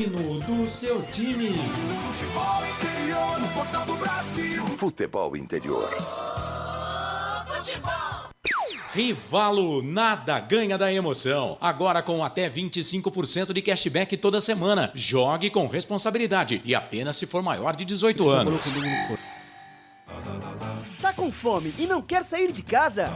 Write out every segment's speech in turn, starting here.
Do seu time. Futebol interior no portal do Brasil. Futebol interior. Rivalo, nada ganha da emoção. Agora com até 25% de cashback toda semana. Jogue com responsabilidade e apenas se for maior de 18 anos. Tá com fome e não quer sair de casa?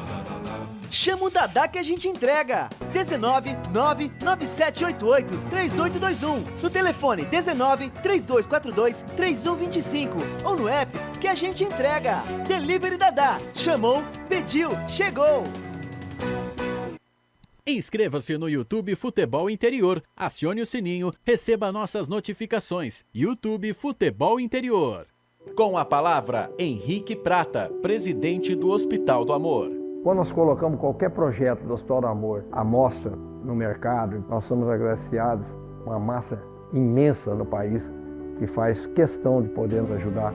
Chama o Dadá que a gente entrega. 19 99788 3821. No telefone 19 3242 3125. Ou no app que a gente entrega. Delivery Dadá. Chamou, pediu, chegou. Inscreva-se no YouTube Futebol Interior. Acione o sininho, receba nossas notificações. YouTube Futebol Interior. Com a palavra, Henrique Prata, presidente do Hospital do Amor. Quando nós colocamos qualquer projeto do Hospital do Amor à mostra no mercado, nós somos agraciados uma massa imensa no país que faz questão de poder nos ajudar.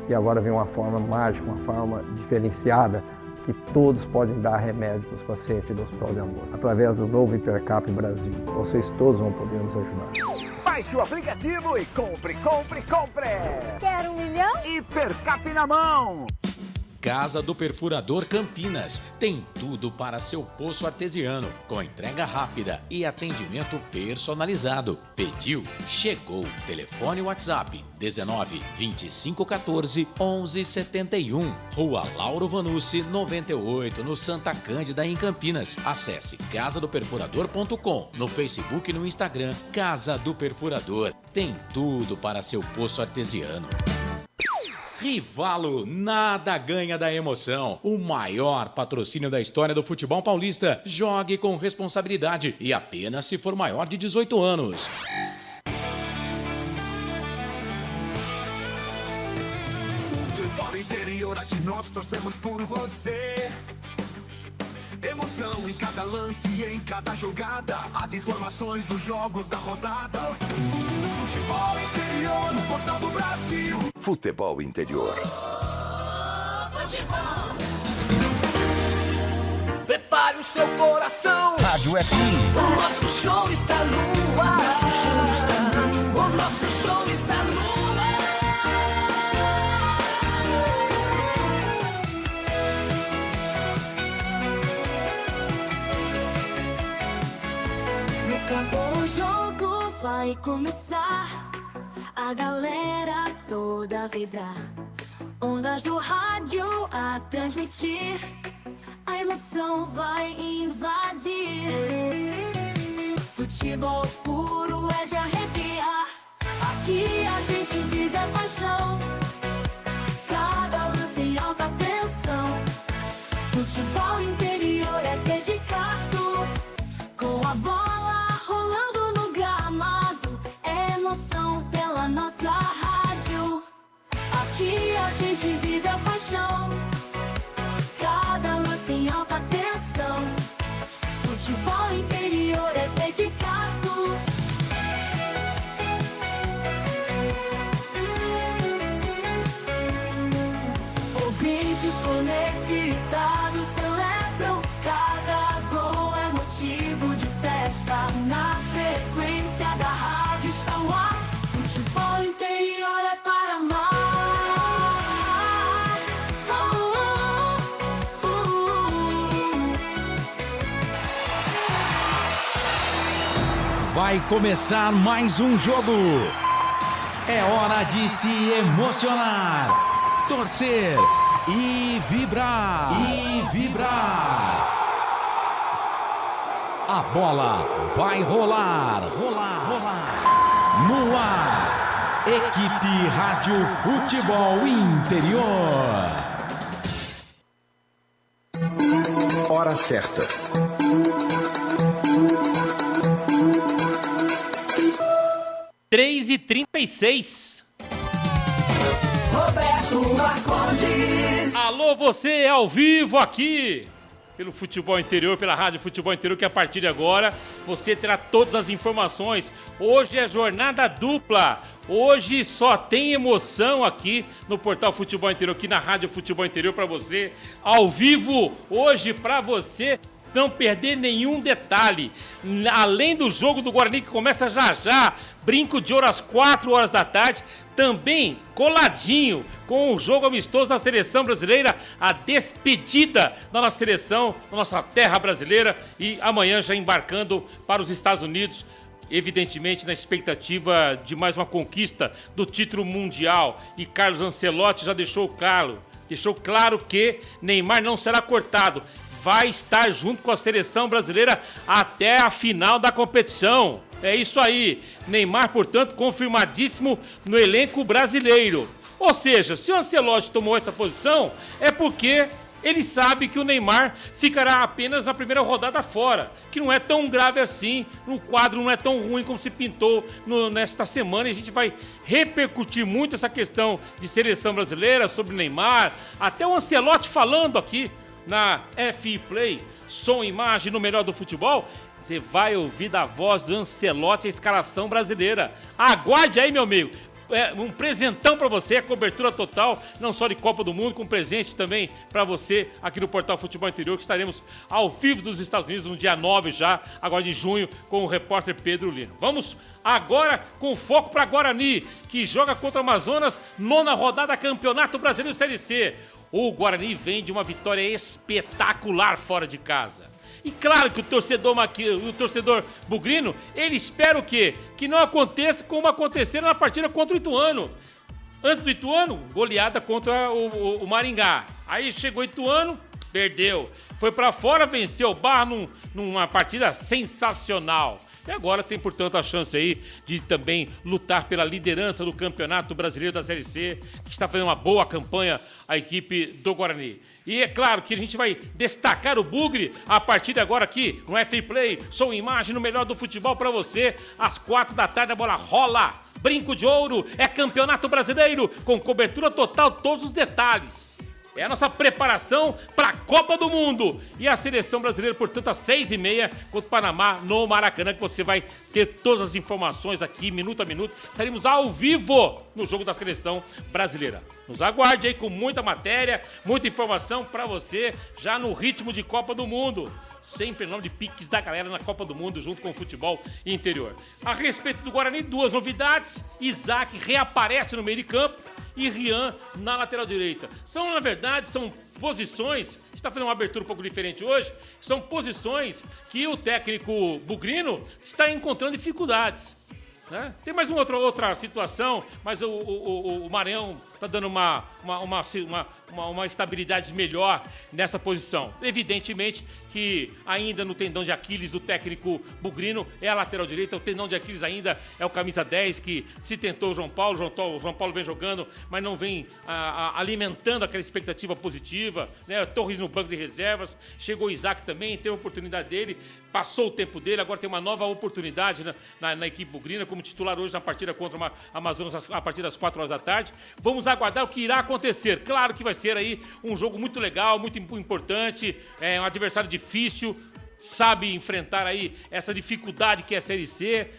E agora vem uma forma mágica, uma forma diferenciada, que todos podem dar remédio para os pacientes do Hospital do Amor. Através do novo Hipercap Brasil, vocês todos vão poder nos ajudar. Baixe o aplicativo e compre, compre, compre! Quer 1 milhão? Hipercap na mão! Casa do Perfurador Campinas. Tem tudo para seu poço artesiano, com entrega rápida e atendimento personalizado. Pediu, chegou. Telefone WhatsApp 19 25 14 11 71. Rua Lauro Vanucci 98, no Santa Cândida, em Campinas. Acesse casadoperfurador.com. No Facebook e no Instagram, Casa do Perfurador. Tem tudo para seu poço artesiano. Rivalo, nada ganha da emoção. O maior patrocínio da história do futebol paulista. Jogue com responsabilidade e apenas se for maior de 18 anos. Futebol interior, aqui nós torcemos por você. Emoção em cada lance e em cada jogada. As informações dos jogos da rodada. Futebol interior no portal do Brasil. Futebol interior. Prepare o seu coração. Rádio FM. O nosso show está no ar. O nosso show está no ar. O jogo vai começar, a galera toda vibrar, ondas do rádio a transmitir, a emoção vai invadir. Futebol puro é de arrepiar, aqui a gente vive a paixão, cada lance em alta tensão. Futebol interior é dedicado, com a bola rolando no gramado, é emoção pela nossa rádio. Aqui a gente vive a paixão, cada lance em alta tensão. Futebol interior é dedicado. Ouvintes conectados celebram, cada gol é motivo de festa. Na frequência da rádio está o ar. Futebol interior é para amar. Vai começar mais um jogo. É hora de se emocionar, torcer e vibrar. A bola vai rolar. No ar, Equipe Rádio Futebol Interior. Hora certa. Três e 36. Roberto Marcondes. Alô, você ao vivo aqui pelo Futebol Interior, pela Rádio Futebol Interior, que a partir de agora você terá todas as informações. Hoje é jornada dupla. Hoje só tem emoção aqui no Portal Futebol Interior, aqui na Rádio Futebol Interior, para você ao vivo. Hoje para você não perder nenhum detalhe. Além do jogo do Guarani, que começa já já, Brinco de Ouro às 4 horas da tarde, também coladinho com o jogo amistoso da seleção brasileira, a despedida da nossa seleção, da nossa terra brasileira, e amanhã já embarcando para os Estados Unidos, evidentemente na expectativa de mais uma conquista do título mundial. E Carlos Ancelotti já deixou claro que Neymar não será cortado, vai estar junto com a seleção brasileira até a final da competição. É isso aí, Neymar, portanto, confirmadíssimo no elenco brasileiro. Ou seja, se o Ancelotti tomou essa posição, é porque ele sabe que o Neymar ficará apenas na primeira rodada fora, que não é tão grave assim, o quadro não é tão ruim como se pintou nesta semana, e a gente vai repercutir muito essa questão de seleção brasileira, sobre o Neymar, até o Ancelotti falando aqui na FI Play, som e imagem no melhor do futebol. Você vai ouvir da voz do Ancelotti a escalação brasileira. Aguarde aí, meu amigo. Um presentão para você, a cobertura total, não só de Copa do Mundo, com presente também para você aqui no Portal Futebol Interior, que estaremos ao vivo dos Estados Unidos no dia 9 já, agora de junho, com o repórter Pedro Lino. Vamos agora com foco para Guarani, que joga contra o Amazonas, 9ª rodada Campeonato Brasileiro Série C. O Guarani vem de uma vitória espetacular fora de casa. E claro que o torcedor bugrino, ele espera o quê? Que não aconteça como aconteceu na partida contra o Ituano. Antes do Ituano, goleada contra o Maringá. Aí chegou o Ituano, perdeu. Foi pra fora, venceu o Barra numa partida sensacional. E agora tem, portanto, a chance aí de também lutar pela liderança do Campeonato Brasileiro da Série C, que está fazendo uma boa campanha a equipe do Guarani. E é claro que a gente vai destacar o Bugre a partir de agora aqui no FA Play, som e imagem no melhor do futebol para você. Às 4 da tarde a bola rola. Brinco de Ouro é Campeonato Brasileiro com cobertura total, todos os detalhes. É a nossa preparação para a Copa do Mundo. E a seleção brasileira, portanto, às 6h30 contra o Panamá no Maracanã, que você vai ter todas as informações aqui, minuto a minuto. Estaremos ao vivo no jogo da seleção brasileira. Nos aguarde aí com muita matéria, muita informação para você, já no ritmo de Copa do Mundo. Sempre em nome de piques da galera na Copa do Mundo, junto com o futebol interior. A respeito do Guarani, 2 novidades. Isaac reaparece no meio de campo e Rian na lateral direita. Na verdade, são posições, a gente está fazendo uma abertura um pouco diferente hoje, são posições que o técnico bugrino está encontrando dificuldades. Né? Tem mais uma outra situação, mas o Maranhão está dando uma estabilidade melhor nessa posição. Evidentemente que ainda no tendão de Aquiles do técnico bugrino é a lateral direita, o tendão de Aquiles ainda é o camisa 10, que se tentou o João Paulo vem jogando, mas não vem alimentando aquela expectativa positiva, né? Torres no banco de reservas, chegou o Isaac também, teve a oportunidade dele, passou o tempo dele, agora tem uma nova oportunidade na equipe bugrina, como titular hoje na partida contra o Amazonas a partir das 4 horas da tarde. Vamos aguardar o que irá acontecer. Claro que vai ser aí um jogo muito legal, muito importante, um adversário difícil, sabe enfrentar aí essa dificuldade que é a Série C.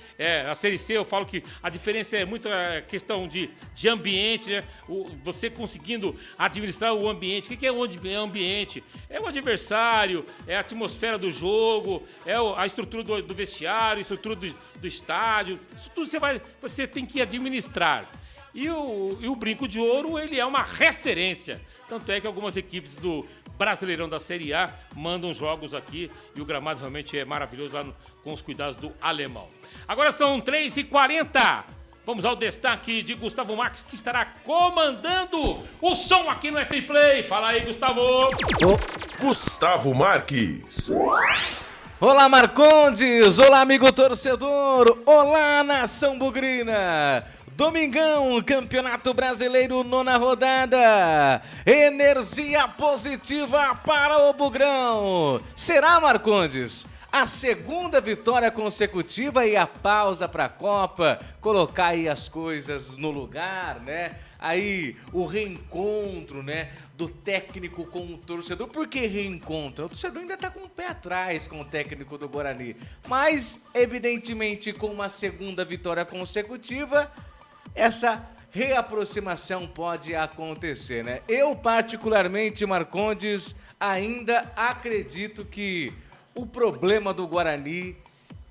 A Série C, eu falo que a diferença é muito questão de ambiente, né? Você conseguindo administrar o ambiente. O que é o ambiente? É o adversário, é a atmosfera do jogo, é a estrutura do vestiário, a estrutura do estádio. Isso tudo você tem que administrar. E o Brinco de Ouro, ele é uma referência. Tanto é que algumas equipes do Brasileirão da Série A mandam jogos aqui e o gramado realmente é maravilhoso lá com os cuidados do alemão. Agora são 3h40. Vamos ao destaque de Gustavo Marques, que estará comandando o som aqui no FA Play. Fala aí, Gustavo. Gustavo Marques. Olá, Marcondes. Olá, amigo torcedor. Olá, nação bugrina. Domingão, Campeonato Brasileiro, 9ª rodada. Energia positiva para o Bugrão. Será, Marcondes, a 2ª vitória consecutiva e a pausa para a Copa? Colocar aí as coisas no lugar, né? Aí o reencontro, né, do técnico com o torcedor. Por que reencontro? O torcedor ainda tá com o pé atrás com o técnico do Guarani. Mas, evidentemente, com uma 2ª vitória consecutiva, essa reaproximação pode acontecer, né? Eu, particularmente, Marcondes, ainda acredito que o problema do Guarani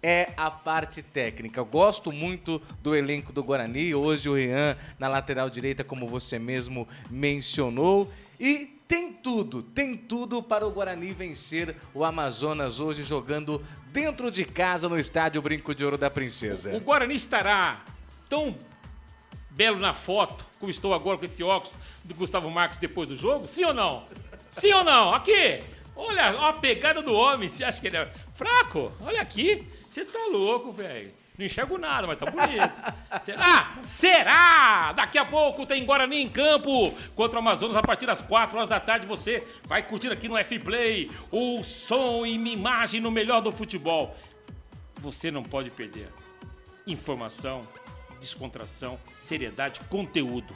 é a parte técnica. Eu gosto muito do elenco do Guarani. Hoje o Rian na lateral direita, como você mesmo mencionou. E tem tudo para o Guarani vencer o Amazonas hoje jogando dentro de casa no estádio Brinco de Ouro da Princesa. O Guarani estará tão belo na foto, como estou agora com esse óculos do Gustavo Marques depois do jogo? Sim ou não? Sim ou não? Aqui! Olha a pegada do homem. Você acha que ele é fraco? Olha aqui. Você tá louco, velho. Não enxergo nada, mas tá bonito. Será? Daqui a pouco tem Guarani em campo contra o Amazonas a partir das 4 horas da tarde. Você vai curtir aqui no F-Play o som e imagem no melhor do futebol. Você não pode perder. Informação, descontração, seriedade, conteúdo.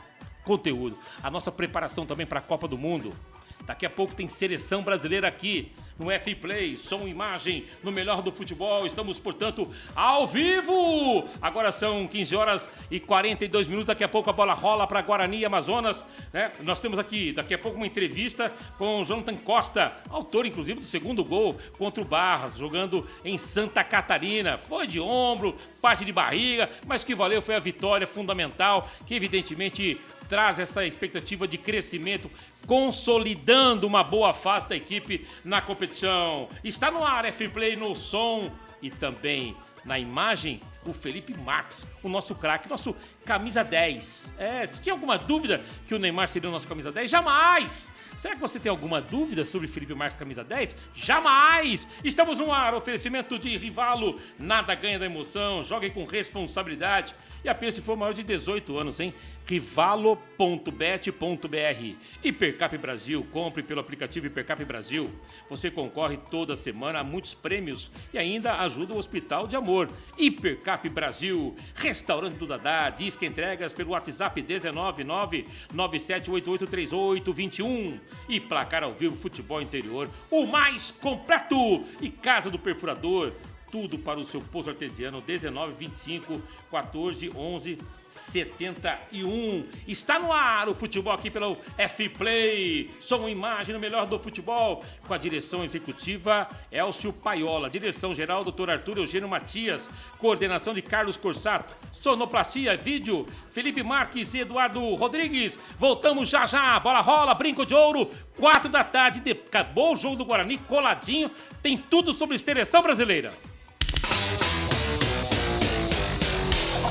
A nossa preparação também para a Copa do Mundo. Daqui a pouco tem seleção brasileira aqui no F-Play, som e imagem no melhor do futebol. Estamos, portanto, ao vivo. Agora são 15 horas e 42 minutos. Daqui a pouco a bola rola para Guarani e Amazonas, né? Nós temos aqui, daqui a pouco, uma entrevista com o Jonathan Costa, autor, inclusive, do segundo gol contra o Barras, jogando em Santa Catarina. Foi de ombro, parte de barriga, mas o que valeu foi a vitória fundamental, que evidentemente traz essa expectativa de crescimento, consolidando uma boa fase da equipe na competição. Está no ar F-Play no som e também na imagem o Felipe Marques, o nosso craque, nosso camisa 10. Se tinha alguma dúvida que o Neymar seria o nosso camisa 10, jamais! Será que você tem alguma dúvida sobre Felipe Marques camisa 10? Jamais! Estamos no ar, oferecimento de Rivalo, nada ganha da emoção, jogue com responsabilidade e apenas se for maior de 18 anos, hein? Rivalo.bet.br. Hipercap Brasil, compre pelo aplicativo Hipercap Brasil. Você concorre toda semana a muitos prêmios e ainda ajuda o Hospital de Amor. Hipercap Brasil, Restaurante do Dadá, disque entregas pelo WhatsApp 19997883821 e Placar ao Vivo Futebol Interior, o mais completo, e Casa do Perfurador, tudo para o seu poço artesiano, 19 25 14 11 71. Está no ar o futebol aqui pelo F-Play, som e imagem no melhor do futebol, com a direção executiva Elcio Paiola, direção geral Dr. Arthur Eugênio Matias, coordenação de Carlos Corsato, sonoplastia, vídeo Felipe Marques e Eduardo Rodrigues. Voltamos já, bola rola, Brinco de Ouro, 4 da tarde, acabou o jogo do Guarani, coladinho, tem tudo sobre seleção brasileira.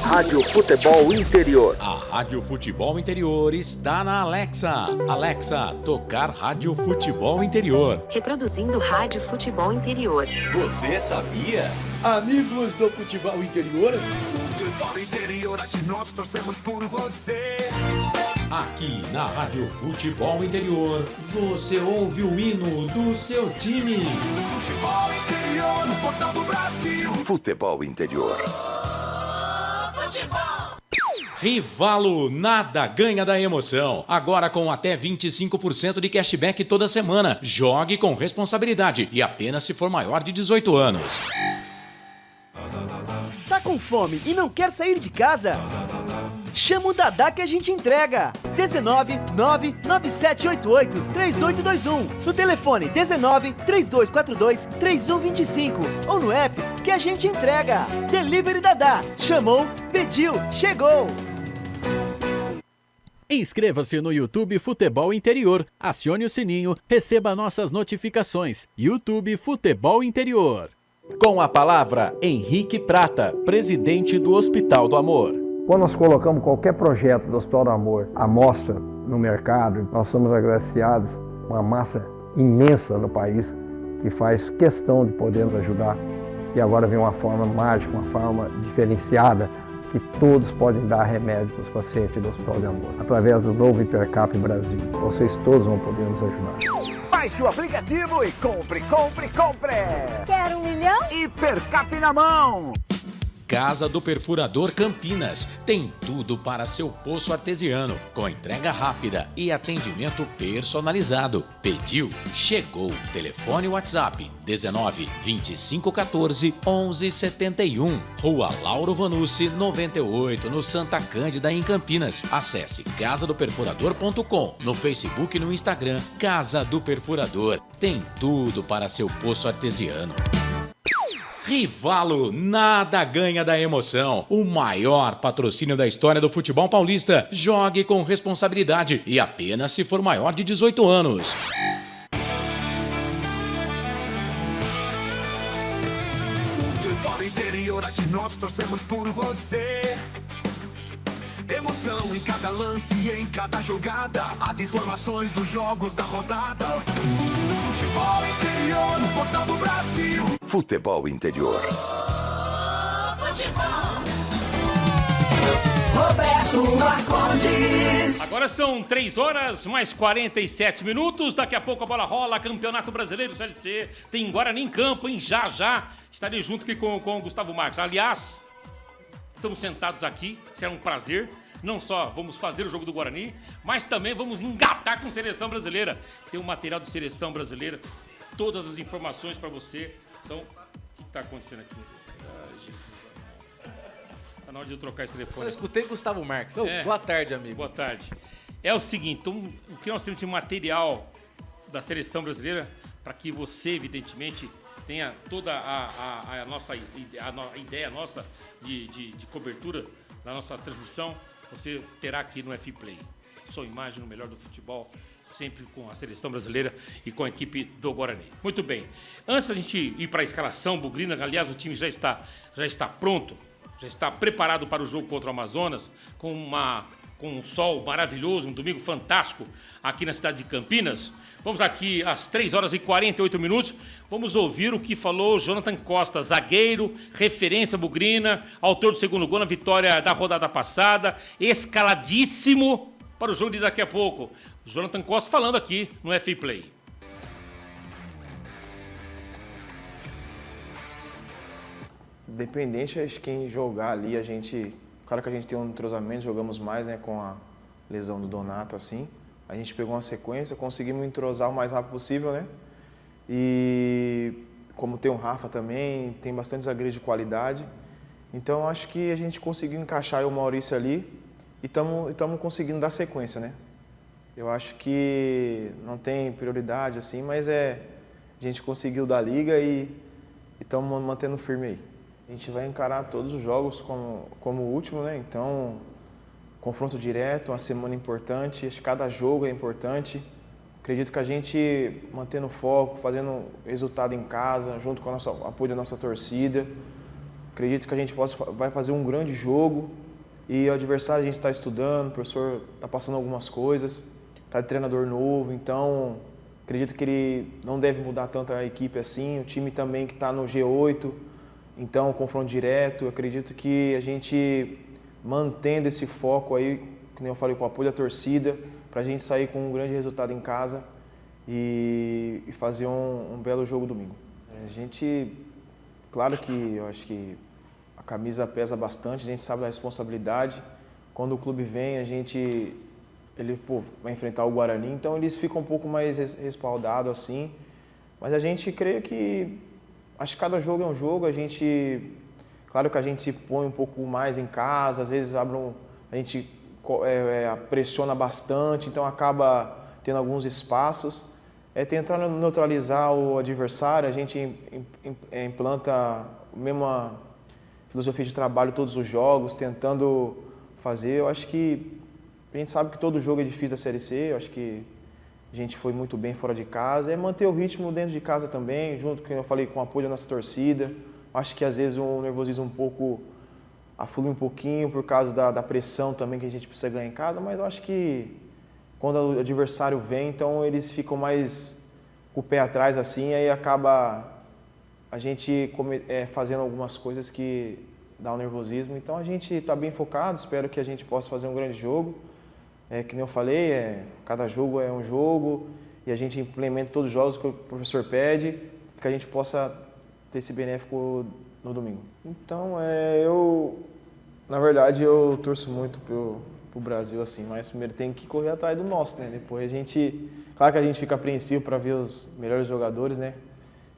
Rádio Futebol Interior. A Rádio Futebol Interior está na Alexa. Alexa, tocar Rádio Futebol Interior. Reproduzindo Rádio Futebol Interior. Você sabia? Amigos do Futebol Interior. Futebol Interior, aqui nós torcemos por você. Aqui na Rádio Futebol Interior, você ouve o hino do seu time. Futebol Interior, no Portal do Brasil. Futebol Interior. Rivalo, nada ganha da emoção. Agora com até 25% de cashback toda semana. Jogue com responsabilidade e apenas se for maior de 18 anos. Tá com fome e não quer sair de casa? Chama o Dadá que a gente entrega. 19997883821. No telefone 1932423125 ou no app que a gente entrega. Delivery Dadá. Chamou, pediu, chegou. Inscreva-se no YouTube Futebol Interior, acione o sininho, receba nossas notificações. YouTube Futebol Interior. Com a palavra, Henrique Prata, presidente do Hospital do Amor. Quando nós colocamos qualquer projeto do Hospital do Amor à mostra no mercado, nós somos agraciados uma massa imensa no país que faz questão de poder nos ajudar. E agora vem uma forma mágica, uma forma diferenciada, que todos podem dar remédio para os pacientes do Hospital do Amor. Através do novo Hipercap Brasil, vocês todos vão poder nos ajudar. Baixe o aplicativo e compre! Quer 1 milhão? Hipercap na mão! Casa do Perfurador Campinas. Tem tudo para seu poço artesiano, com entrega rápida e atendimento personalizado. Pediu, chegou. Telefone WhatsApp 19 25 14 11 71. Rua Lauro Vanucci 98, no Santa Cândida, em Campinas. Acesse casadoperfurador.com, no Facebook e no Instagram. Casa do Perfurador. Tem tudo para seu poço artesiano. Rivalo, nada ganha da emoção. O maior patrocínio da história do futebol paulista. Jogue com responsabilidade e apenas se for maior de 18 anos. Futebol interior, aqui nós torcemos por você. Emoção em cada lance e em cada jogada. As informações dos jogos da rodada. Futebol interior, no portal do Brasil. Futebol interior. Roberto Marcondes. Agora são 3 horas mais 47 minutos. Daqui a pouco a bola rola. Campeonato Brasileiro Série C. Tem Guarani em campo, hein? Já. Estarei junto aqui com o Gustavo Marques. Aliás, estamos sentados aqui. Será um prazer. Não só vamos fazer o jogo do Guarani, mas também vamos engatar com Seleção Brasileira. Tem um material de Seleção Brasileira. Todas as informações para você são... O que está acontecendo aqui? Está na hora de eu trocar esse telefone. Só escutei Gustavo Marques. Boa tarde, amigo. Boa tarde. É o seguinte, então, o que nós temos de material da Seleção Brasileira para que você, evidentemente, tenha toda a nossa a ideia nossa de cobertura da nossa transmissão, você terá aqui no F-Play. Sua imagem no melhor do futebol, sempre com a Seleção Brasileira e com a equipe do Guarani. Muito bem. Antes da gente ir para a escalação, Bugrina, aliás, o time já está pronto, já está preparado para o jogo contra o Amazonas, com um sol maravilhoso, um domingo fantástico aqui na cidade de Campinas. Vamos aqui às 3 horas e 48 minutos. Vamos ouvir o que falou Jonathan Costa, zagueiro, referência bugrina, autor do segundo gol na vitória da rodada passada, escaladíssimo para o jogo de daqui a pouco. Jonathan Costa falando aqui no F-Play. Independente de quem jogar ali, claro que a gente tem um entrosamento, jogamos mais, né, com a lesão do Donato, assim. A gente pegou uma sequência, conseguimos entrosar o mais rápido possível, né? E como tem o Rafa também, tem bastante zagueiro de qualidade. Então acho que a gente conseguiu encaixar o Maurício ali e estamos conseguindo dar sequência, né? Eu acho que não tem prioridade assim, mas a gente conseguiu dar liga e estamos mantendo firme aí. A gente vai encarar todos os jogos como o último, né? Então, confronto direto, uma semana importante, acho que cada jogo é importante. Acredito que a gente mantendo foco, fazendo resultado em casa, junto com o apoio da nossa torcida. Acredito que a gente vai fazer um grande jogo e o adversário a gente está estudando, o professor está passando algumas coisas, está de treinador novo, então acredito que ele não deve mudar tanto a equipe assim, o time também que está no G8, então confronto direto, acredito que a gente mantendo esse foco aí, como eu falei, com o apoio da torcida, para a gente sair com um grande resultado em casa e fazer um belo jogo domingo. A gente, claro que eu acho que a camisa pesa bastante, a gente sabe da responsabilidade. Quando o clube vem, ele vai enfrentar o Guarani, então eles ficam um pouco mais respaldados assim. Mas a gente creio que, acho que cada jogo é um jogo, claro que a gente se põe um pouco mais em casa, às vezes a gente pressiona bastante, então acaba tendo alguns espaços. Tentando neutralizar o adversário, a gente implanta a mesma filosofia de trabalho todos os jogos, tentando fazer. Eu acho que a gente sabe que todo jogo é difícil da Série C, eu acho que a gente foi muito bem fora de casa. Manter o ritmo dentro de casa também, junto com, eu falei, com o apoio da nossa torcida. Acho que às vezes o nervosismo um pouco aflui um pouquinho por causa da pressão também que a gente precisa ganhar em casa, mas eu acho que quando o adversário vem, então eles ficam mais com o pé atrás assim, aí acaba a gente fazendo algumas coisas que dá um nervosismo. Então a gente está bem focado, espero que a gente possa fazer um grande jogo. Que nem eu falei, cada jogo é um jogo e a gente implementa todos os jogos que o professor pede, que a gente possa ter esse benéfico no domingo. Então, na verdade, eu torço muito pro Brasil, assim, mas primeiro tem que correr atrás do nosso, né? Depois claro que a gente fica apreensivo para ver os melhores jogadores, né?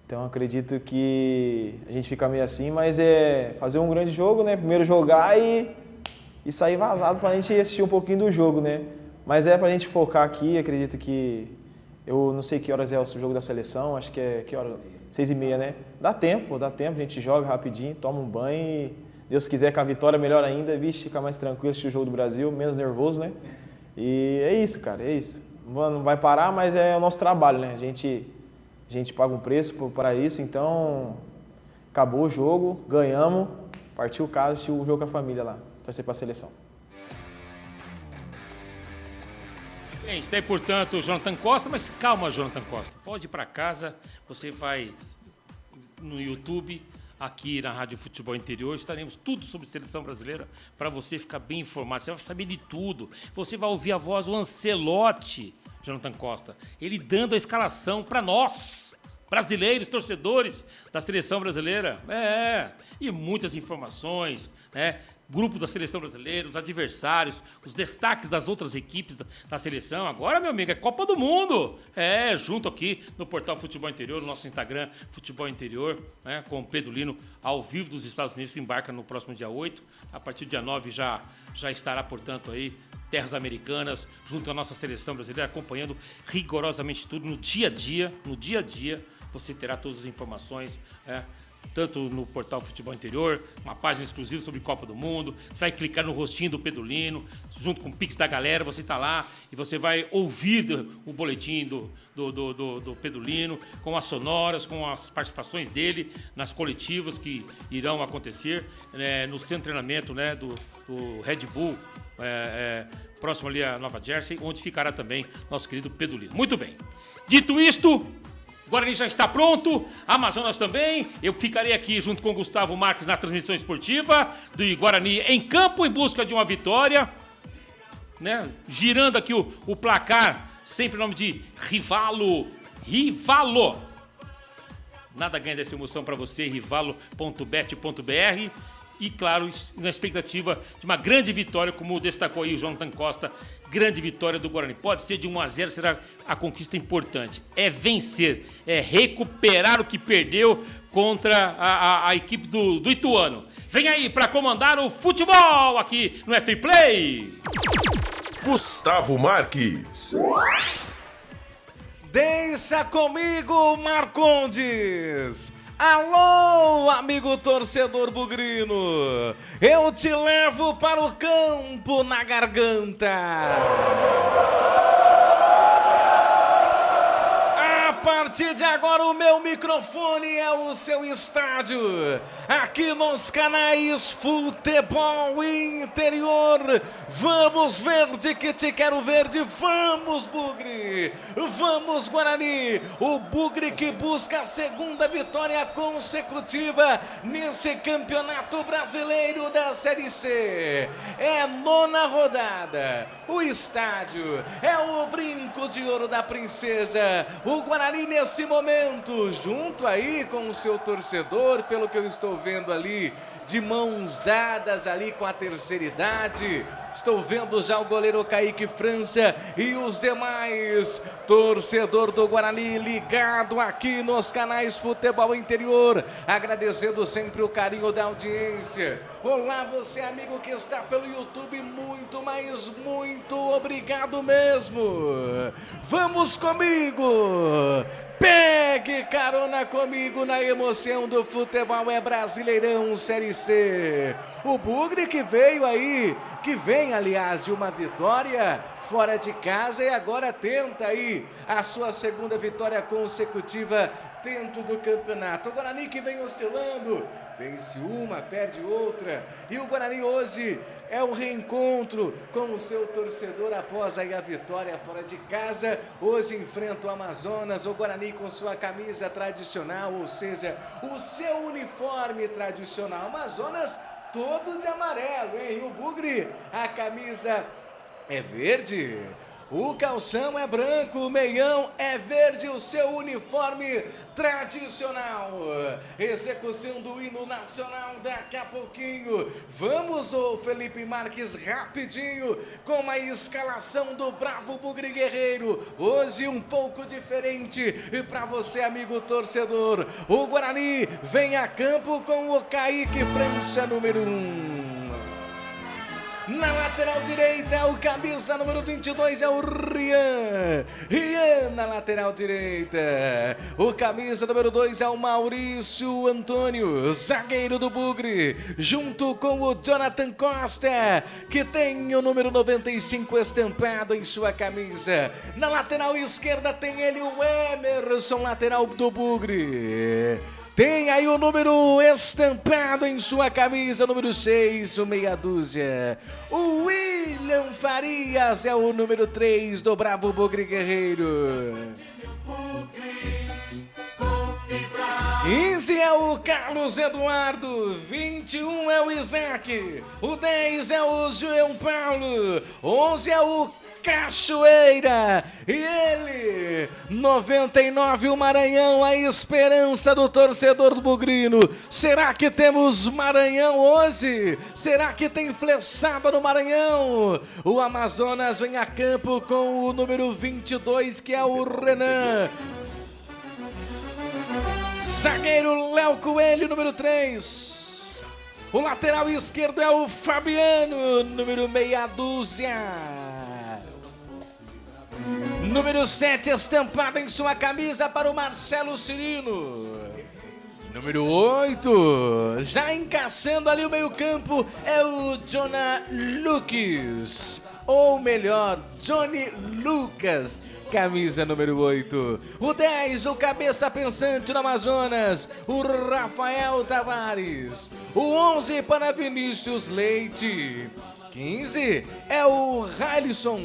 Então, acredito que a gente fica meio assim, mas fazer um grande jogo, né? Primeiro jogar e sair vazado para a gente assistir um pouquinho do jogo, né? Mas para a gente focar aqui, acredito que... Eu não sei que horas é o jogo da seleção, acho que que hora? 6h30, né? Dá tempo, a gente joga rapidinho, toma um banho e, Deus quiser, com a vitória melhor ainda, vixe, fica mais tranquilo assistir o jogo do Brasil, menos nervoso, né? E é isso, cara, é isso. Mano, não vai parar, mas é o nosso trabalho, né? A gente paga um preço para isso, então acabou o jogo, ganhamos, partiu o caso, assistiu o jogo com a família lá, torcer para a seleção. Gente, tem, portanto, o Jonathan Costa, mas calma, Jonathan Costa. Pode ir para casa, você vai no YouTube, aqui na Rádio Futebol Interior, estaremos tudo sobre seleção brasileira para você ficar bem informado. Você vai saber de tudo. Você vai ouvir a voz do Ancelotti, Jonathan Costa, ele dando a escalação para nós, brasileiros, torcedores da seleção brasileira. E muitas informações, né? Grupo da seleção brasileira, os adversários, os destaques das outras equipes da seleção. Agora, meu amigo, é Copa do Mundo. Junto aqui no portal Futebol Interior, no nosso Instagram, Futebol Interior, né, com o Pedro Lino, ao vivo dos Estados Unidos, que embarca no próximo dia 8. A partir do dia 9 já estará, portanto, aí, terras americanas, junto à nossa seleção brasileira, acompanhando rigorosamente tudo no dia a dia. No dia a dia, você terá todas as informações, tanto no portal Futebol Interior, uma página exclusiva sobre Copa do Mundo. Você vai clicar no rostinho do Pedro Lino, junto com o Pix da galera, você está lá e você vai ouvir o boletim do Pedro Lino, com as sonoras, com as participações dele nas coletivas que irão acontecer no centro de treinamento, né, do Red Bull, próximo ali a Nova Jersey, onde ficará também nosso querido Pedro Lino. Muito bem. Dito isto, Guarani já está pronto, Amazonas também. Eu ficarei aqui junto com o Gustavo Marques na transmissão esportiva do Guarani em campo em busca de uma vitória, né? Girando aqui o placar, sempre em nome de Rivalo. Nada ganha dessa emoção para você, rivalo.bet.br. E, claro, na expectativa de uma grande vitória, como destacou aí o Jonathan Costa, grande vitória do Guarani. Pode ser de 1-0, será a conquista importante. É vencer, é recuperar o que perdeu contra a equipe do Ituano. Vem aí para comandar o futebol aqui no F Play. Gustavo Marques. Deixa comigo, Marcondes. Alô, amigo torcedor bugrino, eu te levo para o campo na garganta. A partir de agora o meu microfone é o seu estádio, aqui nos canais Futebol Interior. Vamos verde que te quero verde, vamos Bugre, vamos Guarani, o Bugre que busca a segunda vitória consecutiva nesse campeonato brasileiro da Série C. É a 9ª rodada, o estádio é o brinco de ouro da princesa, o Guarani nesse momento, junto aí com o seu torcedor, pelo que eu estou vendo ali, de mãos dadas ali com a terceira idade. Estou vendo já o goleiro Kaique França e os demais. Torcedor do Guarani ligado aqui nos canais Futebol Interior, agradecendo sempre o carinho da audiência. Olá você amigo que está pelo YouTube, muito, mas muito obrigado mesmo. Vamos comigo. Pegue carona comigo na emoção do futebol, é Brasileirão Série C. O Bugre que veio aí, que vem aliás de uma vitória fora de casa e agora tenta aí a sua segunda vitória consecutiva dentro do campeonato. O Guarani que vem oscilando, vence uma, perde outra. E o Guarani hoje é um reencontro com o seu torcedor após aí a vitória fora de casa. Hoje enfrenta o Amazonas, o Guarani com sua camisa tradicional, ou seja, o seu uniforme tradicional. Amazonas todo de amarelo, hein? O Bugre, a camisa é verde. O calção é branco, o meião é verde, o seu uniforme tradicional. Execução do hino nacional daqui a pouquinho. Vamos, ô Felipe Marques, rapidinho com a escalação do Bravo Bugre Guerreiro. Hoje um pouco diferente para você, amigo torcedor. O Guarani vem a campo com o Kaique França, número 1. Na lateral direita, o camisa número 22 é o Rian. Rian na lateral direita. O camisa número 2 é o Maurício Antônio, zagueiro do Bugre, junto com o Jonathan Costa, que tem o número 95 estampado em sua camisa. Na lateral esquerda tem ele, o Emerson, lateral do Bugre. Tem aí o número estampado em sua camisa, número 6, o meia dúzia. O William Farias é o número 3 do Bravo Bugre Guerreiro. 15 é o Carlos Eduardo, 21 é o Isaac, o 10 é o João Paulo, 11 é o Cachoeira, e ele, 99, o Maranhão, a esperança do torcedor do Bugrino. Será que temos Maranhão hoje? Será que tem flechada no Maranhão? O Amazonas vem a campo com o número 22, que é o Renan. Zagueiro Léo Coelho, número 3. O lateral esquerdo é o Fabiano, número meia dúzia. Número 7 estampado em sua camisa para o Marcelo Cirino. Número 8, já encaixando ali o meio-campo, é o Jonah Lucas. Ou melhor, Johnny Lucas, camisa número 8. O 10, o cabeça pensante do Amazonas, o Rafael Tavares. O 11 para Vinícius Leite. 15 é o Halisson.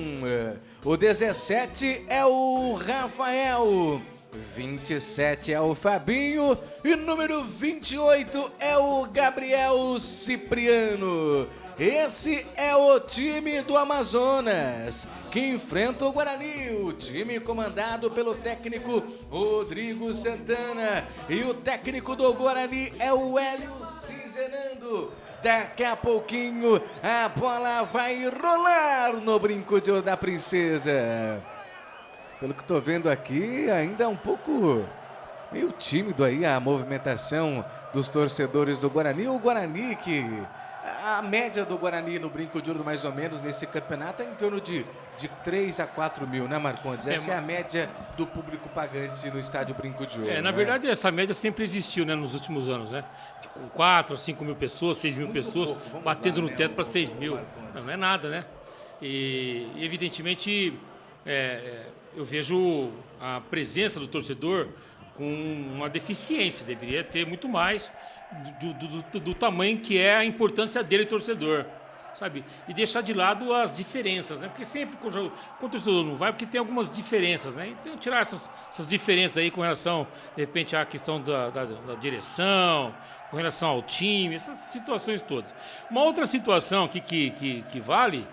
O 17 é o Rafael. 27 é o Fabinho. E número 28 é o Gabriel Cipriano. Esse é o time do Amazonas, que enfrenta o Guarani, o time comandado pelo técnico Rodrigo Santana. E o técnico do Guarani é o Hélio Cizenando. Daqui a pouquinho a bola vai rolar no brinco de ouro da princesa. Pelo que estou vendo aqui, ainda é um pouco meio tímido aí a movimentação dos torcedores do Guarani. O Guarani que... A média do Guarani no brinco de ouro, mais ou menos, nesse campeonato é em torno de 3 a 4 mil, né, Marcondes? Essa é a média do público pagante no estádio Brinco de Ouro. Na verdade, essa média sempre existiu, né, nos últimos anos, né? 4 a 5 mil pessoas, 6 mil pessoas, batendo no teto para 6 mil. Não é nada, né? E evidentemente, eu vejo a presença do torcedor com uma deficiência. Deveria ter muito mais do tamanho que é a importância dele, torcedor, sabe? E deixar de lado as diferenças, né? Porque sempre quando o torcedor não vai, porque tem algumas diferenças, né? Então tirar essas diferenças aí com relação, de repente, à questão da direção, com relação ao time, essas situações todas. Uma outra situação aqui que vale,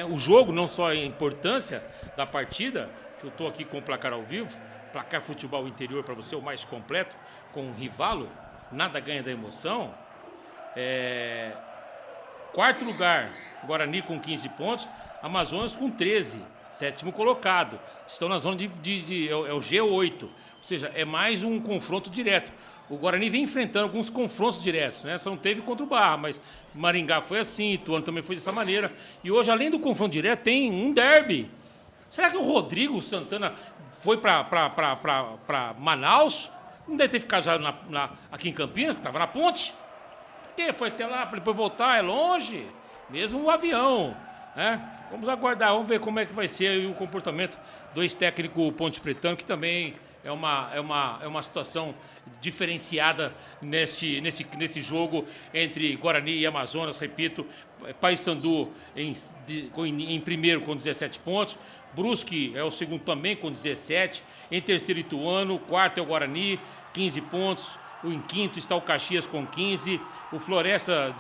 o jogo, não só a importância da partida, que eu estou aqui com o placar ao vivo, placar futebol interior para você, o mais completo, com o Rivalo, nada ganha da emoção. Quarto lugar, Guarani com 15 pontos, Amazonas com 13, sétimo colocado. Estão na zona é o G8, ou seja, é mais um confronto direto. O Guarani vem enfrentando alguns confrontos diretos, né? Só não teve contra o Barra, mas Maringá foi assim, Ituano também foi dessa maneira. E hoje, além do confronto direto, tem um derby. Será que o Rodrigo Santana foi para Manaus? Não deve ter ficado já aqui em Campinas, porque estava na ponte. Porque foi até lá para depois voltar, é longe. Mesmo o avião, né? Vamos aguardar, vamos ver como é que vai ser aí o comportamento do ex-técnico Ponte Pretano, que também é uma situação diferenciada nesse jogo entre Guarani e Amazonas. Repito, Paysandu em primeiro com 17 pontos. Brusque é o segundo também com 17. Em terceiro, Ituano. Quarto é o Guarani, 15 pontos. Em quinto está o Caxias com 15. O Floresta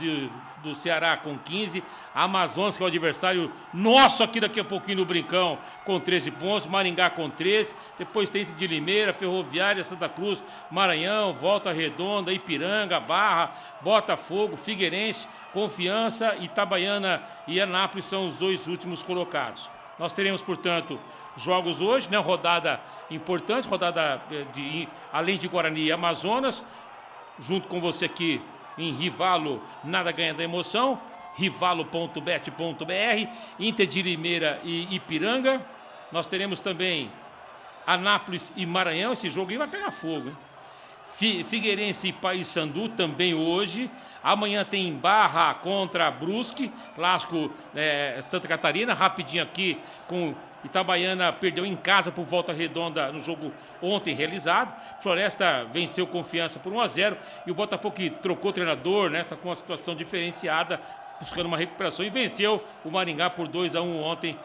do Ceará com 15. A Amazonas, que é o adversário nosso aqui daqui a pouquinho no Brincão, com 13 pontos. Maringá com 13. Depois tem de Limeira, Ferroviária, Santa Cruz, Maranhão, Volta Redonda, Ipiranga, Barra, Botafogo, Figueirense, Confiança, Itabaiana e Anápolis são os dois últimos colocados. Nós teremos, portanto, jogos hoje, né? Rodada importante, além de Guarani e Amazonas, junto com você aqui em Rivalo, nada ganha da emoção. rivalo.bet.br, Inter de Limeira e Ipiranga. Nós teremos também Anápolis e Maranhão. Esse jogo aí vai pegar fogo, hein? Figueirense e Paysandu também hoje. Amanhã tem Barra contra Brusque, clássico Santa Catarina. Rapidinho aqui com Itabaiana, perdeu em casa por Volta Redonda no jogo ontem realizado. Floresta venceu Confiança por 1-0 e o Botafogo, que trocou treinador, né, está com uma situação diferenciada, buscando uma recuperação, e venceu o Maringá por 2-1 ontem.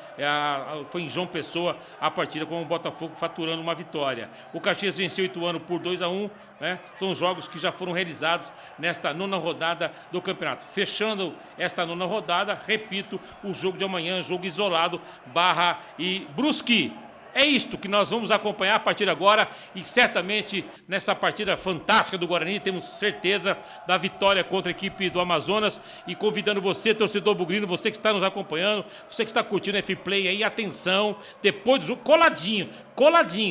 Foi em João Pessoa a partida, com o Botafogo faturando uma vitória. O Caxias venceu o Ituano por 2-1, né? São jogos que já foram realizados nesta 9ª rodada do campeonato. Fechando esta 9ª rodada, repito, o jogo de amanhã, jogo isolado, Barra e Brusque. É isto que nós vamos acompanhar a partir de agora, e certamente nessa partida fantástica do Guarani temos certeza da vitória contra a equipe do Amazonas. E convidando você, torcedor bugrino, você que está nos acompanhando, você que está curtindo o F-Play aí, atenção, depois do jogo, coladinho,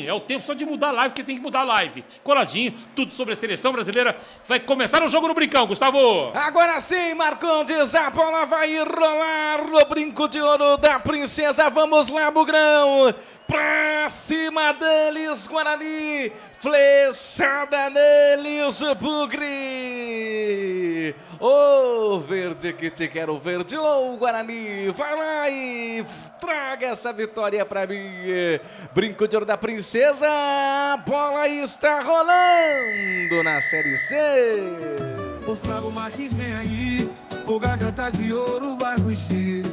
é o tempo só de mudar a live, porque tem que mudar a live. Coladinho, tudo sobre a seleção brasileira. Vai começar o jogo no Brincão, Gustavo. Agora sim, Marcondes, a bola vai rolar no Brinco de Ouro da Princesa. Vamos lá, Bugrão. Pra cima deles, Guarani. Flechada neles, Bugre. Ô, verde que te quero verde. Ô, Guarani, vai lá e traga essa vitória pra mim. Brinco de Ouro da Princesa, a bola está rolando na Série C. Gustavo Martins vem aí, o Garganta de Ouro vai rugir.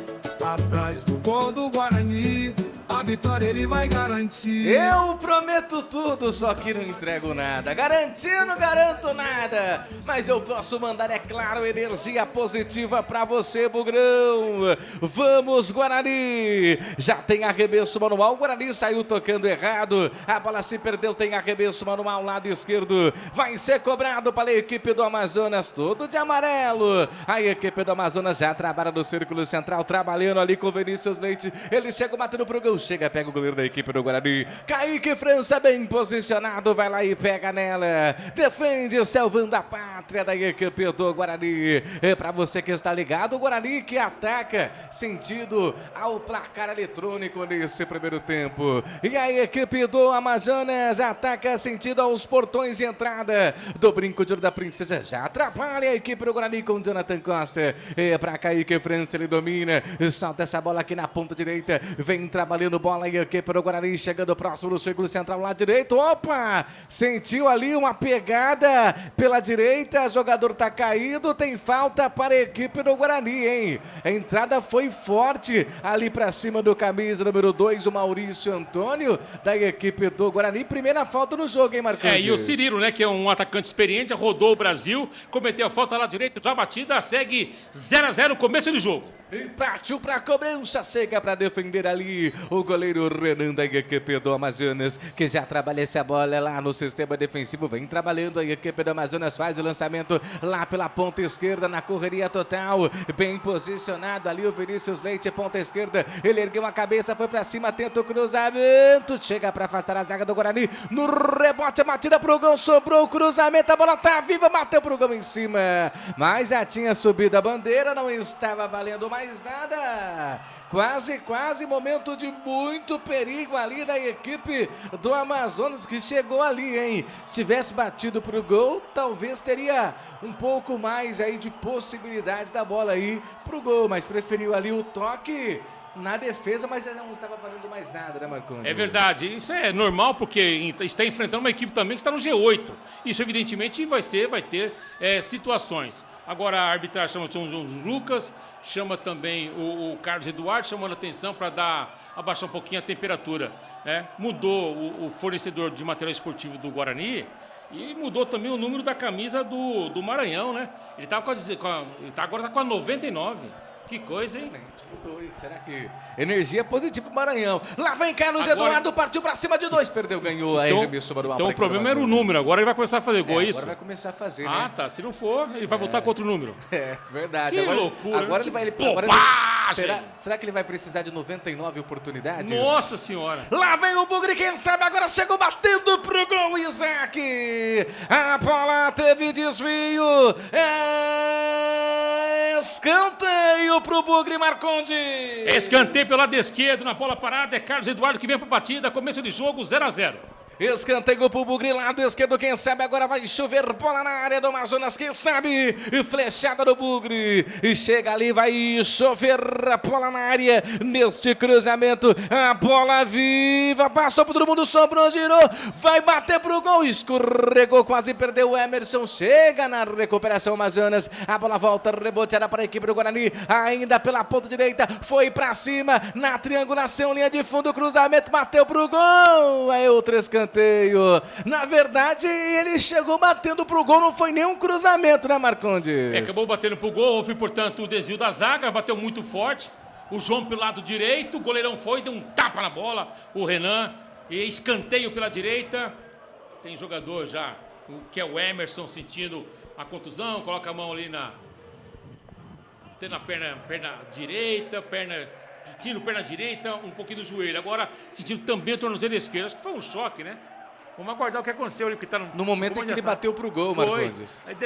Atrás do gol do Guarani, a vitória ele vai garantir. Eu prometo tudo, só que não entrego nada. Garantir, não garanto nada. Mas eu posso mandar, é claro, energia positiva pra você, Bugrão. Vamos, Guarani. Já tem arremesso manual. O Guarani saiu tocando errado. A bola se perdeu, tem arremesso manual, lado esquerdo. Vai ser cobrado para a equipe do Amazonas, todo de amarelo. A equipe do Amazonas já trabalha no círculo central, trabalhando ali com o Vinícius Leite. Ele chega batendo pro gol. Chega, pega o goleiro da equipe do Guarani. Kaique França, bem posicionado, vai lá e pega nela. Defende, salvando a pátria da equipe do Guarani. É pra você que está ligado, o Guarani que ataca sentido ao placar eletrônico nesse primeiro tempo. E a equipe do Amazonas ataca sentido aos portões de entrada do Brinco de Ouro da Princesa. Já atrapalha a equipe do Guarani com Jonathan Costa. É pra Kaique França, ele domina. Solta essa bola aqui na ponta direita. Vem trabalhando bola aí aqui para o Guarani, chegando próximo do círculo central lá direito. Opa! Sentiu ali uma pegada pela direita, jogador tá caído, tem falta para a equipe do Guarani, hein? A entrada foi forte ali para cima do camisa número 2, o Maurício Antônio, da equipe do Guarani. Primeira falta no jogo, hein, Marcos? E o Cirilo, né, que é um atacante experiente, rodou o Brasil, cometeu a falta lá direito, já batida, segue 0-0, começo de jogo. E partiu para a cobrança, chega para defender ali o goleiro Renan da equipe do Amazonas, que já trabalha essa bola lá no sistema defensivo, vem trabalhando a equipe do Amazonas, faz o lançamento lá pela ponta esquerda, na correria total, bem posicionado ali o Vinícius Leite, ponta esquerda, ele ergueu a cabeça, foi para cima, tenta o cruzamento, chega para afastar a zaga do Guarani, no rebote, a batida pro gol, sobrou o cruzamento, a bola tá viva, bateu pro gol em cima, mas já tinha subido a bandeira, não estava valendo mais nada, quase, momento de muito perigo ali da equipe do Amazonas, que chegou ali, hein? Se tivesse batido pro gol, talvez teria um pouco mais aí de possibilidade da bola aí pro gol, mas preferiu ali o toque na defesa, mas não estava valendo mais nada, né, Marconi? É verdade, isso é normal, porque está enfrentando uma equipe também que está no G8, isso evidentemente vai ter situações. Agora a arbitragem chama o João Lucas, chama também o Carlos Eduardo, chamando a atenção para abaixar um pouquinho a temperatura. Mudou o fornecedor de material esportivo do Guarani e mudou também o número da camisa do Maranhão, né? Ele agora está com a 99. Que coisa, hein? Mudou, hein? Será que energia positiva pro Maranhão? Lá vem Carlos Eduardo, partiu pra cima de 2, perdeu, ganhou. Aí então o problema era o número, agora ele vai começar a fazer gol, isso? Agora vai começar a fazer, né? Ah, tá. Se não for, ele vai voltar com outro número. É, verdade. Que loucura. Agora ele vai... Bobagem! Será que ele vai precisar de 99 oportunidades? Nossa Senhora! Lá vem o Bugre, quem sabe agora chegou batendo pro gol, Isaac! A bola teve desvio. Escanteio pro Bugre, Marcondes. Escanteio pelo lado esquerdo, na bola parada, é Carlos Eduardo que vem pra batida, começo de jogo, 0-0. Escanteio pro Bugre, lado esquerdo, quem sabe agora vai chover bola na área do Amazonas, quem sabe, flechada do Bugre, e chega ali, vai chover a bola na área, neste cruzamento, a bola viva, passou por todo mundo, sobrou, girou, vai bater pro gol, escorregou, quase perdeu o Emerson, chega na recuperação Amazonas, a bola volta, reboteada para a equipe do Guarani, ainda pela ponta direita, foi pra cima, na triangulação, linha de fundo, cruzamento, bateu pro gol, aí outro escanteio. Na verdade, ele chegou batendo pro gol, não foi nenhum cruzamento, né, Marcondes? Acabou batendo pro gol, houve, portanto, o desvio da zaga, bateu muito forte. O João pelo lado direito, o goleirão foi, deu um tapa na bola, o Renan, e escanteio pela direita. Tem jogador já, que é o Emerson, sentindo a contusão, coloca a mão ali tem na perna direita, sentindo perna direita, um pouquinho do joelho. Agora, sentindo também o tornozelo esquerdo. Acho que foi um choque, né? Vamos aguardar o que aconteceu ali, porque tá no momento em que ele bateu pro gol, Marcondes. Aí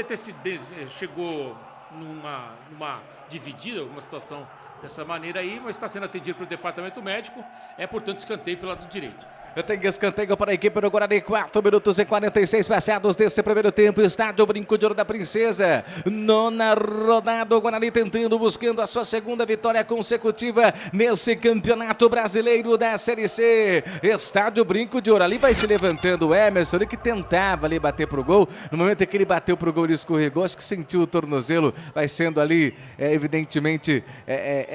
chegou numa dividida, alguma situação dessa maneira aí, mas está sendo atendido pelo departamento médico. É, portanto, escanteio pelo lado direito. Tem escanteio para a equipe do Guarani, 4 minutos e 46 passados desse primeiro tempo, estádio Brinco de Ouro da Princesa, 9ª rodada, o Guarani tentando, buscando a sua segunda vitória consecutiva nesse campeonato brasileiro da Série C, estádio Brinco de Ouro, ali vai se levantando o Emerson, ele que tentava ali bater pro gol, no momento em que ele bateu pro gol ele escorregou, acho que sentiu o tornozelo, vai sendo ali, evidentemente,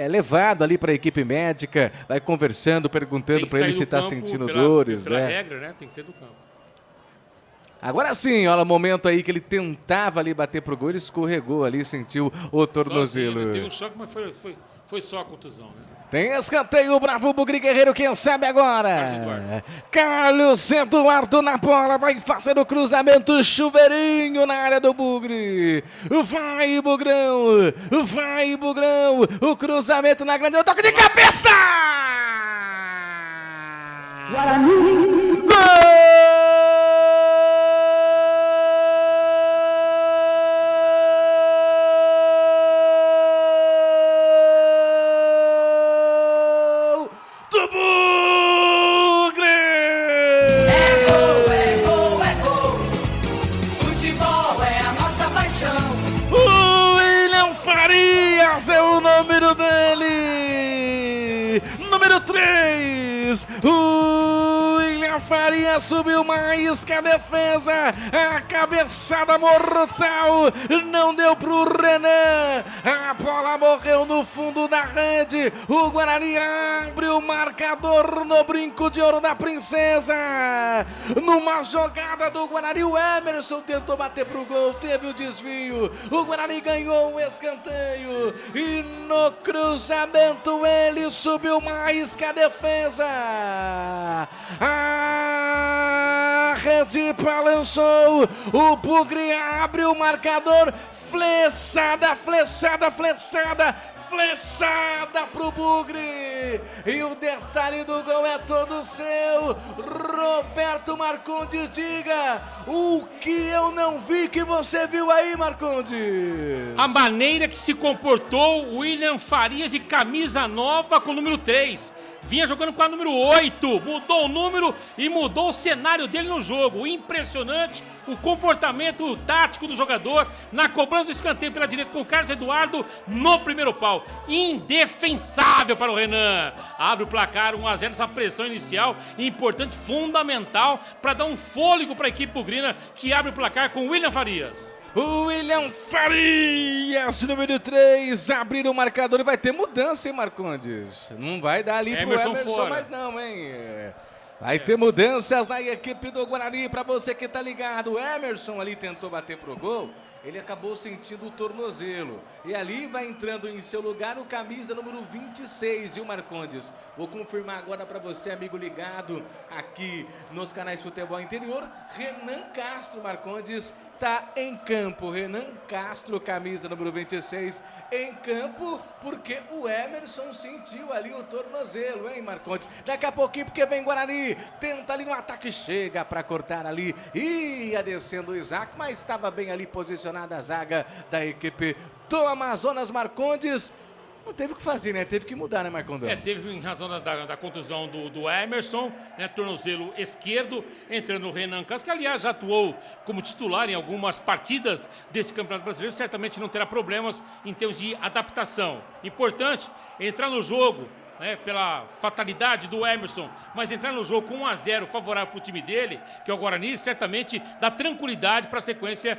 levado ali para a equipe médica, vai conversando, perguntando para ele se está sentindo dor. Pela regra, né? Tem que ser do campo. Agora sim, olha o momento aí que ele tentava ali bater pro gol, ele escorregou ali, sentiu o tornozelo. Sozinho, teve um choque, mas foi só a contusão, né? Tem escanteio, bravo Bugre Guerreiro, quem sabe agora? Carlos Eduardo na bola, vai fazer o cruzamento, chuveirinho na área do Bugre. Vai, Bugrão, o cruzamento na grande, toque de cabeça! Guarani! Gol! Do Bugre! É gol, é gol, é gol! Futebol é a nossa paixão! O William Farias é o número dele! Número 3! O William Farias subiu mais que a defesa, a cabeçada mortal não deu pro Renan, a bola morreu no fundo da rede, o Guarani abre o marcador no Brinco de Ouro da Princesa, numa jogada do Guarani, o Emerson tentou bater pro gol, teve o desvio, o Guarani ganhou um escanteio e no cruzamento ele subiu mais que a defesa. A rede balançou, o Bugre abre o marcador, flechada pro Bugre, e o detalhe do gol é todo seu. Roberto Marcondes, diga o que eu não vi que você viu aí, Marcondes. A maneira que se comportou o William Farias de camisa nova com o número 3. Vinha jogando com a número 8, mudou o número e mudou o cenário dele no jogo. Impressionante o comportamento tático do jogador na cobrança do escanteio pela direita com o Carlos Eduardo no primeiro pau. Indefensável para o Renan. Abre o placar 1-0, essa pressão inicial importante, fundamental para dar um fôlego para a equipe bugrina que abre o placar com o William Farias. O William Farias, número 3, abrir o marcador e vai ter mudança, hein, Marcondes? Não vai dar ali pro Emerson fora. Mais não, hein? Vai ter mudanças na equipe do Guarani, pra você que tá ligado. O Emerson ali tentou bater pro gol, ele acabou sentindo o tornozelo. E ali vai entrando em seu lugar o camisa número 26, viu, Marcondes? Vou confirmar agora pra você, amigo ligado aqui nos canais Futebol Interior. Renan Castro, Marcondes, tá em campo. Renan Castro, camisa número 26, em campo porque o Emerson sentiu ali o tornozelo, hein, Marcondes? Daqui a pouquinho, porque vem Guarani, tenta ali no ataque, chega para cortar ali, ia descendo o Isaac, mas estava bem ali posicionada a zaga da equipe do Amazonas. Marcondes, não teve o que fazer, né? Teve que mudar, né, Marcondão? Teve em razão da contusão do Emerson, né? Tornozelo esquerdo, entrando o Renan Castro, que aliás já atuou como titular em algumas partidas desse Campeonato Brasileiro, certamente não terá problemas em termos de adaptação. Importante entrar no jogo, né, pela fatalidade do Emerson, mas entrar no jogo com 1-0 favorável para o time dele, que é o Guarani, certamente dá tranquilidade para a sequência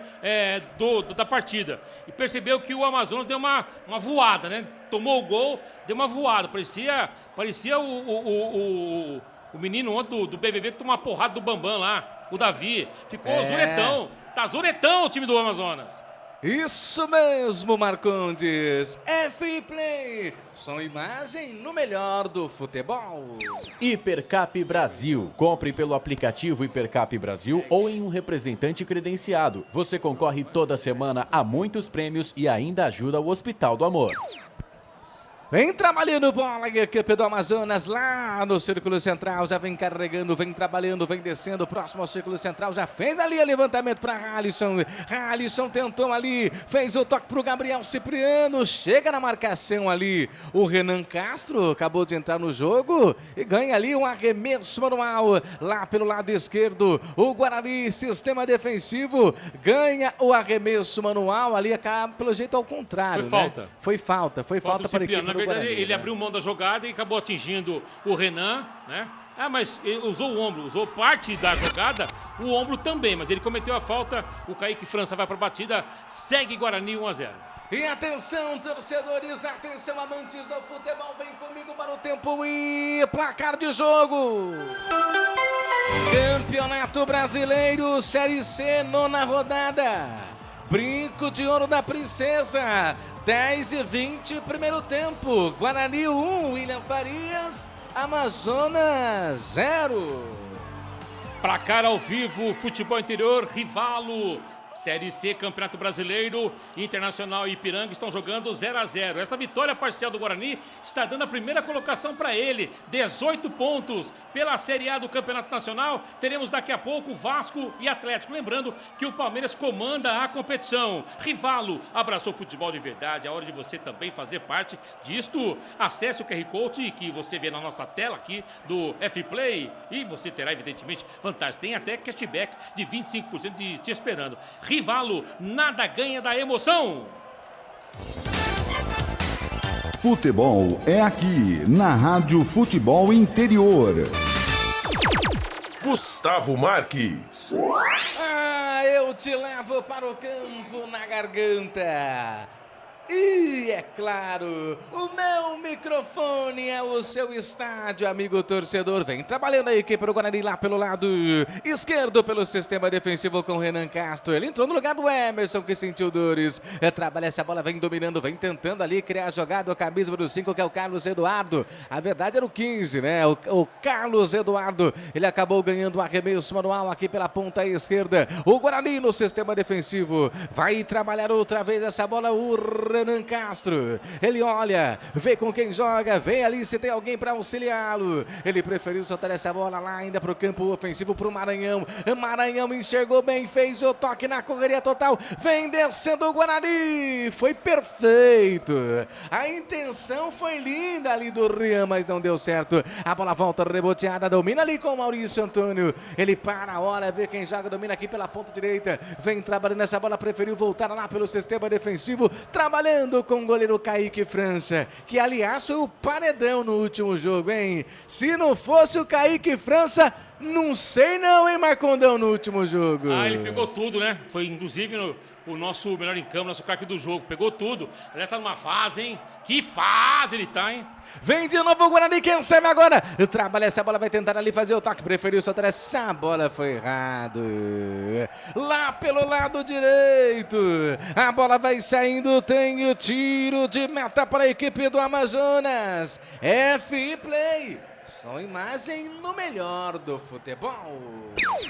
da partida. E percebeu que o Amazonas deu uma voada, né? Tomou o gol, deu uma voada. Parecia o menino ontem do BBB que tomou uma porrada do Bambam lá, o Davi. Ficou zuretão. Tá zuretão o time do Amazonas. Isso mesmo, Marcondes. F-Play, som e imagem no melhor do futebol. Hipercap Brasil. Compre pelo aplicativo Hipercap Brasil ou em um representante credenciado. Você concorre toda semana a muitos prêmios e ainda ajuda o Hospital do Amor. Vem trabalhando bola, a equipe do Amazonas lá no Círculo Central, já vem carregando, vem trabalhando, vem descendo, próximo ao Círculo Central, já fez ali o levantamento para Alisson. Alisson tentou ali, fez o toque para o Gabriel Cipriano, chega na marcação ali. O Renan Castro acabou de entrar no jogo e ganha ali um arremesso manual lá pelo lado esquerdo. O Guarani, sistema defensivo, ganha o arremesso manual ali, acaba pelo jeito ao contrário. Foi falta. Né? Foi falta para a equipe. Na verdade, Guarani, ele abriu mão da jogada e acabou atingindo o Renan, né? Mas ele usou o ombro, usou parte da jogada, o ombro também, mas ele cometeu a falta. O Kaique França vai para a batida, segue Guarani 1-0. E atenção, torcedores, atenção, amantes do futebol, vem comigo para o tempo e placar de jogo. Campeonato Brasileiro, Série C, 9ª rodada. Brinco de ouro da Princesa. 10:20, primeiro tempo. Guarani 1, William Farias, Amazonas 0. Placar ao vivo, futebol interior, Rivalo. Série C, Campeonato Brasileiro, Internacional e Ipiranga estão jogando 0-0. Esta vitória parcial do Guarani está dando a primeira colocação para ele, 18 pontos. Pela Série A do Campeonato Nacional, teremos daqui a pouco Vasco e Atlético. Lembrando que o Palmeiras comanda a competição. Rivalo, abraçou futebol de verdade, é hora de você também fazer parte disto. Acesse o QR Code que você vê na nossa tela aqui do F-Play e você terá, evidentemente, vantagem. Tem até cashback de 25% te esperando. Rivalo, nada ganha da emoção. Futebol é aqui, na Rádio Futebol Interior. Gustavo Marques. Eu te levo para o campo na garganta. E é claro, o meu microfone é o seu estádio, amigo torcedor. Vem trabalhando a equipe do Guarani lá pelo lado esquerdo, pelo sistema defensivo com o Renan Castro. Ele entrou no lugar do Emerson, que sentiu dores. Trabalha essa bola, vem dominando, vem tentando ali criar a jogada. O camisa número 5, que é o Carlos Eduardo. A verdade era o 15, né? O Carlos Eduardo. Ele acabou ganhando o arremesso manual aqui pela ponta esquerda. O Guarani no sistema defensivo vai trabalhar outra vez essa bola. O Renan Castro, ele olha, vê com quem joga, vê ali se tem alguém para auxiliá-lo. Ele preferiu soltar essa bola lá ainda para o campo ofensivo, para o Maranhão. Maranhão enxergou bem, fez o toque na correria total, vem descendo o Guarani, foi perfeito. A intenção foi linda ali do Rian, mas não deu certo. A bola volta reboteada, domina ali com o Maurício Antônio. Ele para a hora, vê quem joga, domina aqui pela ponta direita, vem trabalhando essa bola, preferiu voltar lá pelo sistema defensivo, trabalhando com o goleiro Kaique França, que aliás foi o paredão no último jogo, hein? Se não fosse o Kaique França, não sei não, hein, Marcondão, no último jogo. Ele pegou tudo, né? Foi inclusive o nosso melhor em campo, nosso craque do jogo, pegou tudo. Aliás, tá numa fase, hein? Que fase ele tá, hein? Vem de novo o Guarani, quem sabe agora? Trabalha essa bola, vai tentar ali fazer o toque, preferiu soltar essa bola, foi errado. Lá pelo lado direito, a bola vai saindo, tem o tiro de meta para a equipe do Amazonas. F-Play, Som e imagem no melhor do futebol.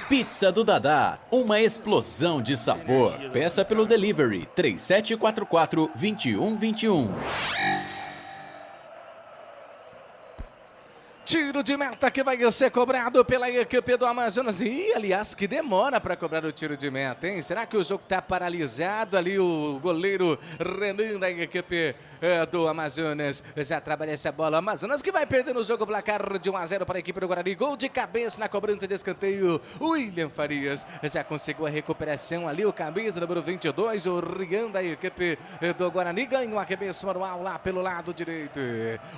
Pizza do Dadá, uma explosão de sabor. Peça pelo delivery 3744-2121. Tiro de meta que vai ser cobrado pela equipe do Amazonas. E, aliás, que demora para cobrar o tiro de meta, hein? Será que o jogo está paralisado ali? O goleiro Renan da equipe do Amazonas já trabalha essa bola. Amazonas que vai perdendo o jogo, placar de 1-0 para a equipe do Guarani. Gol de cabeça na cobrança de escanteio. William Farias já conseguiu a recuperação ali. O camisa número 22, o Rian da equipe do Guarani. Ganha um arremesso manual lá pelo lado direito.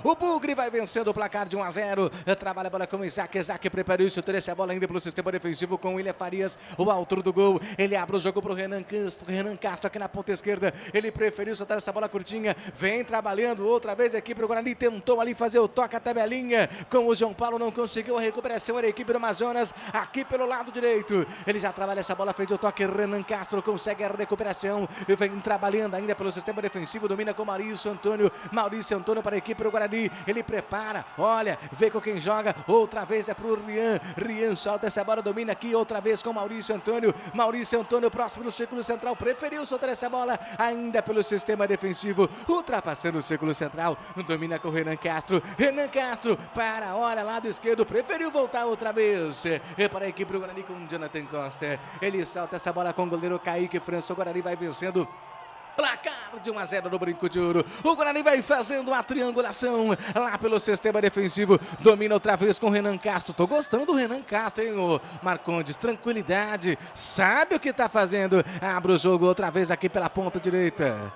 O Bugre vai vencendo o placar de 1-0. Trabalha a bola com o Isaac. Isaac preparou isso, trouxe a bola ainda pelo sistema defensivo com o William Farias, o autor do gol. Ele abre o jogo para o Renan Castro. Renan Castro aqui na ponta esquerda. Ele preferiu soltar essa bola curtinha. Vem trabalhando outra vez a equipe do Guarani. Tentou ali fazer o toque, a tabelinha com o João Paulo. Não conseguiu a recuperação. Era a equipe do Amazonas aqui pelo lado direito. Ele já trabalha essa bola, fez o toque. Renan Castro consegue a recuperação. Vem trabalhando ainda pelo sistema defensivo. Domina com Maurício Antônio. Maurício Antônio para a equipe do Guarani. Ele prepara, olha, vê com quem joga, outra vez é pro Rian. Rian solta essa bola, domina aqui outra vez com Maurício Antônio. Maurício Antônio próximo do círculo central, preferiu soltar essa bola ainda pelo sistema defensivo, ultrapassando o círculo central, domina com o Renan Castro. Renan Castro para, olha, lado esquerdo, preferiu voltar outra vez para a equipe do Guarani com o Jonathan Costa. Ele solta essa bola com o goleiro Kaique Franço. O Guarani vai vencendo. Placar de 1-0 no Brinco de Ouro. O Guarani vai fazendo a triangulação lá pelo sistema defensivo. Domina outra vez com o Renan Castro. Tô gostando do Renan Castro, hein, o Marcondes? Tranquilidade. Sabe o que tá fazendo. Abre o jogo outra vez aqui pela ponta direita.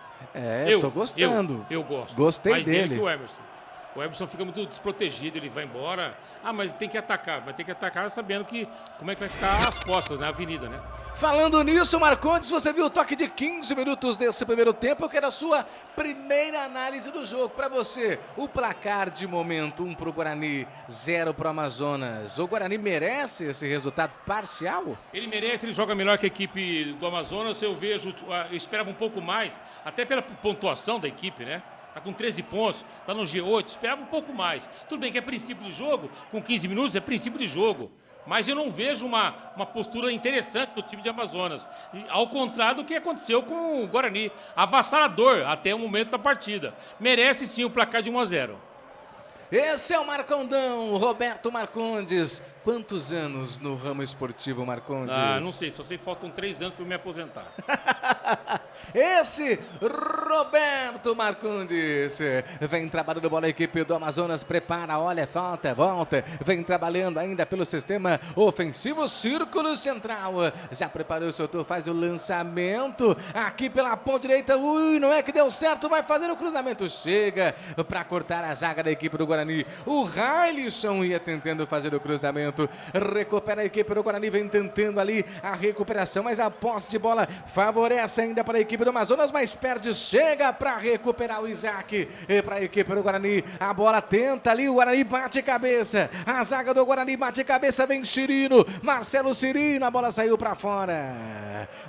Eu tô gostando. Eu gosto. Gostei mais dele. Que o Emerson. O Emerson fica muito desprotegido, ele vai embora. Mas tem que atacar. Mas tem que atacar sabendo que como é que vai ficar as costas na avenida, né? Falando nisso, Marcondes, você viu o toque de 15 minutos desse primeiro tempo. Eu quero a sua primeira análise do jogo. Para você, o placar de momento, 1 para o Guarani, 0 para o Amazonas. O Guarani merece esse resultado parcial? Ele merece, ele joga melhor que a equipe do Amazonas. Eu esperava um pouco mais, até pela pontuação da equipe, né? Tá com 13 pontos, tá no G8, esperava um pouco mais. Tudo bem que é princípio de jogo, com 15 minutos é princípio de jogo. Mas eu não vejo uma postura interessante do time de Amazonas. Ao contrário do que aconteceu com o Guarani. Avassalador até o momento da partida. Merece sim o placar de 1-0. Esse é o Marcondão, Roberto Marcondes. Quantos anos no ramo esportivo, Marcondes? Não sei, só sei que faltam 3 anos para eu me aposentar. Esse Roberto Marcondes vem trabalhando bola, a equipe do Amazonas prepara, olha, volta, vem trabalhando ainda pelo sistema ofensivo, círculo central, já preparou o setor, faz o lançamento aqui pela ponta direita, não é que deu certo, vai fazer o cruzamento, chega para cortar a zaga da equipe do Guarani, o Railson ia tentando fazer o cruzamento, recupera a equipe do Guarani, vem tentando ali a recuperação, mas a posse de bola favorece ainda para a equipe do Amazonas, mas perde, chega para recuperar o Isaac, e para a equipe do Guarani, a bola tenta ali, o Guarani bate cabeça, a zaga do Guarani bate cabeça, vem Cirino, Marcelo Cirino, a bola saiu para fora,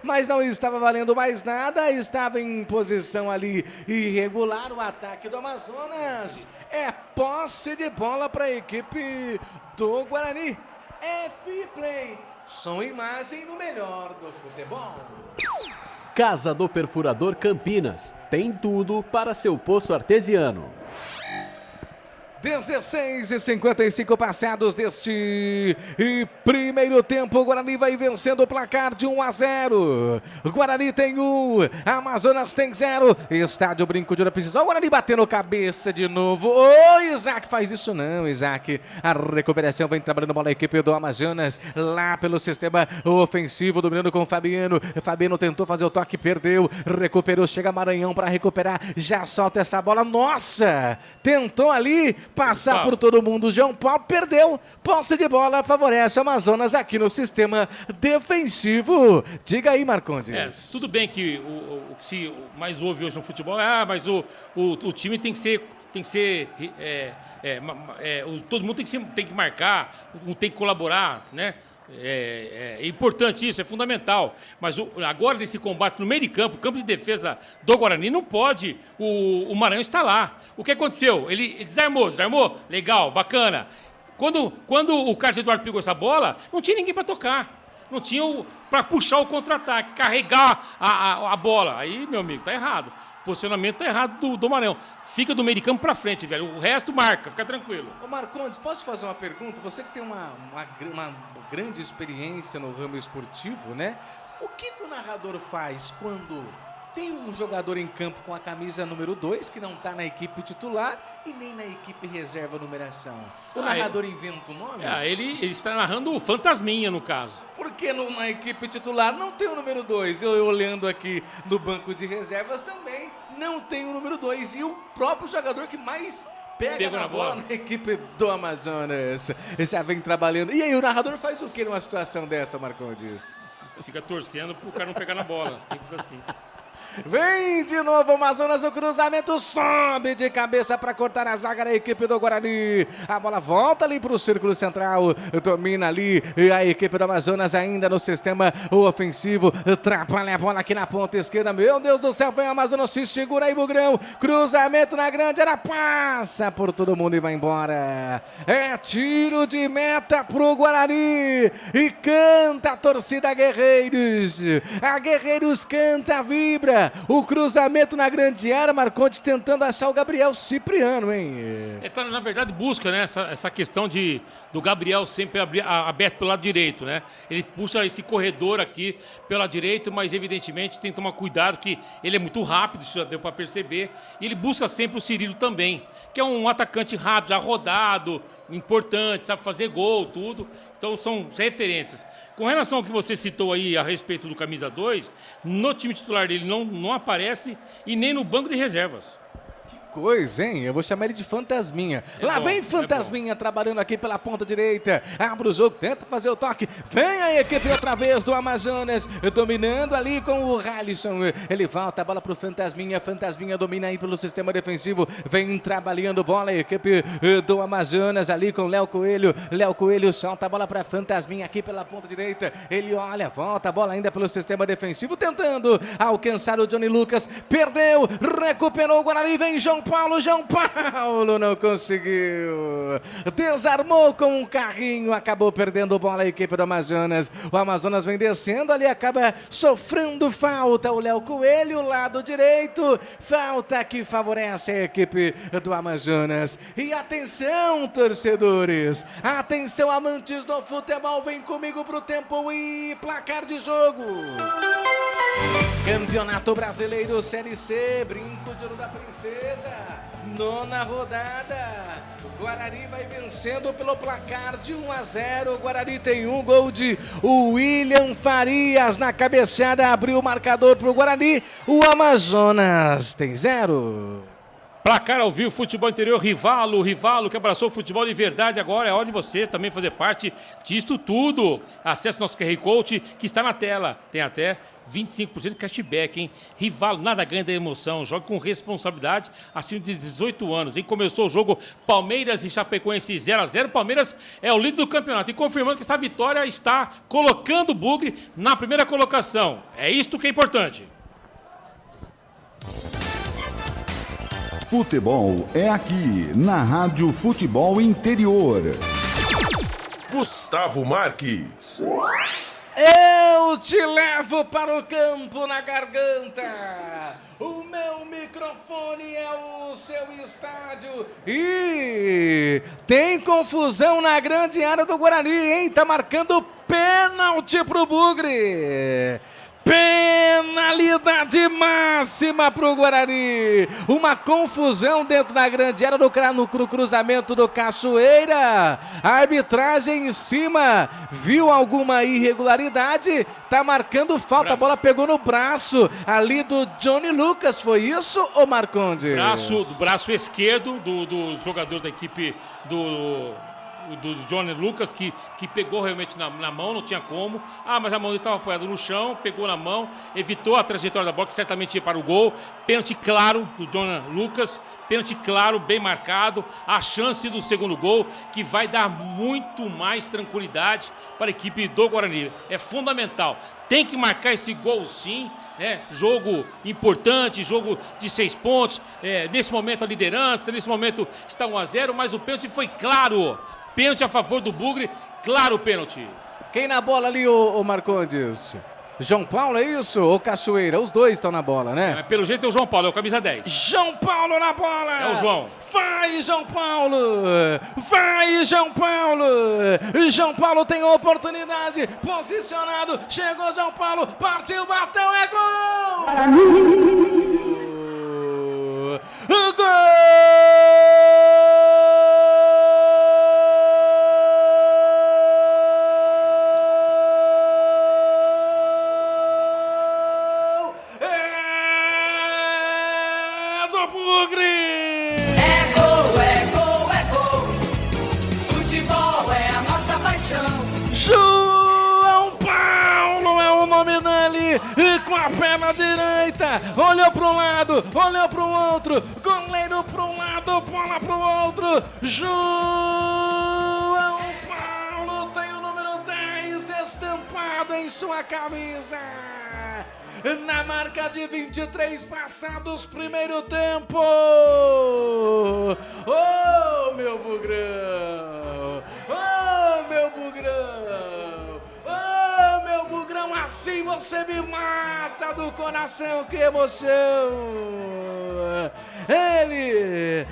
mas não estava valendo mais nada, estava em posição ali irregular o ataque do Amazonas, é posse de bola para a equipe do Guarani. F-Play, som e imagem no melhor do futebol. Casa do Perfurador Campinas. Tem tudo para seu poço artesiano. 16:55 passados deste primeiro tempo. O Guarani vai vencendo o placar de 1-0. O Guarani tem 1, Amazonas tem 0. Estádio Brinco de Ouro precisou. O Guarani batendo cabeça de novo. Isaac faz isso não, Isaac. A recuperação vem trabalhando bola a equipe do Amazonas lá pelo sistema ofensivo, dominando com o Fabiano. Fabiano tentou fazer o toque, perdeu. Recuperou, chega Maranhão para recuperar. Já solta essa bola. Nossa! Tentou ali passar por todo mundo. João Paulo perdeu. Posse de bola favorece o Amazonas aqui no sistema defensivo. Diga aí, Marcondes. Tudo bem que o que se mais ouve hoje no futebol mas o time tem que ser todo mundo tem que marcar, tem que colaborar, né? É importante isso, é fundamental. Mas agora nesse combate no meio de campo, campo de defesa do Guarani, não pode o Maranhão estar lá. O que aconteceu? Ele desarmou, legal, bacana. Quando o Carlos Eduardo pegou essa bola, não tinha ninguém para tocar. Não tinha para puxar o contra-ataque, carregar a bola. Aí, meu amigo, tá errado. O posicionamento tá errado do Maranhão. Fica do meio de campo para frente, velho. O resto marca, fica tranquilo. Ô Marcondes, posso fazer uma pergunta? Você que tem uma grande experiência no ramo esportivo, né? O que o narrador faz quando tem um jogador em campo com a camisa número 2, que não está na equipe titular e nem na equipe reserva numeração? O narrador inventa o nome? Ele está narrando o Fantasminha, no caso. Por que na equipe titular não tem o número 2? Eu olhando aqui no banco de reservas também não tem o número 2. E o próprio jogador que mais pega na bola na equipe do Amazonas já vem trabalhando. E aí, o narrador faz o que numa situação dessa, Marcondes? Fica torcendo pro cara não pegar na bola, simples assim. Vem de novo o Amazonas, o cruzamento sobe de cabeça para cortar a zaga da equipe do Guarani. A bola volta ali para o círculo central, domina ali a equipe do Amazonas ainda no sistema ofensivo. Atrapalha a bola aqui na ponta esquerda. Meu Deus do céu, vem o Amazonas, se segura aí, Bugrão. Cruzamento na grande área, passa por todo mundo e vai embora. É tiro de meta pro Guarani. E canta a torcida Guerreiros. A Guerreiros canta, vibra. O cruzamento na grande área, Marcondes tentando achar o Gabriel Cipriano, hein? Na verdade, busca, né, essa questão do Gabriel sempre aberto pelo lado direito, né? Ele puxa esse corredor aqui pela direita, mas evidentemente tem que tomar cuidado que ele é muito rápido, isso já deu para perceber. E ele busca sempre o Cirilo também, que é um atacante rápido, já rodado, importante, sabe fazer gol, tudo. Então são referências. Com relação ao que você citou aí a respeito do camisa 2, no time titular dele não aparece e nem no banco de reservas. Coisa, hein? Eu vou chamar ele de Fantasminha. Lá vem Fantasminha trabalhando aqui pela ponta direita. Abre o jogo, tenta fazer o toque. Vem a equipe outra vez do Amazonas, dominando ali com o Halisson. Ele volta a bola pro Fantasminha. Fantasminha domina aí pelo sistema defensivo. Vem trabalhando bola a equipe do Amazonas ali com Léo Coelho. Léo Coelho solta a bola pra Fantasminha aqui pela ponta direita. Ele olha, volta a bola ainda pelo sistema defensivo, tentando alcançar o Johnny Lucas. Perdeu, recuperou o Guarani. Vem João Paulo não conseguiu. Desarmou com um carrinho, acabou perdendo bola a equipe do Amazonas. O Amazonas vem descendo ali, acaba sofrendo falta. O Léo Coelho, lado direito. Falta que favorece a equipe do Amazonas. E atenção, torcedores. Atenção, amantes do futebol. Vem comigo pro tempo e placar de jogo. Campeonato Brasileiro Série C, Brinco de Ouro da Princesa, 9ª rodada. O Guarani vai vencendo pelo placar de 1-0. O Guarani tem um gol de William Farias na cabeçada, abriu o marcador para o Guarani. O Amazonas tem 0. Placar ao vivo, futebol interior, Rivalo que abraçou o futebol de verdade. Agora é hora de você também fazer parte disto tudo. Acesse nosso QR Code que está na tela. Tem até 25% de cashback, hein? Rivalo, nada ganha da emoção. Jogue com responsabilidade acima de 18 anos, hein? Começou o jogo Palmeiras e Chapecoense 0-0. Palmeiras é o líder do campeonato. E confirmando que essa vitória está colocando o Bugre na primeira colocação. É isto que é importante. Futebol é aqui, na Rádio Futebol Interior. Gustavo Marques. Eu te levo para o campo na garganta. O meu microfone é o seu estádio. E tem confusão na grande área do Guarani, hein? Tá marcando pênalti pro Bugre. Penalidade máxima para o Guarani. Uma confusão dentro da grande área no cruzamento do Cachoeira. A arbitragem em cima. Viu alguma irregularidade? Tá marcando falta. A bola pegou no braço ali do Johnny Lucas. Foi isso, ô Marcondes? Braço esquerdo do jogador da equipe do Johnny Lucas, que pegou realmente na mão, não tinha como. Mas a mão dele estava apoiada no chão, pegou na mão, evitou a trajetória da bola, que certamente ia para o gol. Pênalti claro do Johnny Lucas, Pênalti claro, bem marcado. A chance do segundo gol, que vai dar muito mais tranquilidade para a equipe do Guarani. É fundamental. Tem que marcar esse gol sim, né? Jogo importante, jogo de 6 pontos. Nesse momento a liderança, nesse momento está 1-0, mas o pênalti foi claro. Pênalti a favor do Bugre, claro o pênalti. Quem na bola ali, o Marcondes? João Paulo, é isso? Ou Cachoeira? Os dois estão na bola, né? Pelo jeito é o João Paulo, é o camisa 10. João Paulo na bola! É o João. Vai, João Paulo! Vai, João Paulo! João Paulo tem a oportunidade, posicionado, chegou João Paulo, partiu, bateu, é gol! Gol! João Paulo é o nome dele, com a perna direita, olhou para um lado, olhou para o outro, goleiro para um lado, bola para o outro. João Paulo tem o número 10 estampado em sua camisa. Na marca de 23 passados, primeiro tempo. Oh, meu Bugrão! Oh, meu Bugrão! Oh, meu Bugrão, assim você me mata do coração, que emoção! Ele,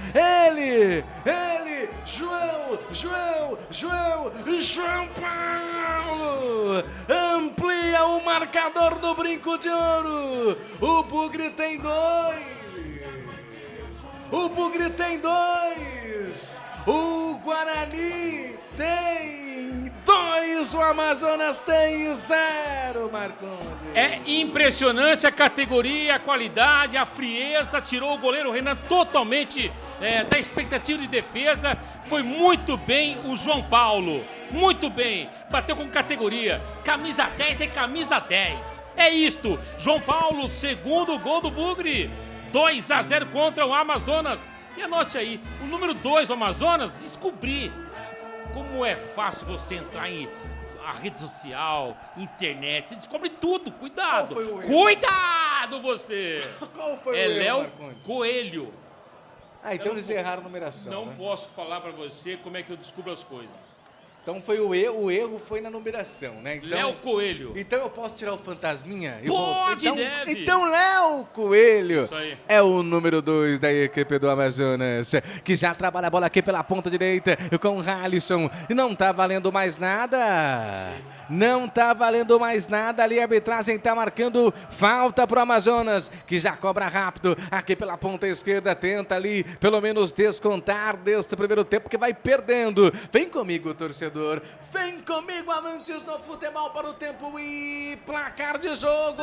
João Paulo, amplia o marcador do Brinco de Ouro, o Bugre tem 2, o Guarani tem 2, o Amazonas tem 0, Marcondes. É impressionante a categoria, a qualidade, a frieza, tirou o goleiro Renan totalmente da expectativa de defesa. Foi muito bem o João Paulo, muito bem, bateu com categoria, camisa 10 é camisa 10, é isto. João Paulo, segundo gol do Bugre, 2-0 contra o Amazonas. E anote aí, o número 2, o Amazonas, descobrir como é fácil você entrar em a rede social, internet, você descobre tudo, cuidado. Qual foi o erro? Cuidado você! Qual foi o erro, Léo Marcondes? Coelho. Então eles erraram a numeração. Não, né? posso falar pra você como é que eu descubro as coisas. Então foi o erro foi na numeração, né? Então, Léo Coelho. Então eu posso tirar o fantasminha? Pode, deve. Então Léo Coelho Isso aí. é o número 2 da equipe do Amazonas, que já trabalha a bola aqui pela ponta direita com o Alisson. E não tá valendo mais nada. Não tá valendo mais nada ali. A arbitragem tá marcando falta pro Amazonas, que já cobra rápido aqui pela ponta esquerda. Tenta ali pelo menos descontar deste primeiro tempo, que vai perdendo. Vem comigo, torcedor. Vem comigo, amantes do futebol, para o tempo e placar de jogo.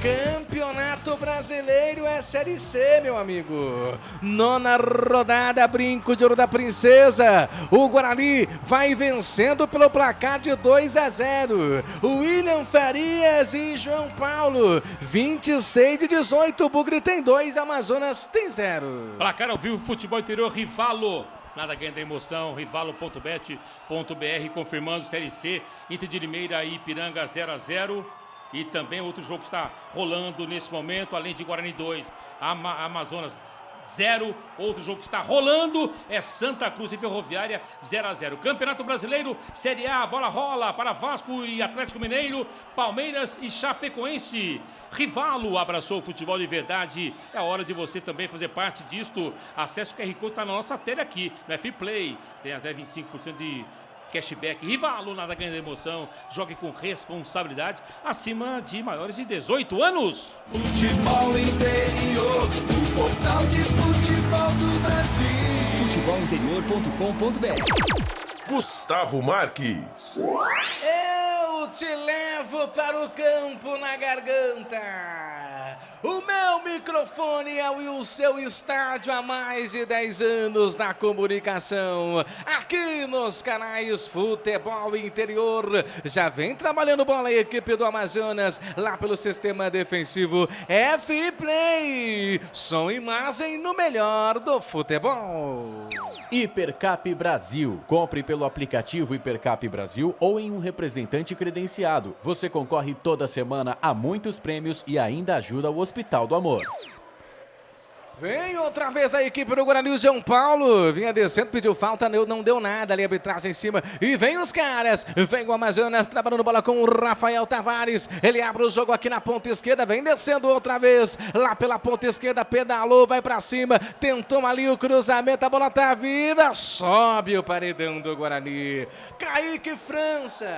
Campeonato Brasileiro é Série C, meu amigo. 9ª rodada, Brinco de Ouro da Princesa. O Guarani vai vencendo pelo placar de 2-0. William Farias e João Paulo, 26-18. O Bugre tem 2, Amazonas tem 0. Placar ao vivo, futebol interior, Rivalo. Nada ganha da emoção, rivalo.bet.br, confirmando Série C, Inter de Limeira e Ipiranga 0-0. E também outro jogo que está rolando nesse momento, além de Guarani 2, Amazonas 0. Outro jogo que está rolando é Santa Cruz e Ferroviária 0-0. Campeonato Brasileiro, Série A, bola rola para Vasco e Atlético Mineiro, Palmeiras e Chapecoense. Rivalo abraçou o futebol de verdade. É hora de você também fazer parte disto. Acesse o QR Code, está na nossa tela aqui, no F-Play. Tem até 25% de cashback. Rivalo, nada ganha de emoção. Jogue com responsabilidade, acima de maiores de 18 anos. Futebol interior, o portal de futebol do Brasil. Futebolinterior.com.br. Gustavo Marques. Eu te levo para o campo na garganta. O meu microfone é o seu estádio há mais de 10 anos na comunicação. Aqui nos canais Futebol Interior. Já vem trabalhando bola a equipe do Amazonas lá pelo sistema defensivo F-Play. Som e imagem no melhor do futebol. Hipercap Brasil. Compre pelo aplicativo Hipercap Brasil ou em um representante credenciado. Você concorre toda semana a muitos prêmios e ainda ajuda o Hospital do Amor. Vem outra vez a equipe do Guarani, o João Paulo. Vinha descendo, pediu falta, não deu nada ali, a arbitragem em cima. E vem os caras, vem o Amazonas, trabalhando bola com o Rafael Tavares. Ele abre o jogo aqui na ponta esquerda, vem descendo outra vez. Lá pela ponta esquerda, pedalou, vai pra cima. Tentou ali o cruzamento, a bola tá viva. Sobe o paredão do Guarani. Kaique França.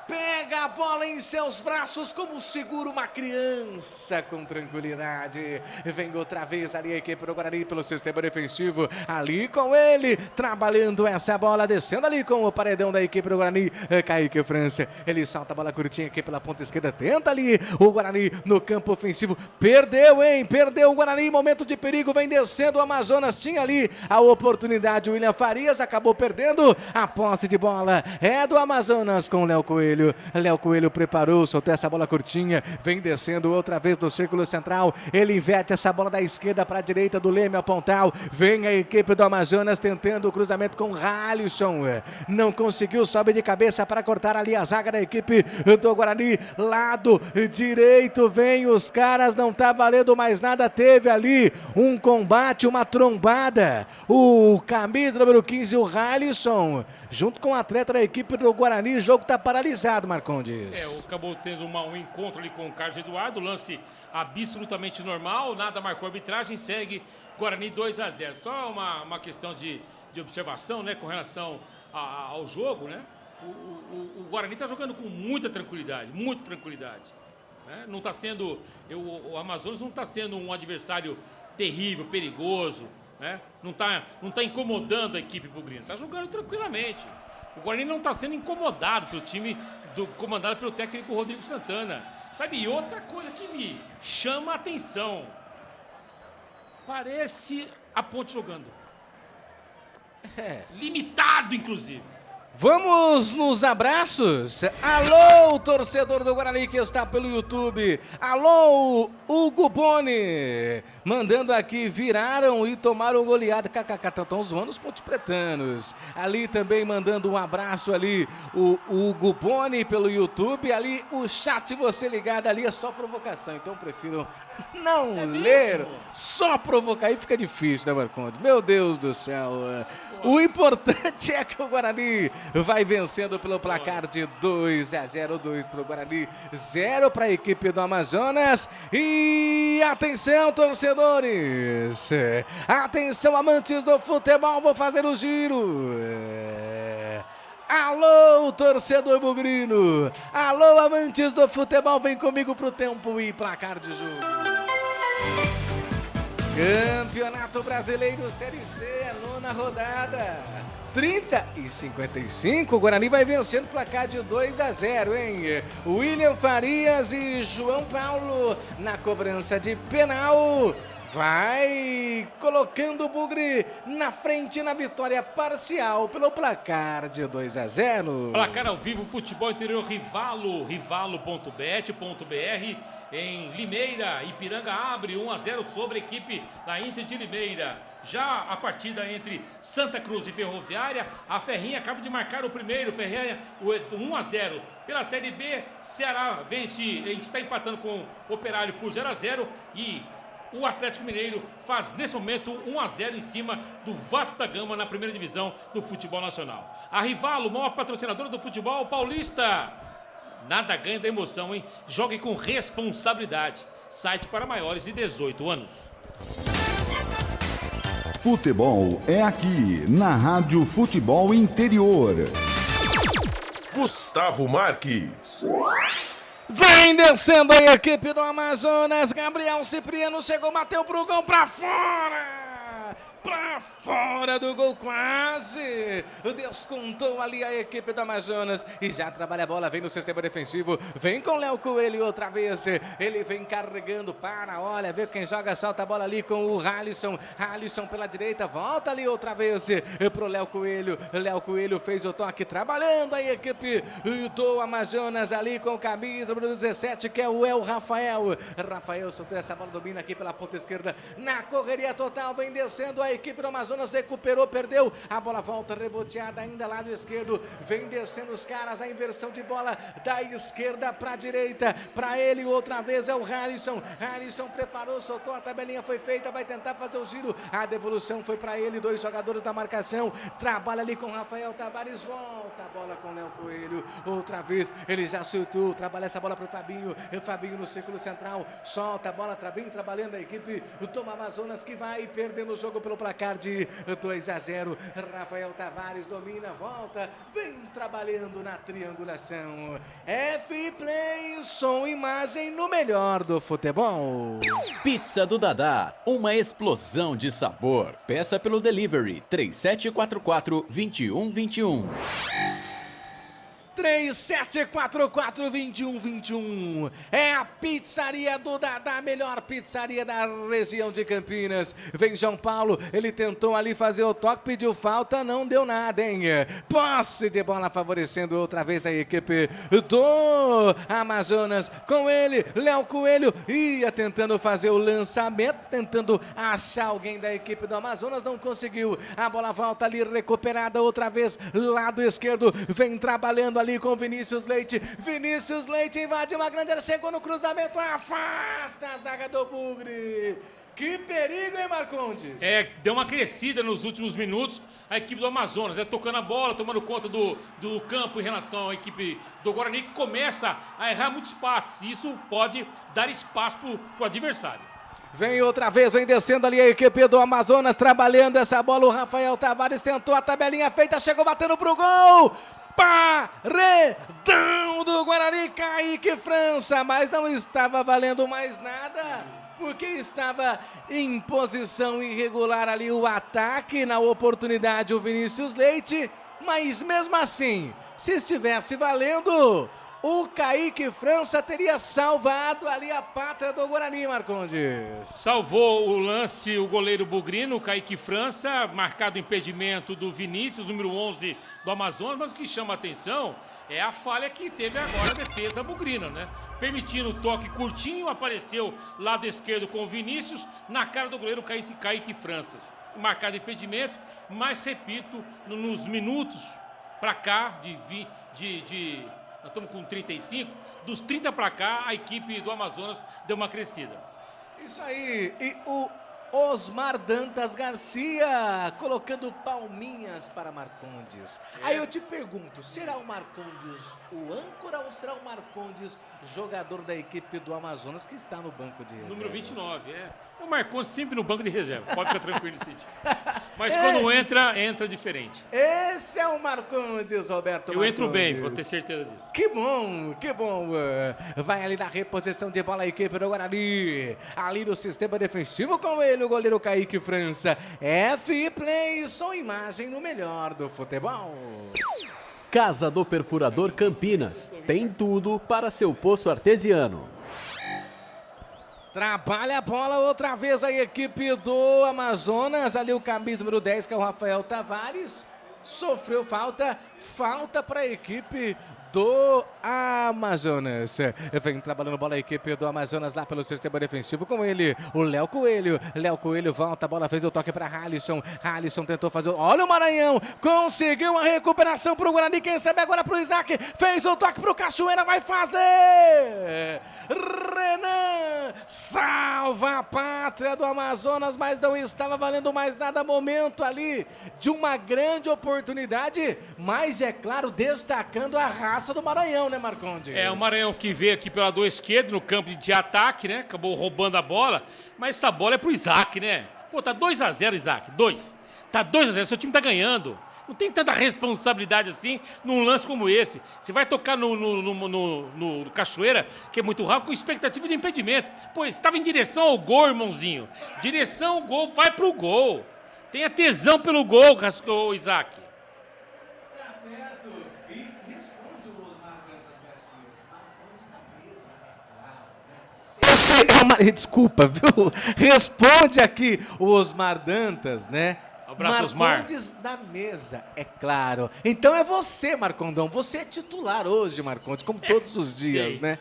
Pega a bola em seus braços como segura uma criança com tranquilidade. Vem outra vez ali a equipe do Guarani pelo sistema defensivo. Ali com ele, trabalhando essa bola, descendo ali com o paredão da equipe do Guarani. Kaique França, ele solta a bola curtinha aqui pela ponta esquerda. Tenta ali o Guarani no campo ofensivo. Perdeu, hein? Perdeu o Guarani. Momento de perigo, vem descendo o Amazonas. Tinha ali a oportunidade. O William Farias acabou perdendo a posse de bola. É do Amazonas com o Léo Coelho. Léo Coelho preparou, soltou essa bola curtinha, vem descendo outra vez do círculo central, ele inverte essa bola da esquerda para a direita do Leme ao Pontal, vem a equipe do Amazonas tentando o cruzamento com Halisson, não conseguiu, sobe de cabeça para cortar ali a zaga da equipe do Guarani, lado direito, vem os caras, não tá valendo mais nada, teve ali um combate, uma trombada, o camisa número 15, o Halisson, junto com o atleta da equipe do Guarani, o jogo tá paralisado, Marcondes. Acabou tendo um encontro ali com o Carlos Eduardo, lance absolutamente normal, nada marcou a arbitragem, segue Guarani 2-0. Só uma questão de observação, né, com relação ao jogo, né? O Guarani está jogando com muita tranquilidade, né? Não está sendo, o Amazonas não está sendo um adversário terrível, perigoso, né? Não tá incomodando a equipe bugrina, está jogando tranquilamente. O Guarani não está sendo incomodado pelo time comandado pelo técnico Rodrigo Santana. Sabe, e outra coisa que me chama a atenção. Parece a Ponte jogando. Limitado, inclusive. Vamos nos abraços. Alô, torcedor do Guarani que está pelo YouTube. Alô, Hugo Boni. Mandando aqui, viraram e tomaram goleada. KKK, estão zoando os ponte-pretanos. Ali também mandando um abraço ali, o Hugo Boni pelo YouTube. Ali o chat, você ligado ali, é só provocação. Então prefiro não ler. Só provocar aí fica difícil, né, Marcondes? Meu Deus do céu. O importante é que o Guarani vai vencendo pelo placar de 2-0, 2 para o Guarani, 0 para a equipe do Amazonas. E atenção, torcedores, atenção, amantes do futebol, vou fazer o giro. Alô, torcedor bugrino, alô, amantes do futebol, vem comigo pro tempo e placar de jogo. Campeonato Brasileiro Série C, a 9ª rodada. 30-55, o Guarani vai vencendo o placar de 2-0, hein? William Farias e João Paulo na cobrança de penal. Vai colocando o Bugre na frente na vitória parcial pelo placar de 2-0. Placar ao vivo, Futebol Interior rivalo.bet.br. Em Limeira, Ipiranga abre 1-0 sobre a equipe da Inter de Limeira. Já a partida entre Santa Cruz e Ferroviária, a Ferrinha acaba de marcar o primeiro, Ferrinha 1-0. Pela Série B, Ceará vence, a gente está empatando com o Operário por 0-0 e o Atlético Mineiro faz nesse momento 1-0 em cima do Vasco da Gama na primeira divisão do futebol nacional. A Rivalo, maior patrocinadora do futebol paulista. Nada ganha da emoção, hein? Jogue com responsabilidade. Site para maiores de 18 anos. Futebol é aqui, na Rádio Futebol Interior. Gustavo Marques. Vem descendo a equipe do Amazonas. Gabriel Cipriano chegou, bateu pro gol, pra fora. Pra fora do gol quase. Descontou ali a equipe do Amazonas e já trabalha a bola, vem no sistema defensivo, vem com Léo Coelho outra vez. Ele vem carregando, olha, vê quem joga, salta a bola ali com o Halisson. Halisson pela direita, volta ali outra vez pro Léo Coelho. Léo Coelho fez o toque, trabalhando a equipe do Amazonas ali com camisa número 17, que é o El Rafael. Rafael soltou essa bola, domina aqui pela ponta esquerda, na correria total, vem descendo a equipe do Amazonas, recuperou, perdeu, a bola volta reboteada ainda lá do esquerdo, vem descendo os caras, a inversão de bola da esquerda para a direita, para ele outra vez é o Halisson. Halisson preparou, soltou, a tabelinha foi feita, vai tentar fazer o giro, a devolução foi para ele, 2 jogadores da marcação, trabalha ali com Rafael Tavares, volta a bola com Léo Coelho, outra vez, ele já soltou, trabalha essa bola para o Fabinho, Fabinho no círculo central, solta a bola, vem trabalhando a equipe do Amazonas, que vai perdendo o jogo pelo placar de 2-0, Rafael Tavares domina, volta, vem trabalhando na triangulação, F-Play, som e imagem no melhor do futebol. Pizza do Dadá, uma explosão de sabor. Peça pelo delivery 3744-2121. 3744-2121. É a pizzaria do Dadá, a melhor pizzaria da região de Campinas. Vem João Paulo, ele tentou ali fazer o toque, pediu falta, não deu nada, hein? Posse de bola favorecendo outra vez a equipe do Amazonas. Com ele, Léo Coelho ia tentando fazer o lançamento, tentando achar alguém da equipe do Amazonas, não conseguiu. A bola volta ali recuperada outra vez, lado esquerdo, vem trabalhando ali com Vinícius Leite. Vinícius Leite invade uma grande área, chegou no cruzamento, afasta a zaga do Bugre. Que perigo, hein, Marconde? Deu uma crescida nos últimos minutos a equipe do Amazonas, tocando a bola, tomando conta do campo em relação à equipe do Guarani, que começa a errar muitos passes. Isso pode dar espaço pro adversário. Vem outra vez, vem descendo ali a equipe do Amazonas, trabalhando essa bola. O Rafael Tavares tentou a tabelinha feita, chegou batendo pro gol. Paredão do Guarani, Kaique França, mas não estava valendo mais nada, porque estava em posição irregular ali o ataque, na oportunidade o Vinícius Leite, mas mesmo assim, se estivesse valendo, o Kaique França teria salvado ali a pátria do Guarani, Marcondes. Salvou o lance o goleiro bugrino, o Kaique França, marcado o impedimento do Vinícius, número 11 do Amazonas, mas o que chama a atenção é a falha que teve agora a defesa bugrina, né? Permitindo o toque curtinho, apareceu lado esquerdo com o Vinícius, na cara do goleiro Kaique França. Marcado impedimento, mas repito, nos minutos pra cá, nós estamos com 35, dos 30 para cá, a equipe do Amazonas deu uma crescida. Isso aí, e o Osmar Dantas Garcia colocando palminhas para Marcondes. Aí eu te pergunto, será o Marcondes o âncora ou será o Marcondes jogador da equipe do Amazonas que está no banco de reservas? Número 29, O Marcondes sempre no banco de reserva, pode ficar tranquilo, Cid. Mas quando entra diferente. Esse é o Marcondes, Roberto Marcondes. Eu entro bem, vou ter certeza disso. Que bom, que bom. Vai ali na reposição de bola a equipe do Guarani. Ali no sistema defensivo com ele, o goleiro Kaique França. F-Play, som imagem no melhor do futebol. Casa do Perfurador Campinas. Tem tudo para seu poço artesiano. Trabalha a bola outra vez a equipe do Amazonas. Ali o camisa número 10, que é o Rafael Tavares. Sofreu falta para a equipe do Amazonas. Vem trabalhando bola a equipe do Amazonas lá pelo sistema defensivo com ele, o Léo Coelho. Léo Coelho volta, a bola fez o toque para Halisson. Halisson tentou fazer, olha o Maranhão, conseguiu uma recuperação para o Guarani, quem sabe agora para o Isaac, fez o toque para o Cachoeira, vai fazer! Renan salva a pátria do Amazonas, mas não estava valendo mais nada, momento ali de uma grande oportunidade, mas é claro, destacando a raça do Maranhão, né, Marcondes? O Maranhão que veio aqui pela lado esquerdo no campo de ataque, né? Acabou roubando a bola, mas essa bola é pro Isaac, né? Pô, tá 2-0, Isaac, 2. Tá 2-0, seu time tá ganhando. Não tem tanta responsabilidade assim num lance como esse. Você vai tocar no Cachoeira, que é muito rápido, com expectativa de impedimento. Pô, estava em direção ao gol, irmãozinho. Direção ao gol, vai pro gol. Tenha tesão pelo gol, Isaac. Tá certo. E responde o Osmar Dantas Garcia. Esse é uma... Desculpa, viu? Responde aqui o Osmar Dantas, né? Abraço, Osmar. Marcondes na mesa, é claro. Então é você, Marcondão. Você é titular hoje, Marcondes, como todos os dias, né?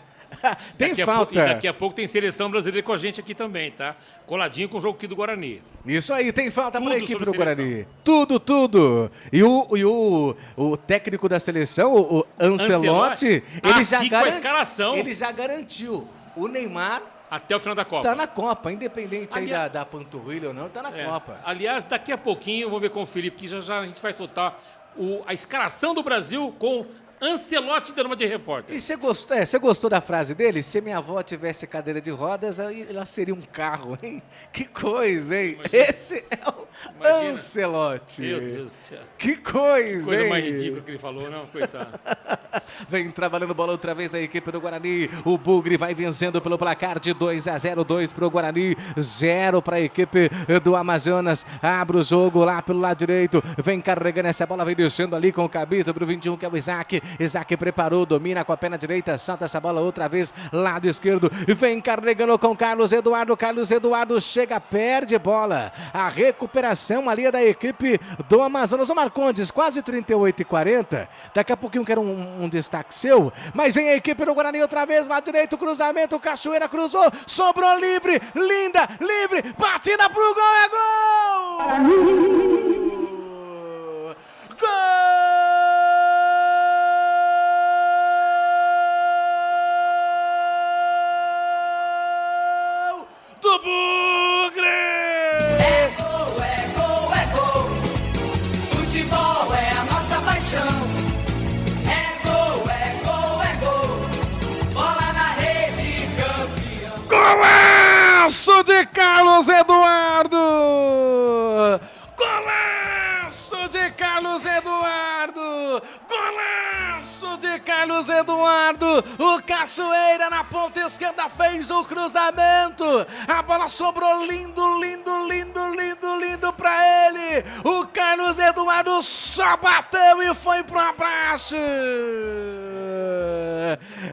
Tem falta. E daqui a pouco tem seleção brasileira com a gente aqui também, tá? Coladinho com o jogo aqui do Guarani. Isso aí, tem falta para a equipe do sobre Guarani. Tudo. E o técnico da seleção, o Ancelotti, ele já garantiu. O Neymar até o final da Copa. Tá na Copa, independente aí da panturrilha ou não, tá na Copa. Aliás, daqui a pouquinho, eu vou ver com o Felipe, que já a gente vai soltar a escalação do Brasil com Ancelotti dando uma de repórter. E você gostou da frase dele? Se minha avó tivesse cadeira de rodas, ela seria um carro, hein? Que coisa, hein? Imagina. Esse é o Ancelotti. Meu Deus do céu. Que coisa, coisa hein? mais ridícula que ele falou, não? Coitado. Vem trabalhando bola outra vez a equipe do Guarani. O Bugre vai vencendo pelo placar de 2-0, 2 para o Guarani, 0 para a equipe do Amazonas. Abre o jogo lá pelo lado direito. Vem carregando essa bola, vem descendo ali com o cabito para o 21, que é o Isaac. Isaac preparou, domina com a perna direita, solta essa bola outra vez, lado esquerdo. Vem carregando com Carlos Eduardo. Carlos Eduardo chega, perde bola. A recuperação ali é da equipe do Amazonas. O Marcondes, quase 38-40. Daqui a pouquinho quero um destaque seu. Mas vem a equipe do Guarani outra vez, lado direito, cruzamento. Cachoeira cruzou, sobrou livre. Linda, livre, batida pro gol, é gol! Gol! Do Bugre! É gol, é gol, é gol. Futebol é a nossa paixão. É gol, é gol, é gol. Bola na rede, campeão. Golaço de Carlos Eduardo! Golaço de Carlos Eduardo! Golaço de Carlos Eduardo! O Cachoeira na ponta esquerda fez o cruzamento. A bola sobrou lindo pra ele. O Carlos Eduardo só bateu e foi pro abraço.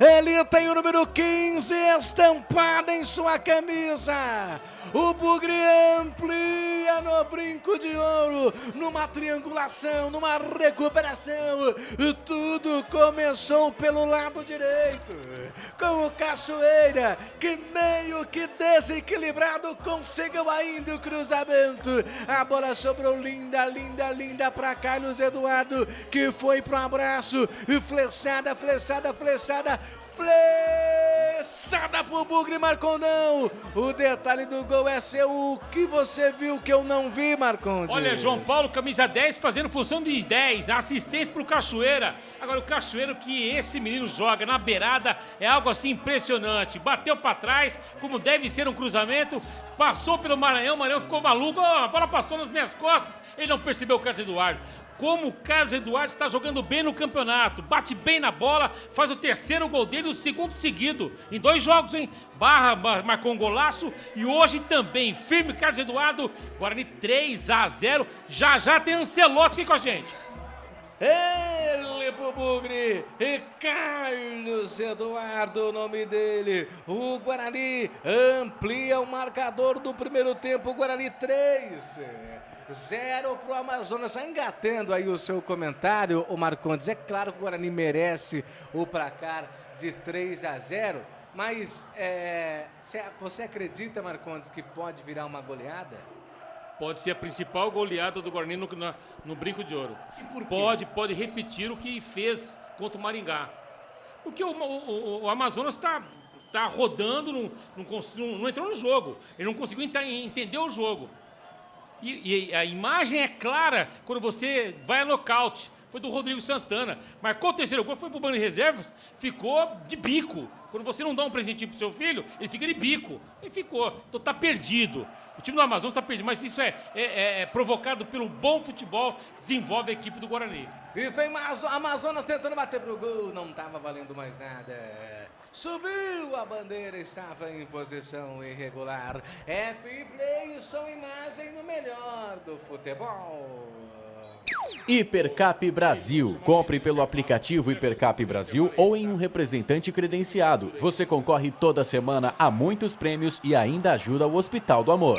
Ele tem o número 15 estampado em sua camisa. O Bugre amplia no brinco de ouro, numa triangulação, numa recuperação. Tudo começou pelo lado direito, com o Cachoeira, que meio que desequilibrado conseguiu ainda o cruzamento. A bola sobrou linda para Carlos Eduardo, que foi pro abraço, flechada pro Bugre, Marcondão. O detalhe do gol é seu. O que você viu que eu não vi, Marcondes? Olha, João Paulo, camisa 10, fazendo função de 10, assistência pro Cachoeira. Agora, o Cachoeiro que esse menino joga na beirada é algo assim impressionante. Bateu pra trás, como deve ser um cruzamento, passou pelo Maranhão, o Maranhão ficou maluco, a bola passou nas minhas costas, ele não percebeu o Carlos Eduardo. Como o Carlos Eduardo está jogando bem no campeonato, bate bem na bola, faz o terceiro gol dele, o segundo seguido, em 2 jogos, hein? Barra marcou um golaço e hoje também, firme Carlos Eduardo, Guarani 3-0, já tem Ancelotti aqui com a gente. Ele pro Bugre e Carlos Eduardo, o nome dele. O Guarani amplia o marcador do primeiro tempo. O Guarani 3-0 pro Amazonas. Está engatando aí o seu comentário, o Marcondes. É claro que o Guarani merece o placar de 3-0, mas você acredita, Marcondes, que pode virar uma goleada? Pode ser a principal goleada do Guarani no Brinco de Ouro. E por quê? Pode repetir o que fez contra o Maringá. Porque o Amazonas está rodando, não entrou no jogo. Ele não conseguiu entender o jogo. E a imagem é clara quando você vai a nocaute. Foi do Rodrigo Santana. Marcou o terceiro gol, foi pro banco de reservas, ficou de bico. Quando você não dá um presentinho pro seu filho, ele fica de bico. E ficou. Então tá perdido. O time do Amazonas está perdido, mas isso é provocado pelo bom futebol que desenvolve a equipe do Guarani. E vem Amazonas tentando bater pro gol, não estava valendo mais nada. Subiu a bandeira, estava em posição irregular. F-Play, som e imagem no melhor do futebol. Hipercap Brasil. Compre pelo aplicativo Hipercap Brasil ou em um representante credenciado. Você concorre toda semana a muitos prêmios e ainda ajuda o Hospital do Amor.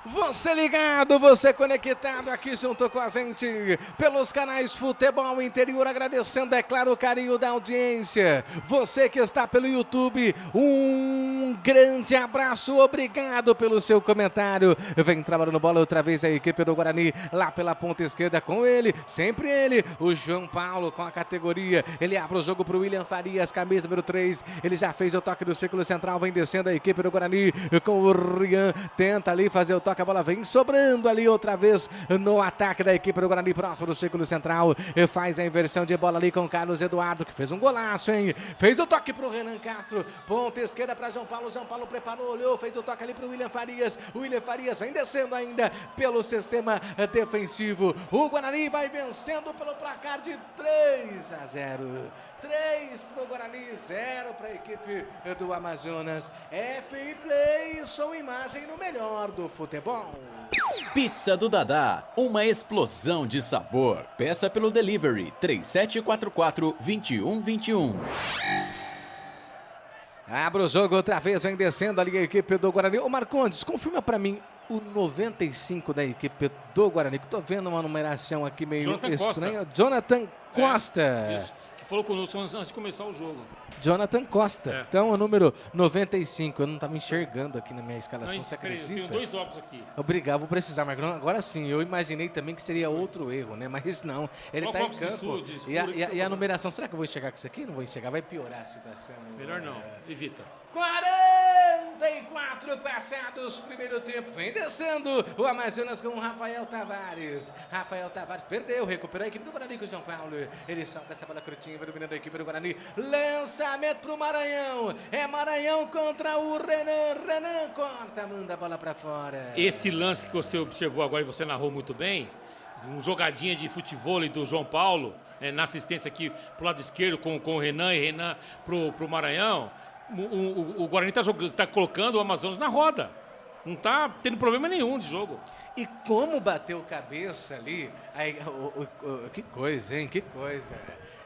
Você ligado, você conectado aqui junto com a gente pelos canais Futebol Interior, agradecendo, é claro, o carinho da audiência. Você que está pelo YouTube, um grande abraço, obrigado pelo seu comentário. Vem trabalhando bola outra vez a equipe do Guarani, lá pela ponta esquerda com ele, sempre ele, o João Paulo com a categoria. Ele abre o jogo para o William Farias, camisa número 3. Ele já fez o toque do círculo central, vem descendo a equipe do Guarani com o Rian, tenta ali fazer o toque. A bola vem sobrando ali outra vez no ataque da equipe do Guarani, próximo do círculo central. Faz a inversão de bola ali com o Carlos Eduardo, que fez um golaço, hein? Fez o toque pro Renan Castro, ponta esquerda para João Paulo. João Paulo preparou, olhou, fez o toque ali pro William Farias. O William Farias vem descendo ainda pelo sistema defensivo. O Guarani vai vencendo pelo placar de 3-0. 3 pro Guarani, 0 para a equipe do Amazonas. F-Play, som e imagem no melhor do futebol. Pizza do Dadá, uma explosão de sabor. Peça pelo delivery 3744-2121. Abre o jogo outra vez, vem descendo ali a equipe do Guarani. Ô Marcondes, confirma pra mim o 95 da equipe do Guarani, que tô vendo uma numeração aqui meio estranha. Jonathan Costa. Isso, que falou conosco antes de começar o jogo. Jonathan Costa. Então, o número 95. Eu não estava enxergando aqui na minha escalação, você acredita? Eu tenho 2 óculos aqui. Obrigado, vou precisar, Marcão. Agora sim, eu imaginei também que seria outro erro, né? Mas não, ele está em campo. E a numeração, será que eu vou enxergar com isso aqui? Não vou enxergar, vai piorar a situação. Melhor não, evita. 44 passados, primeiro tempo, vem descendo o Amazonas com o Rafael Tavares. Rafael Tavares perdeu, recuperou a equipe do Guarani com o João Paulo. Ele solta essa bola curtinha, vai dominando a equipe do Guarani. Lançamento pro Maranhão. É Maranhão contra o Renan. Renan corta, manda a bola pra fora. Esse lance que você observou agora e você narrou muito bem, uma jogadinha de futevôlei do João Paulo, na assistência aqui pro lado esquerdo com o Renan e Renan pro Maranhão. O Guarani tá colocando o Amazonas na roda. Não tá tendo problema nenhum de jogo. E como bateu cabeça ali. Aí, que coisa, hein? Que coisa.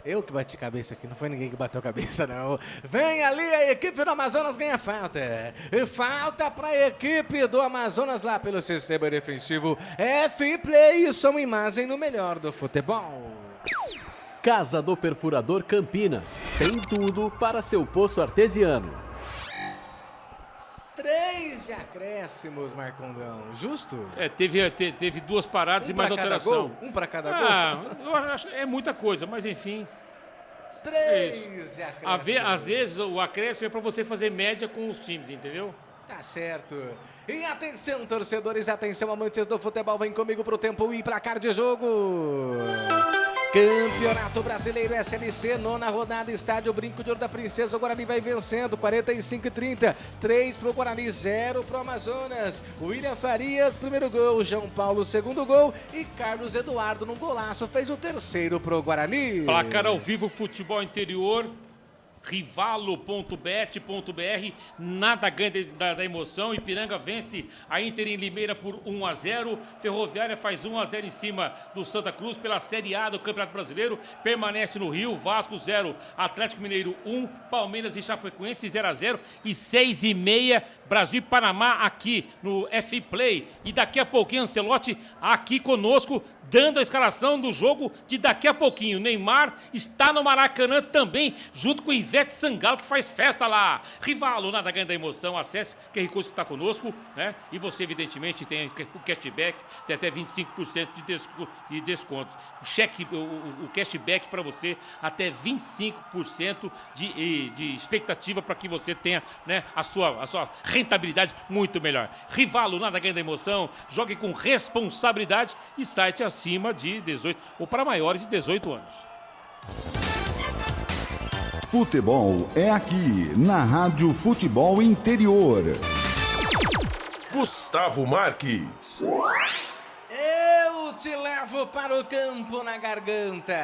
Eu que bati cabeça aqui, não foi ninguém que bateu cabeça, não. Vem ali, a equipe do Amazonas ganha falta. Falta para a equipe do Amazonas lá pelo sistema defensivo. F-Play, som e imagem no melhor do futebol. Casa do Perfurador Campinas. Tem tudo para seu poço artesiano. 3 de acréscimos, Marcondão. Justo? Teve 2 paradas e mais alteração. Um para cada gol? Eu acho é muita coisa, mas enfim. 3 de acréscimos. Às vezes o acréscimo é para você fazer média com os times, entendeu? Tá certo. E atenção, torcedores, atenção, amantes do futebol, vem comigo pro tempo e placar de jogo. Campeonato Brasileiro SLC, 9ª rodada, estádio Brinco de Ouro da Princesa. O Guarani vai vencendo, 45-30. 3 pro Guarani, 0 pro Amazonas. William Farias, primeiro gol. João Paulo, segundo gol. E Carlos Eduardo, num golaço, fez o terceiro pro Guarani. Placar ao vivo, futebol interior. Rivalo.bet.br, nada ganha da emoção. Ipiranga vence a Inter em Limeira por 1-0. Ferroviária faz 1-0 em cima do Santa Cruz pela Série A do Campeonato Brasileiro. Permanece no Rio. Vasco 0, Atlético Mineiro 1, Palmeiras e Chapecoense 0-0. E 6h30, Brasil e Panamá aqui no F-Play. E daqui a pouquinho, Ancelotti aqui conosco, dando a escalação do jogo de daqui a pouquinho. Neymar está no Maracanã também, junto com Ivete Sangalo, que faz festa lá. Rivalo, nada ganha da emoção. Acesse QR Code que está conosco, né? E você, evidentemente, tem o cashback, tem até 25% de descontos. O cashback para você, até 25% de expectativa para que você tenha, né, a sua rentabilidade muito melhor. Rivalo, nada ganha da emoção. Jogue com responsabilidade e site acima de 18 ou para maiores de 18 anos. Futebol é aqui, na Rádio Futebol Interior. Gustavo Marques. Eu te levo para o campo na garganta.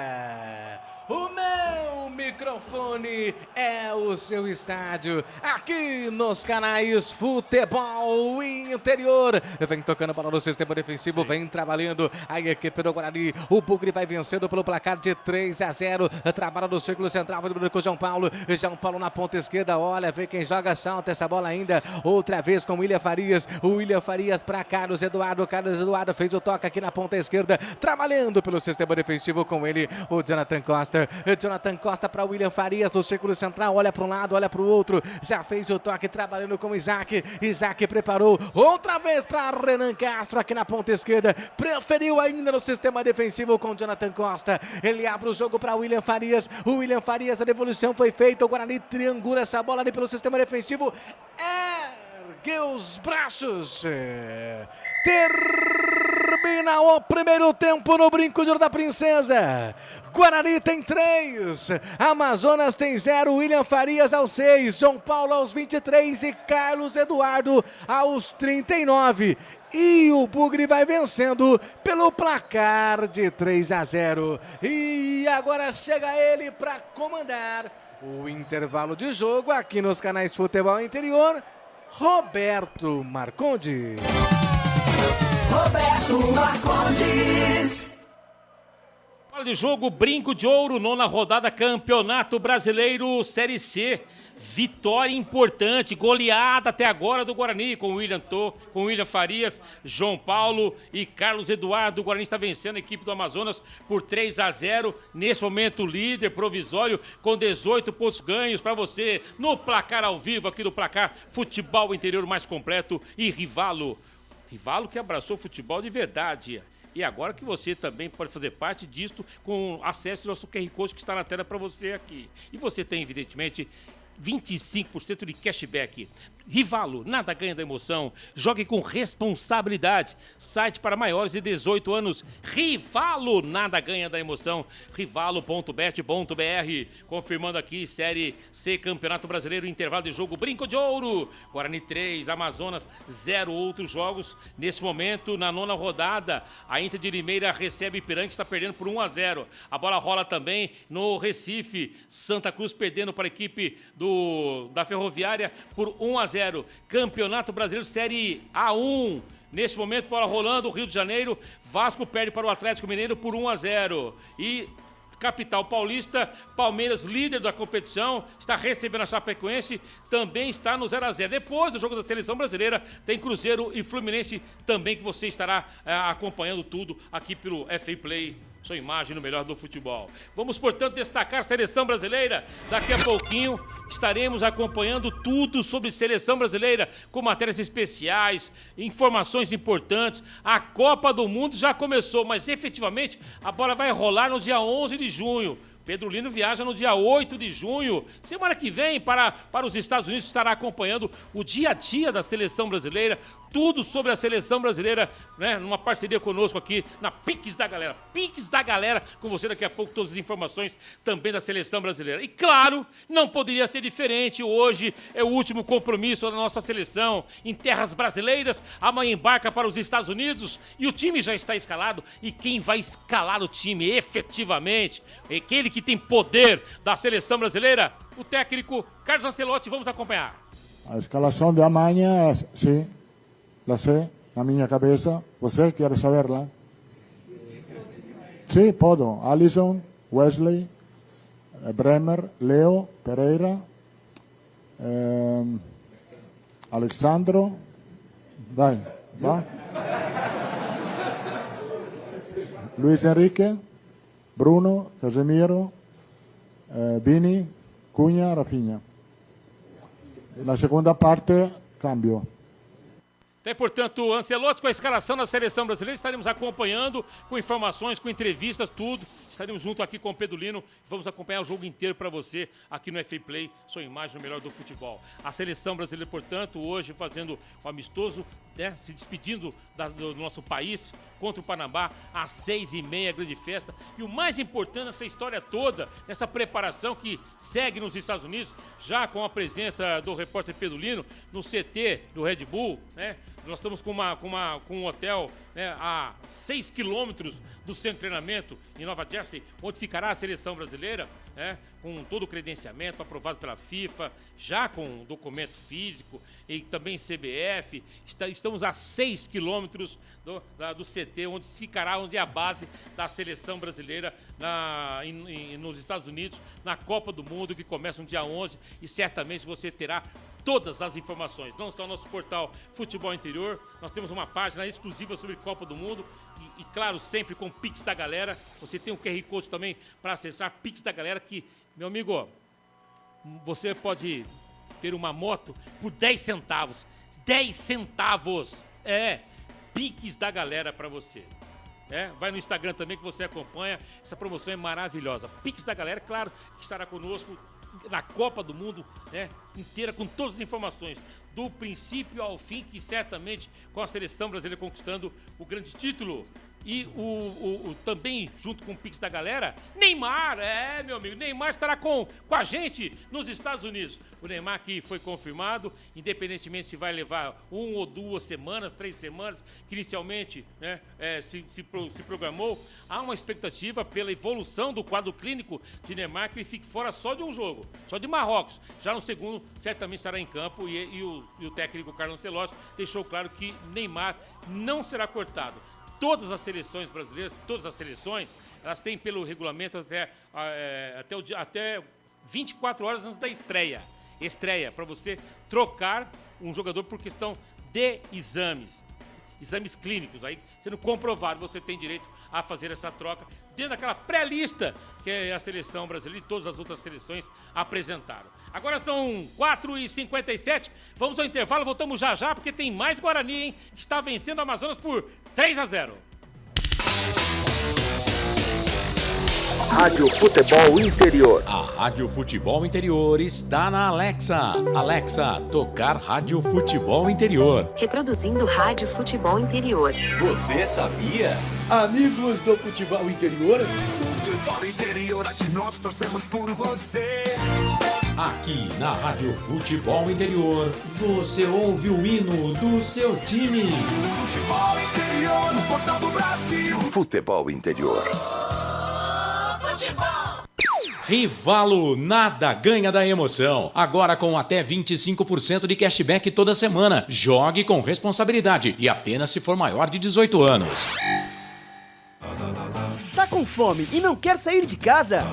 O meu microfone é o seu estádio. Aqui nos canais Futebol Interior. Vem tocando a bola no sistema defensivo. Vem trabalhando a equipe do Guarani. O Bugre vai vencendo pelo placar de 3-0. Trabalha no círculo central. Vai com o João Paulo. João Paulo na ponta esquerda. Olha, vê quem joga. Salta essa bola ainda. Outra vez com o William Farias. O William Farias para Carlos Eduardo. Carlos Eduardo fez o toque aqui na ponta esquerda. Trabalhando pelo sistema defensivo com ele. O Jonathan Costa. Jonathan Costa para William Farias no círculo central, olha para um lado, olha para o outro, já fez o toque trabalhando com o Isaac, Isaac preparou outra vez para Renan Castro aqui na ponta esquerda, preferiu ainda no sistema defensivo com Jonathan Costa, ele abre o jogo para William Farias, o William Farias, a devolução foi feita, o Guarani triangula essa bola ali pelo sistema defensivo, ergue os braços, termina o primeiro tempo no Brinco de Ouro da Princesa. Guarani tem 3, Amazonas tem 0, William Farias aos 6, João Paulo aos 23 e Carlos Eduardo aos 39. E o Bugre vai vencendo pelo placar de 3-0. E agora chega ele para comandar o intervalo de jogo aqui nos canais Futebol Interior, Roberto Marcondes. Roberto Marcondes. Fala de jogo, Brinco de Ouro, 9ª rodada, Campeonato Brasileiro, Série C. Vitória importante, goleada até agora do Guarani, com o William Farias, João Paulo e Carlos Eduardo. O Guarani está vencendo a equipe do Amazonas por 3-0. Nesse momento, líder provisório com 18 pontos ganhos para você no placar ao vivo aqui do Placar Futebol Interior mais completo e Rivalo. Rivalo que abraçou o futebol de verdade. E agora que você também pode fazer parte disto com acesso ao nosso QR Code que está na tela para você aqui. E você tem, evidentemente, 25% de cashback. Rivalo, nada ganha da emoção. Jogue com responsabilidade. Site para maiores de 18 anos. Rivalo, nada ganha da emoção. Rivalo.bet.br. Confirmando aqui, Série C, Campeonato Brasileiro, intervalo de jogo, Brinco de Ouro. Guarani 3, Amazonas 0, outros jogos. Nesse momento, na 9ª rodada, a Inter de Limeira recebe Ipiranga, está perdendo por 1-0. A bola rola também no Recife. Santa Cruz perdendo para a equipe da Ferroviária por 1-0. Campeonato Brasileiro Série A1. Nesse momento, bola rolando, Rio de Janeiro. Vasco perde para o Atlético Mineiro por 1-0. E capital paulista, Palmeiras, líder da competição, está recebendo a Chapecoense, também está no 0-0. Depois do jogo da Seleção Brasileira, tem Cruzeiro e Fluminense também, que você estará acompanhando tudo aqui pelo FA Play. Sua imagem no melhor do futebol. Vamos, portanto, destacar a Seleção Brasileira. Daqui a pouquinho estaremos acompanhando tudo sobre Seleção Brasileira, com matérias especiais, informações importantes. A Copa do Mundo já começou, mas efetivamente a bola vai rolar no dia 11 de junho. Pedro Lino viaja no dia 8 de junho. Semana que vem, para os Estados Unidos, estará acompanhando o dia a dia da Seleção Brasileira. Tudo sobre a Seleção Brasileira, né? Numa parceria conosco aqui na Pix da Galera. Pix da Galera, com você daqui a pouco, todas as informações também da Seleção Brasileira. E claro, não poderia ser diferente. Hoje é o último compromisso da nossa seleção em terras brasileiras. Amanhã embarca para os Estados Unidos e o time já está escalado. E quem vai escalar o time efetivamente? Aquele que tem poder da Seleção Brasileira, o técnico Carlos Ancelotti. Vamos acompanhar. A escalação de amanhã, sim, la sei na minha cabeça. Você quer saberla? Sim, posso. Alisson, Wesley, Bremer, Leo, Pereira, Alexandro. Vai. Luis Enrique, Bruno, Casemiro, Vini, Cunha, Rafinha. Na segunda parte, cambio. Tem, portanto, Ancelotti com a escalação da Seleção Brasileira. Estaremos acompanhando com informações, com entrevistas, tudo. estaremos junto aqui com o Pedro Lino. Vamos acompanhar o jogo inteiro para você aqui no FA Play, sua imagem no melhor do futebol. A seleção brasileira, portanto, hoje fazendo o amistoso, né, se despedindo do nosso país contra o Panamá às 6h30, grande festa. E o mais importante nessa história toda, nessa preparação que segue nos Estados Unidos, já com a presença do repórter Pedro Lino no CT do Red Bull, né? Nós estamos com um hotel, né, a 6 quilômetros do centro de treinamento em Nova Jersey, onde ficará a seleção brasileira, né, com todo o credenciamento aprovado pela FIFA, já com documento físico e também CBF. Estamos a 6 quilômetros do CT, onde é a base da seleção brasileira nos Estados Unidos, na Copa do Mundo, que começa no dia 11, e certamente você terá todas as informações. Não está no nosso portal Futebol Interior, nós temos uma página exclusiva sobre Copa do Mundo e claro, sempre com Pix da Galera. Você tem um QR Code também para acessar Pix da Galera, que, meu amigo, você pode ter uma moto por 10 centavos. 10 centavos! Pix da Galera para você. Vai no Instagram também que você acompanha. Essa promoção é maravilhosa. Pix da Galera, claro, que estará conosco na Copa do Mundo, né, inteira, com todas as informações, do princípio ao fim, que certamente com a seleção brasileira conquistando o grande título. E também, junto com o Pix da Galera, Neymar, meu amigo, Neymar estará com a gente nos Estados Unidos. O Neymar que foi confirmado, independentemente se vai levar 1 ou 2 semanas, 3 semanas, que inicialmente, né, se programou. Há uma expectativa pela evolução do quadro clínico de Neymar, que ele fique fora só de um jogo, só de Marrocos. Já no segundo, certamente estará em campo e o técnico Carlo Ancelotti deixou claro que Neymar não será cortado. Todas as seleções brasileiras, todas as seleções, elas têm pelo regulamento até 24 horas antes da estreia, para você trocar um jogador por questão de exames clínicos. Aí, sendo comprovado, você tem direito a fazer essa troca dentro daquela pré-lista que a seleção brasileira e todas as outras seleções apresentaram. Agora são 4h57, vamos ao intervalo, voltamos já, porque tem mais Guarani, hein? Que está vencendo o Amazonas por 3-0. Rádio Futebol Interior. A Rádio Futebol Interior está na Alexa. Alexa, tocar Rádio Futebol Interior. Reproduzindo Rádio Futebol Interior. Você sabia? Amigos do Futebol Interior. Futebol Interior, aqui nós torcemos por você. Aqui na Rádio Futebol Interior, você ouve o hino do seu time. Futebol Interior, no portal do Brasil. Futebol Interior. Rivalo, nada ganha da emoção. Agora com até 25% de cashback toda semana. Jogue com responsabilidade e apenas se for maior de 18 anos. Tá com fome e não quer sair de casa?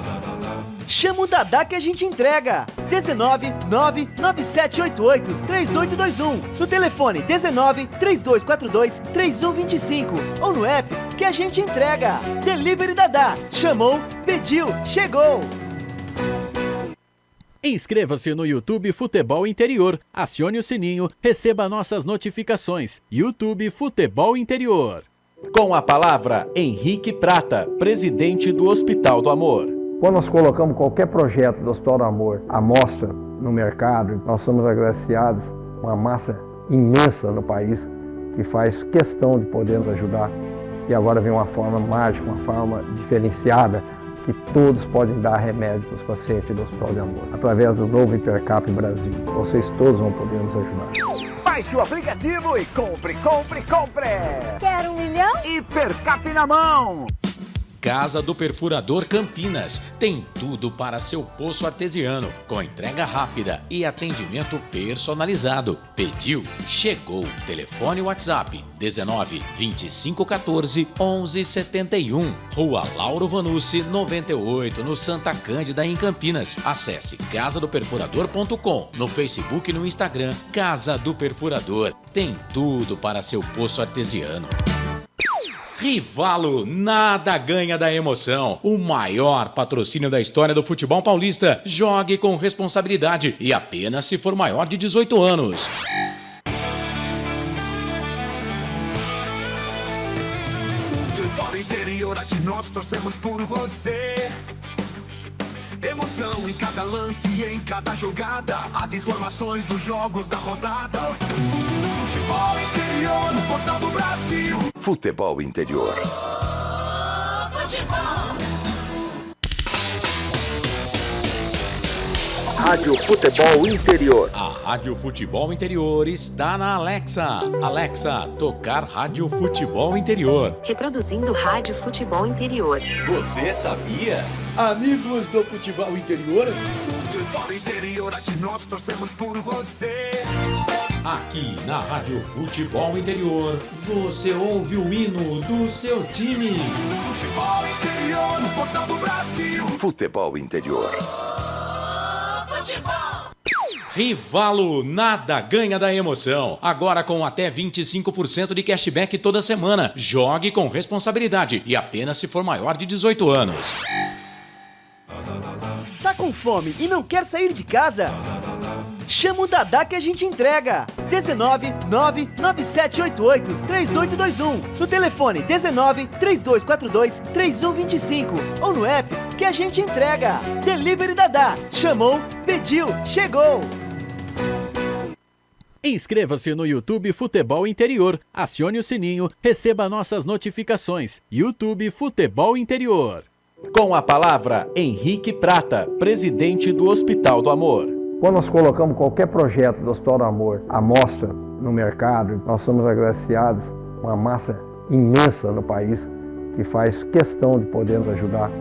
Chama o Dadá que a gente entrega. 19 99788 3821. No telefone 19 3242 3125. Ou no app que a gente entrega. Delivery Dadá. Chamou, pediu, chegou. Inscreva-se no YouTube Futebol Interior. Acione o sininho, receba nossas notificações. YouTube Futebol Interior. Com a palavra, Henrique Prata, presidente do Hospital do Amor. Quando nós colocamos qualquer projeto do Hospital do Amor à mostra no mercado, nós somos agraciados uma massa imensa no país que faz questão de poder nos ajudar. E agora vem uma forma mágica, uma forma diferenciada, que todos podem dar remédio para os pacientes do Hospital de Amor. Através do novo Hipercap Brasil, vocês todos vão poder nos ajudar. Baixe o aplicativo e compre! Quer 1 milhão? Hipercap na mão! Casa do Perfurador Campinas. Tem tudo para seu poço artesiano, com entrega rápida e atendimento personalizado. Pediu, chegou. Telefone WhatsApp 19 25 14 11 71. Rua Lauro Vanucci 98, no Santa Cândida, em Campinas. Acesse casadoperfurador.com, no Facebook e no Instagram. Casa do Perfurador. Tem tudo para seu poço artesiano. Rivalo, nada ganha da emoção. O maior patrocínio da história do futebol paulista. Jogue com responsabilidade e apenas se for maior de 18 anos. Futebol Interior, aqui nós nós torcemos por você. Emoção em cada lance e em cada jogada. As informações dos jogos da rodada. Futebol interior no Portal do Brasil. Futebol interior. Rádio Futebol Interior. A Rádio Futebol Interior está na Alexa. Alexa, tocar Rádio Futebol Interior. Reproduzindo Rádio Futebol Interior. Você sabia? Amigos do futebol interior. Futebol interior, aqui nós torcemos por você. Aqui na Rádio Futebol Interior, você ouve o hino do seu time. Futebol interior no Portal do Brasil. Futebol interior. Rivalo, nada ganha da emoção. Agora com até 25% de cashback toda semana. Jogue com responsabilidade e apenas se for maior de 18 anos. Tá com fome e não quer sair de casa? Chama o Dadá que a gente entrega. 19 99788 3821. No telefone 19 3242 3125. Ou no app que a gente entrega. Delivery Dadá. Chamou, pediu, chegou. Inscreva-se no YouTube Futebol Interior. Acione o sininho, receba nossas notificações. YouTube Futebol Interior. Com a palavra, Henrique Prata, presidente do Hospital do Amor. Quando nós colocamos qualquer projeto do Hospital do Amor à mostra no mercado, nós somos agraciados uma massa imensa no país que faz questão de poder nos ajudar.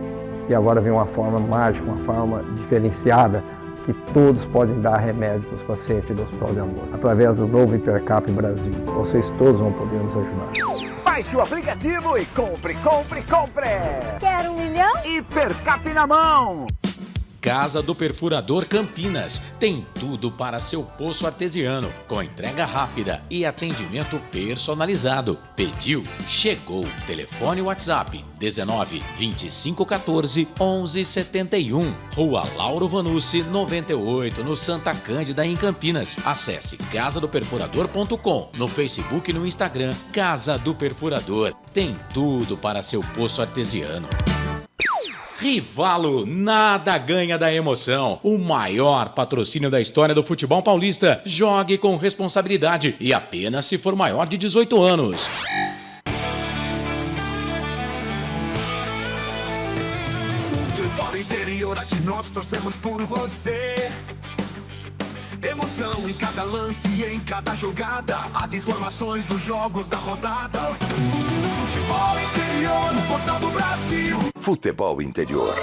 E agora vem uma forma mágica, uma forma diferenciada, que todos podem dar remédio para os pacientes do Hospital de Amor. Através do novo Hipercap Brasil, vocês todos vão poder nos ajudar. Baixe o aplicativo e compre, compre, compre! Quero 1 milhão? Hipercap na mão! Casa do Perfurador Campinas. Tem tudo para seu poço artesiano, com entrega rápida e atendimento personalizado. Pediu, chegou. Telefone WhatsApp 19 25 14 11 71. Rua Lauro Vanucci 98, no Santa Cândida, em Campinas. Acesse casadoperfurador.com. No Facebook e no Instagram, Casa do Perfurador. Tem tudo para seu poço artesiano. Rivalo, nada ganha da emoção. O maior patrocínio da história do futebol paulista. Jogue com responsabilidade e apenas se for maior de 18 anos. Futebol interior, aqui nós torcemos por você. Emoção em cada lance e em cada jogada. As informações dos jogos da rodada. Futebol interior no Portal do Brasil. Futebol interior.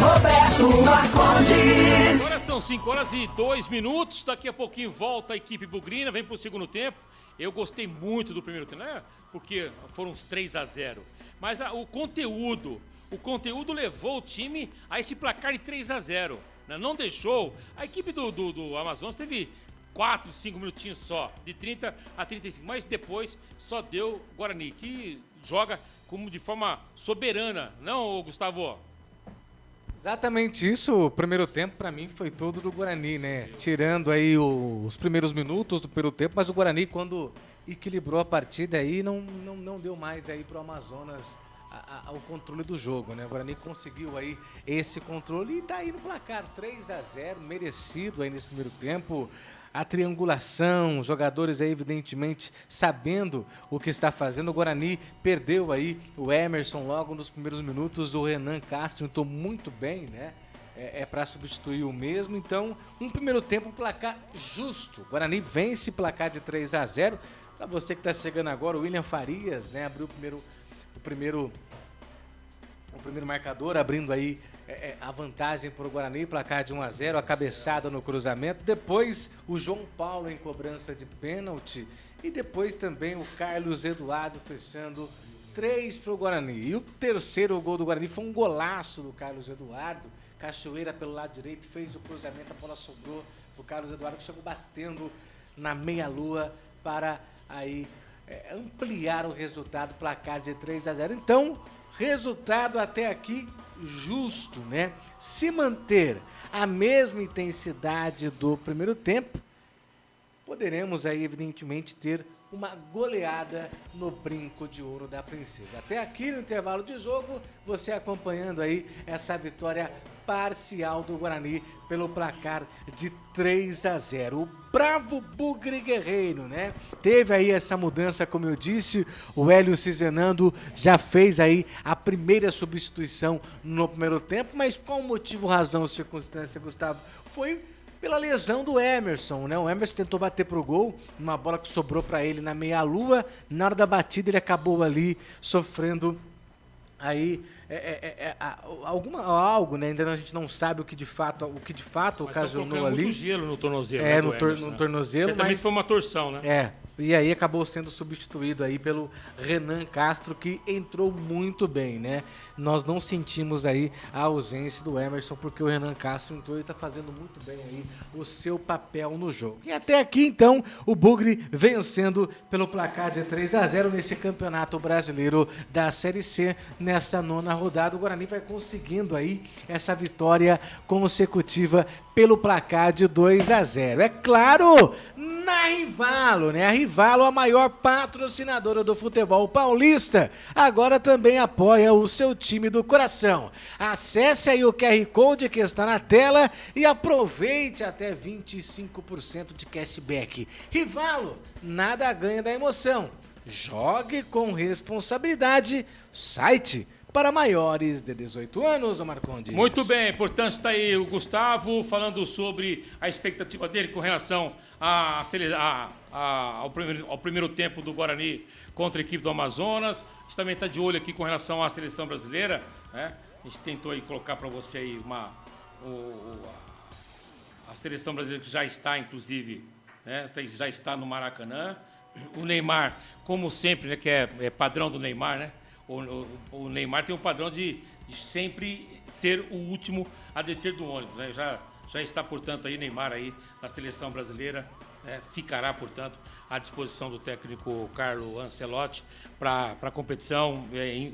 Roberto Marcondes. Agora são 5h02. Daqui a pouquinho volta a equipe bugrina, vem pro segundo tempo. Eu gostei muito do primeiro tempo, né? Porque foram uns 3-0. Mas o conteúdo levou o time a esse placar de 3-0. Né? Não deixou. A equipe do Amazonas teve 4, 5 minutinhos só, de 30 a 35. Mas depois só deu Guarani, que joga como de forma soberana. Não, Gustavo? Exatamente isso. O primeiro tempo, para mim, foi todo do Guarani, né? Tirando aí os primeiros minutos do primeiro tempo, mas o Guarani, quando equilibrou a partida aí, não deu mais aí pro Amazonas o controle do jogo, né? O Guarani conseguiu aí esse controle e tá aí no placar 3-0, merecido aí nesse primeiro tempo. A triangulação, os jogadores aí evidentemente sabendo o que está fazendo. O Guarani perdeu aí o Emerson logo nos primeiros minutos. O Renan Castro entrou muito bem, né? É para substituir o mesmo. Então, um primeiro tempo, um placar justo. O Guarani vence placar de 3-0. Para você que está chegando agora, o William Farias, né? Abriu o primeiro marcador, abrindo aí a vantagem para o Guarani, placar de 1-0, a cabeçada no cruzamento. Depois o João Paulo em cobrança de pênalti e depois também o Carlos Eduardo fechando 3 para o Guarani. E o terceiro gol do Guarani foi um golaço do Carlos Eduardo. Cachoeira pelo lado direito, fez o cruzamento, a bola sobrou para o Carlos Eduardo, que chegou batendo na meia-lua para aí ampliar o resultado, placar de 3-0. Então, resultado até aqui justo, né? Se manter a mesma intensidade do primeiro tempo, poderemos aí, evidentemente, ter uma goleada no brinco de ouro da princesa. Até aqui no intervalo de jogo, você acompanhando aí essa vitória parcial do Guarani pelo placar de 3-0. O bravo Bugre Guerreiro, né? Teve aí essa mudança, como eu disse, o Hélio Cizenando já fez aí a primeira substituição no primeiro tempo, mas qual motivo, razão, circunstância, Gustavo? Foi pela lesão do Emerson, né? O Emerson tentou bater pro gol, uma bola que sobrou para ele na meia-lua, na hora da batida ele acabou ali sofrendo aí algo, né? Ainda a gente não sabe o que de fato ocasionou ali. Muito gelo no tornozelo. No tornozelo. Certamente foi uma torção, né? E aí acabou sendo substituído aí pelo Renan Castro, que entrou muito bem, né? Nós não sentimos aí a ausência do Emerson, porque o Renan Castro entrou e tá fazendo muito bem aí o seu papel no jogo. E até aqui, então, o Bugre vencendo pelo placar de 3-0 nesse Campeonato Brasileiro da Série C, nessa 9ª rodada. O Guarani vai conseguindo aí essa vitória consecutiva pelo placar de 2-0. É claro, na Rivalo, né? A Rivalo, a maior patrocinadora do futebol paulista, agora também apoia o seu time do coração. Acesse aí o QR Code que está na tela e aproveite até 25% de cashback. Rivalo, nada ganha da emoção. Jogue com responsabilidade. Site para maiores de 18 anos, ô Marcondes. Muito bem, portanto está aí o Gustavo falando sobre a expectativa dele com relação ao primeiro tempo do Guarani contra a equipe do Amazonas. A gente também está de olho aqui com relação à seleção brasileira, né? A gente tentou aí colocar para você aí a seleção brasileira que já está, inclusive, né? Já está no Maracanã. O Neymar, como sempre, né? Que é padrão do Neymar, né? O Neymar tem um padrão de sempre ser o último a descer do ônibus, né? Já está, portanto, aí Neymar aí na seleção brasileira, né? Ficará, portanto, à disposição do técnico Carlo Ancelotti para a competição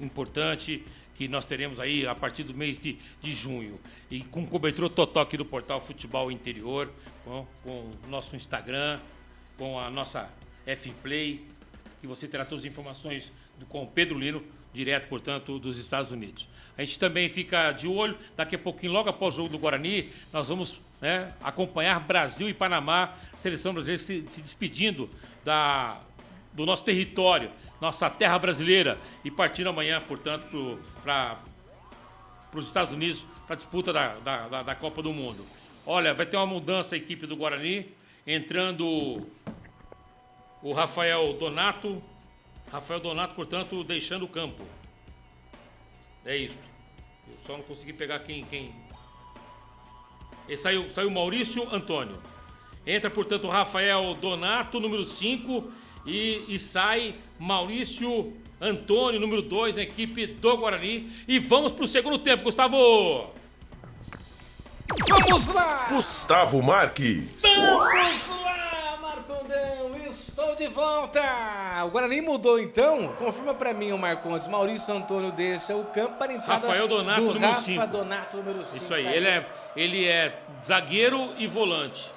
importante que nós teremos aí a partir do mês de junho. E com cobertura total aqui do portal Futebol Interior, com o nosso Instagram, com a nossa F-Play, que você terá todas as informações com o Pedro Lino, direto, portanto, dos Estados Unidos. A gente também fica de olho, daqui a pouquinho, logo após o jogo do Guarani, nós vamos, né, acompanhar Brasil e Panamá, seleção brasileira se despedindo do nosso território, nossa terra brasileira, e partindo amanhã, portanto, para os Estados Unidos, para a disputa da Copa do Mundo. Olha, vai ter uma mudança a equipe do Guarani, entrando o Rafael Donato, portanto, deixando o campo. É isso. Eu só não consegui pegar quem... E saiu Maurício Antônio. Entra, portanto, o Rafael Donato, número 5, e sai Maurício Antônio, número 2, na equipe do Guarani. E vamos para o segundo tempo, Gustavo! Vamos lá! Gustavo Marques. Vamos lá, Marcondão! Estou de volta! O Guarani mudou, então? Confirma pra mim, o Marcondes. Maurício Antônio deixa o campo para a entrada Rafael Donato, do número 5. Rafa Donato, número 5. Isso aí, ele é zagueiro e volante.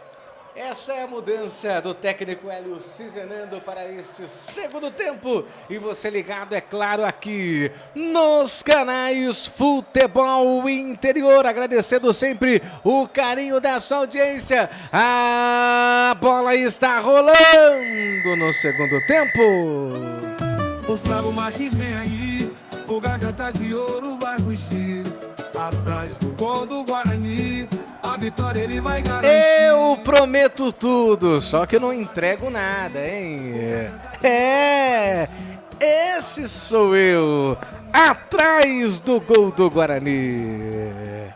Essa é a mudança do técnico Hélio Cizenando para este segundo tempo. E você ligado, é claro, aqui nos canais Futebol Interior. Agradecendo sempre o carinho da sua audiência. A bola está rolando no segundo tempo. Gustavo Marques vem aí, o garganta de ouro vai rugir. Atrás do gol do Guarani, a vitória ele vai garantir. Eu prometo tudo, só que eu não entrego nada, hein? Esse sou eu, atrás do gol do Guarani.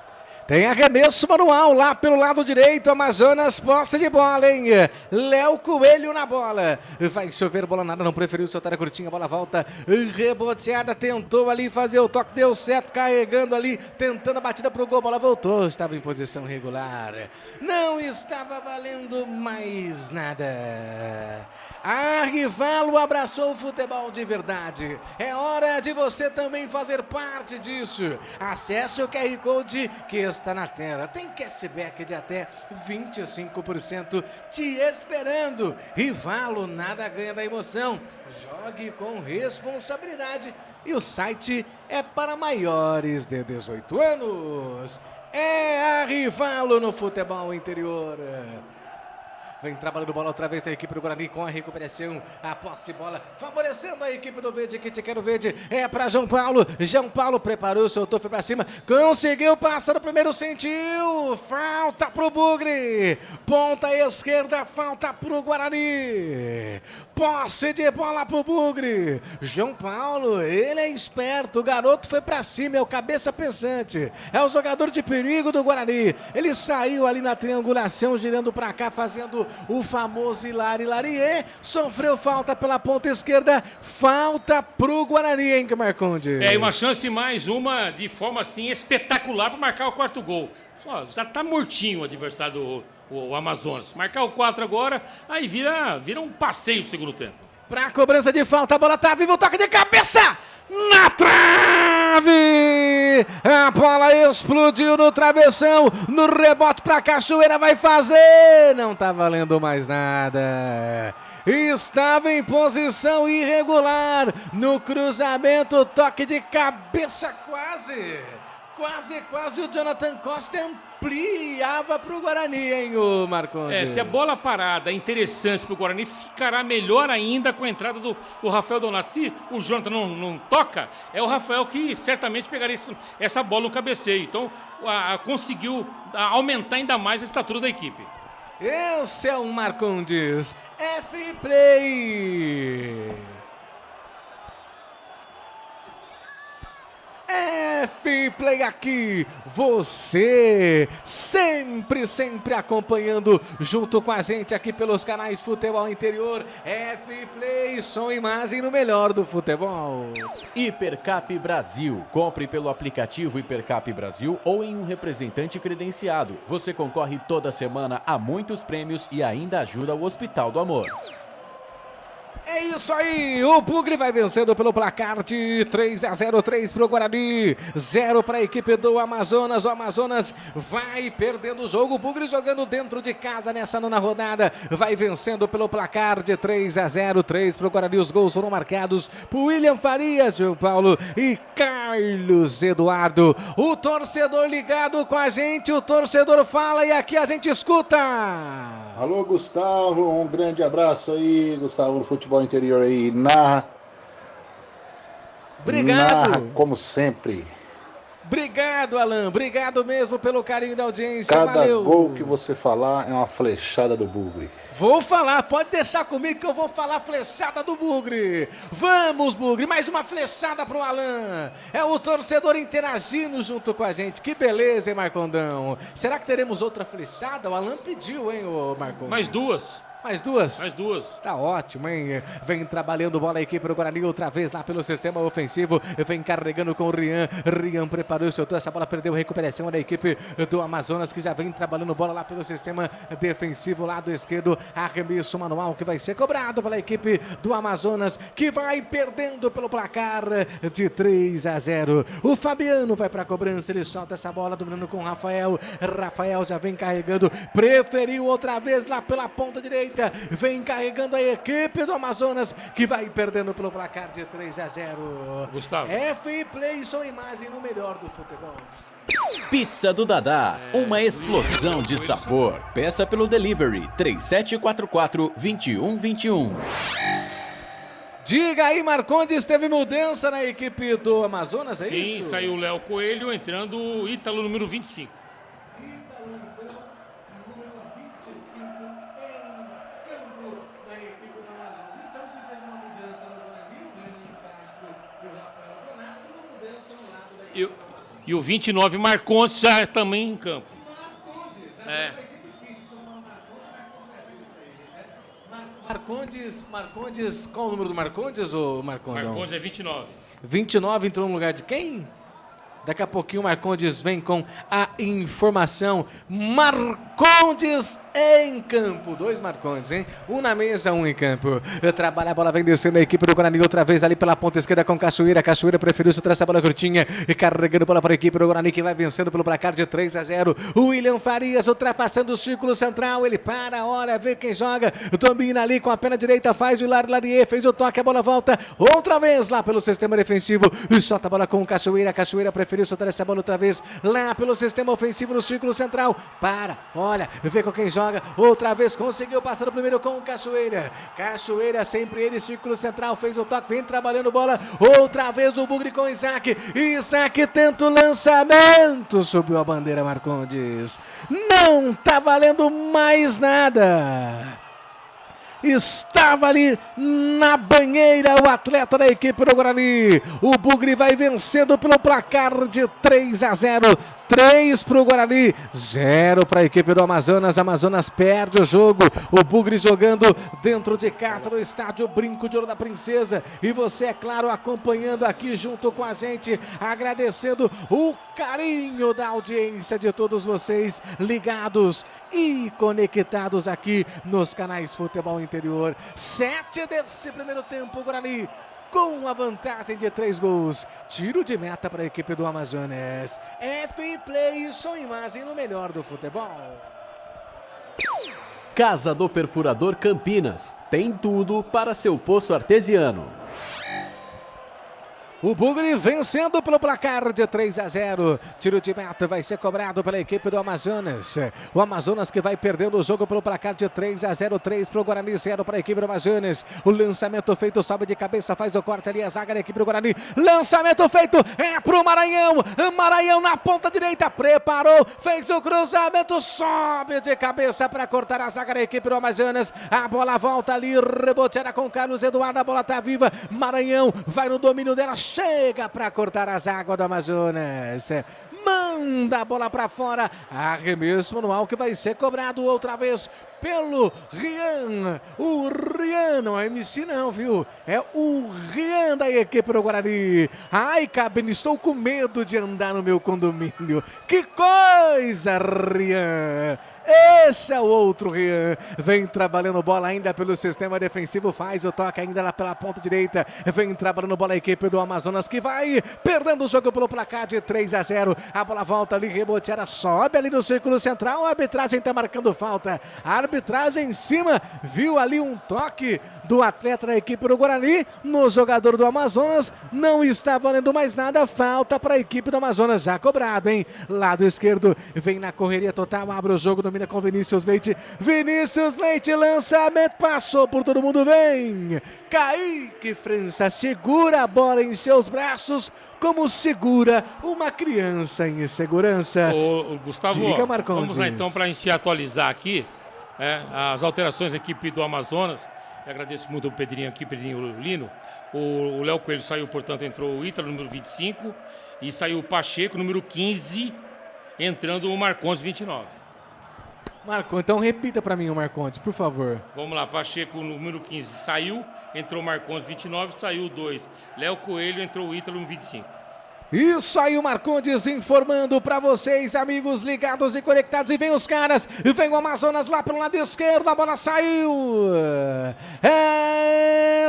Tem arremesso manual lá pelo lado direito, Amazonas, posse de bola, hein? Léo Coelho na bola. Vai chover, bola nada, não preferiu soltar a curtinha, a bola volta, reboteada, tentou ali fazer o toque, deu certo, carregando ali, tentando a batida pro gol, bola voltou, estava em posição regular. Não estava valendo mais nada. A Rivalo abraçou o futebol de verdade. É hora de você também fazer parte disso. Acesse o QR Code que está na tela. Tem cashback de até 25% te esperando. Rivalo, nada ganha da emoção. Jogue com responsabilidade. E o site é para maiores de 18 anos. É a Rivalo no futebol interior. Vem trabalhando bola outra vez a equipe do Guarani com a recuperação, a posse de bola, favorecendo a equipe do Verde, que te quero Verde, é para João Paulo. João Paulo preparou, soltou, foi para cima, conseguiu passar no primeiro, sentiu, falta pro Bugre, ponta esquerda, falta pro Guarani, posse de bola pro Bugre. João Paulo, ele é esperto, o garoto foi para cima, é o cabeça pensante, é o jogador de perigo do Guarani. Ele saiu ali na triangulação, girando para cá, fazendo o famoso Hilari, sofreu falta pela ponta esquerda, falta pro Guarani, hein, Marcondes? E uma chance mais uma de forma assim espetacular para marcar o quarto gol. Já tá mortinho o adversário do Amazonas. Marcar o 4 agora, aí vira um passeio pro segundo tempo. Pra cobrança de falta, a bola tá viva, o toque de cabeça! Na trave! A bola explodiu no travessão, no rebote pra Cachoeira, vai fazer! Não tá valendo mais nada. Estava em posição irregular, no cruzamento, toque de cabeça quase o Jonathan Costa ampliava para o Guarani, hein, o Marcondes? Se a bola parada é interessante para o Guarani, ficará melhor ainda com a entrada do Rafael Donato. Se o Jonathan não toca, é o Rafael que certamente pegaria essa bola no cabeceio. Então, conseguiu aumentar ainda mais a estatura da equipe. Esse é o Marcondes. F-Play. F-Play aqui, você sempre acompanhando junto com a gente aqui pelos canais Futebol Interior. F-Play, som e imagem no melhor do futebol. Hipercap Brasil. Compre pelo aplicativo Hipercap Brasil ou em um representante credenciado. Você concorre toda semana a muitos prêmios e ainda ajuda o Hospital do Amor. É isso aí, o Bugre vai vencendo pelo placar de 3-0, 3 para o Guarani, 0 para a equipe do Amazonas. O Amazonas vai perdendo o jogo, o Bugre jogando dentro de casa nessa nona rodada, vai vencendo pelo placar de 3-0, 3 para o Guarani. Os gols foram marcados por William Farias, João Paulo e Carlos Eduardo. O torcedor ligado com a gente, o torcedor fala e aqui a gente escuta. Alô, Gustavo, um grande abraço aí, Gustavo do Futebol Interior aí, narra. Obrigado. Narra como sempre. Obrigado, Alan, obrigado mesmo pelo carinho da audiência. Cada Valeu. gol que você falar é uma flechada do Bugre. Vou falar, pode deixar comigo que eu vou falar flechada do Bugre. Vamos, Bugre, mais uma flechada pro Alan. É o torcedor interagindo junto com a gente. Que beleza, hein, Marcondão? Será que teremos outra flechada? O Alan pediu, hein, ô Marcondão? Mais duas. Mais duas? Mais duas. Tá ótimo, hein? Vem trabalhando bola a equipe do Guarani outra vez lá pelo sistema ofensivo. Vem carregando com o Rian. Rian preparou o seu toque. Essa bola perdeu a recuperação da equipe do Amazonas, que já vem trabalhando bola lá pelo sistema defensivo, lado esquerdo. Arremesso manual que vai ser cobrado pela equipe do Amazonas, que vai perdendo pelo placar de 3-0. O Fabiano vai pra cobrança. Ele solta essa bola, dominando com o Rafael. Rafael já vem carregando. Preferiu outra vez lá pela ponta direita. Vem carregando a equipe do Amazonas, que vai perdendo pelo placar de 3-0. Gustavo. F-Play, som e imagem no melhor do futebol. Pizza do Dadá, uma explosão de sabor. Peça pelo delivery 3744-2121. Diga aí, Marcondes, teve mudança na equipe do Amazonas, é isso? Sim, saiu o Léo Coelho, entrando o Ítalo número 25. E o 29 Marcondes já também em campo. Marcondes, qual o número do Marcondes, ou Marcondão? Marcondes é 29. 29 entrou no lugar de quem? Daqui a pouquinho o Marcondes vem com a informação. Marcondes em campo. 2 Marcondes, hein? Um na mesa, um em campo. Trabalha a bola, vem descendo a equipe do Guarani outra vez ali pela ponta esquerda com Cachoeira. Cachoeira preferiu se trazer a bola curtinha e carregando bola para a equipe do Guarani que vai vencendo pelo placar de 3-0. O William Farias ultrapassando o círculo central. Ele para a hora, vê quem joga. Domina ali com a perna direita, faz o Hilário Larier, fez o toque, a bola volta outra vez lá pelo sistema defensivo. E solta a bola com o Cachoeira. Cachoeira preferiu soltar essa bola outra vez lá pelo sistema ofensivo no círculo central. Para, olha, vê com quem joga. Outra vez conseguiu passar o primeiro com o Cachoeira. Cachoeira, sempre ele, círculo central, fez o toque, vem trabalhando bola. Outra vez o Bugre com o Isaac. Isaac tenta o lançamento. Subiu a bandeira, Marcondes. Não tá valendo mais nada. Estava ali na banheira o atleta da equipe do Guarani. O Bugre vai vencendo pelo placar de 3-0. 3 para o Guarani, 0 para a equipe do Amazonas. Amazonas perde o jogo. O Bugre jogando dentro de casa no estádio Brinco de Ouro da Princesa. E você, é claro, acompanhando aqui junto com a gente, agradecendo o carinho da audiência de todos vocês ligados e conectados aqui nos canais Futebol Interior. 7 desse primeiro tempo, Guarani com a vantagem de 3 gols. Tiro de meta para a equipe do Amazonas. F Play, som e imagem no melhor do futebol. Casa do Perfurador Campinas. Tem tudo para seu poço artesiano. O Bugre vencendo pelo placar de 3-0. Tiro de meta vai ser cobrado pela equipe do Amazonas. O Amazonas que vai perdendo o jogo pelo placar de 3-0. 3 para o Guarani, 0 para a equipe do Amazonas. O lançamento feito, sobe de cabeça, faz o corte ali a zaga da equipe do Guarani. Lançamento feito, é para o Maranhão. Maranhão na ponta direita, preparou, fez o cruzamento, sobe de cabeça para cortar a zaga da equipe do Amazonas. A bola volta ali, reboteada com Carlos Eduardo, a bola tá viva. Maranhão vai no domínio dela, chega para cortar as águas do Amazonas. Manda a bola para fora. Arremesso manual que vai ser cobrado outra vez pelo Rian. O Rian, não é MC não, viu? É o Rian da equipe do Guarani. Ai, cabine, estou com medo de andar no meu condomínio. Que coisa, Rian. Esse é o outro Rian. Vem trabalhando bola ainda pelo sistema defensivo. Faz o toque ainda lá pela ponta direita. Vem trabalhando bola a equipe do Amazonas que vai perdendo o jogo pelo placar de 3-0. A bola volta ali, reboteada, sobe ali no círculo central. A arbitragem está marcando falta. A arbitragem em cima, viu ali um toque do atleta da equipe do Guarani no jogador do Amazonas. Não está valendo mais nada. Falta para a equipe do Amazonas. Já cobrado, hein? Lado esquerdo, vem na correria total. Abre o jogo, domina com Vinícius Leite. Vinícius Leite, lançamento, passou por todo mundo, vem. Kaique França segura a bola em seus braços como segura uma criança em segurança. Ô, Gustavo, diga, Marcondes. Vamos lá então para a gente atualizar aqui as alterações da equipe do Amazonas. Eu agradeço muito o Pedrinho aqui, Pedrinho Lino. O Léo Coelho saiu, portanto, entrou o Ítalo, número 25, e saiu o Pacheco, número 15, entrando o Marcondes, 29. Marcondes, então repita para mim o Marcondes, por favor. Vamos lá, Pacheco, número 15, saiu, entrou o Marcondes, 29, saiu o 2. Léo Coelho, entrou o Ítalo, número 25. Isso aí, o Marcondes informando para vocês, amigos ligados e conectados. E vem os caras, e vem o Amazonas lá pelo lado esquerdo, a bola saiu.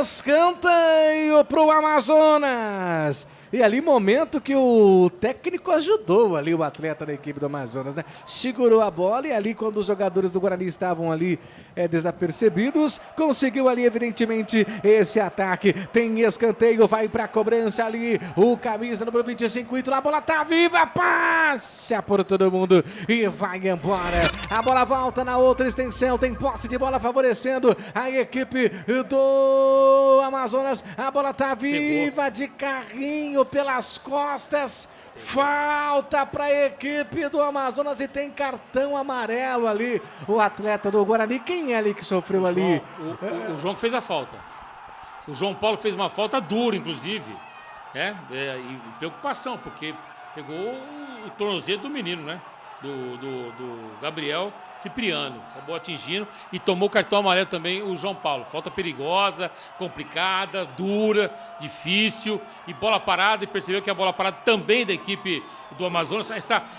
Escanteio pro Amazonas. E ali, momento que o técnico ajudou ali o atleta da equipe do Amazonas, né? Segurou a bola e ali, quando os jogadores do Guarani estavam ali desapercebidos, conseguiu ali, evidentemente, esse ataque. Tem escanteio, vai pra cobrança ali, o camisa número 25, Ítalo, a bola tá viva, passa por todo mundo e vai embora. A bola volta na outra extensão, tem posse de bola favorecendo a equipe do Amazonas. A bola tá viva, de carrinho pelas costas, falta para a equipe do Amazonas e tem cartão amarelo ali, o atleta do Guarani. Quem é ali que sofreu ali? O João que fez a falta. O João Paulo fez uma falta dura, inclusive. E preocupação, porque pegou o tornozelo do menino, né? do Gabriel Cipriano. Acabou atingindo e tomou cartão amarelo também o João Paulo. Falta perigosa, complicada, dura, difícil e bola parada. E percebeu que a bola parada também da equipe do Amazonas.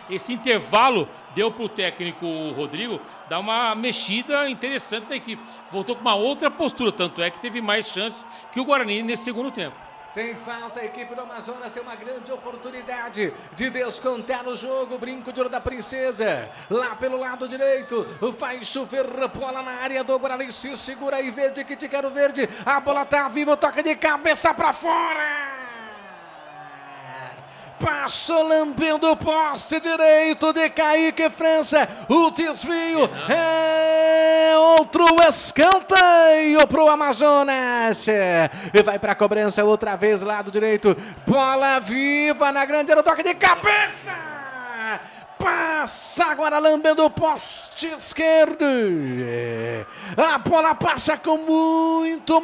Esse intervalo deu para o técnico Rodrigo dar uma mexida interessante na equipe. Voltou com uma outra postura, tanto é que teve mais chances que o Guarani nesse segundo tempo. Tem falta, a equipe do Amazonas tem uma grande oportunidade de descontar o jogo. Brinco de ouro da princesa, lá pelo lado direito, vai chover bola na área do Guarani, se segura aí, verde, que te quero verde, a bola tá viva, toca de cabeça pra fora. Passou lambendo o poste direito de Kaique França. O desvio é outro escanteio pro Amazonas. E vai pra cobrança outra vez, lado direito. Bola viva na grande área, toque de cabeça. Passa agora lambendo o poste esquerdo. A bola passa com muito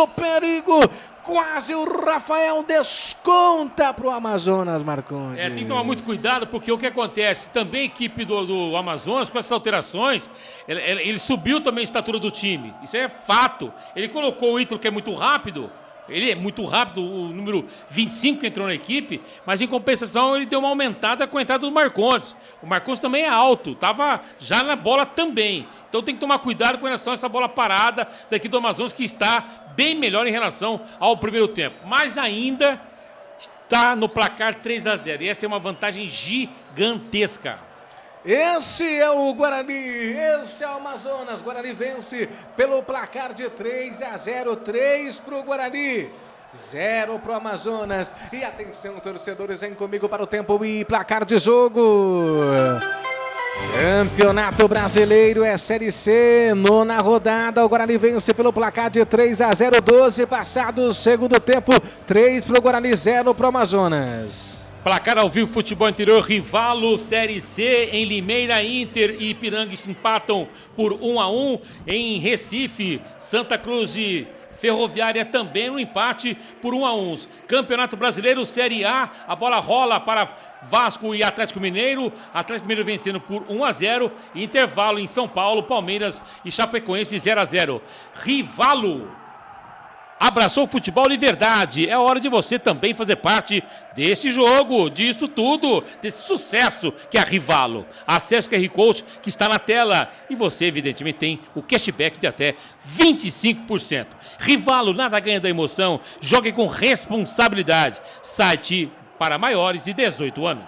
perigo. Quase o Rafael desconta para o Amazonas, Marcondes. Tem que tomar muito cuidado, porque o que acontece? Também a equipe do Amazonas, com essas alterações, ele subiu também a estatura do time. Isso é fato. Ele colocou o Ítalo, que é muito rápido. Ele é muito rápido, o número 25 que entrou na equipe, mas em compensação ele deu uma aumentada com a entrada do Marcondes. O Marcondes também é alto, estava já na bola também. Então tem que tomar cuidado com relação a essa bola parada daqui do Amazonas, que está bem melhor em relação ao primeiro tempo. Mas ainda está no placar 3-0 e essa é uma vantagem gigantesca. Esse é o Guarani, esse é o Amazonas. Guarani vence pelo placar de 3-0, 3 para o Guarani, 0 para o Amazonas. E atenção, torcedores, vem comigo para o tempo e placar de jogo. Campeonato Brasileiro é Série C, 9ª rodada. O Guarani vence pelo placar de 3-0, 12 passado o segundo tempo, 3 para o Guarani, 0 para o Amazonas. Placar ao vivo, futebol interior, Rivalo, Série C, em Limeira, Inter e Ipiranga empatam por 1-1. Em Recife, Santa Cruz e Ferroviária também no empate por 1-1. Campeonato Brasileiro, Série A, a bola rola para Vasco e Atlético Mineiro. Atlético Mineiro vencendo por 1-0. Intervalo em São Paulo, Palmeiras e Chapecoense 0-0. Rivalo abraçou o futebol e verdade. É hora de você também fazer parte desse jogo, disso tudo, desse sucesso que é a Rivalo. Acesse o QR Code que está na tela e você, evidentemente, tem o cashback de até 25%. Rivalo, nada ganha da emoção. Jogue com responsabilidade. Site para maiores de 18 anos.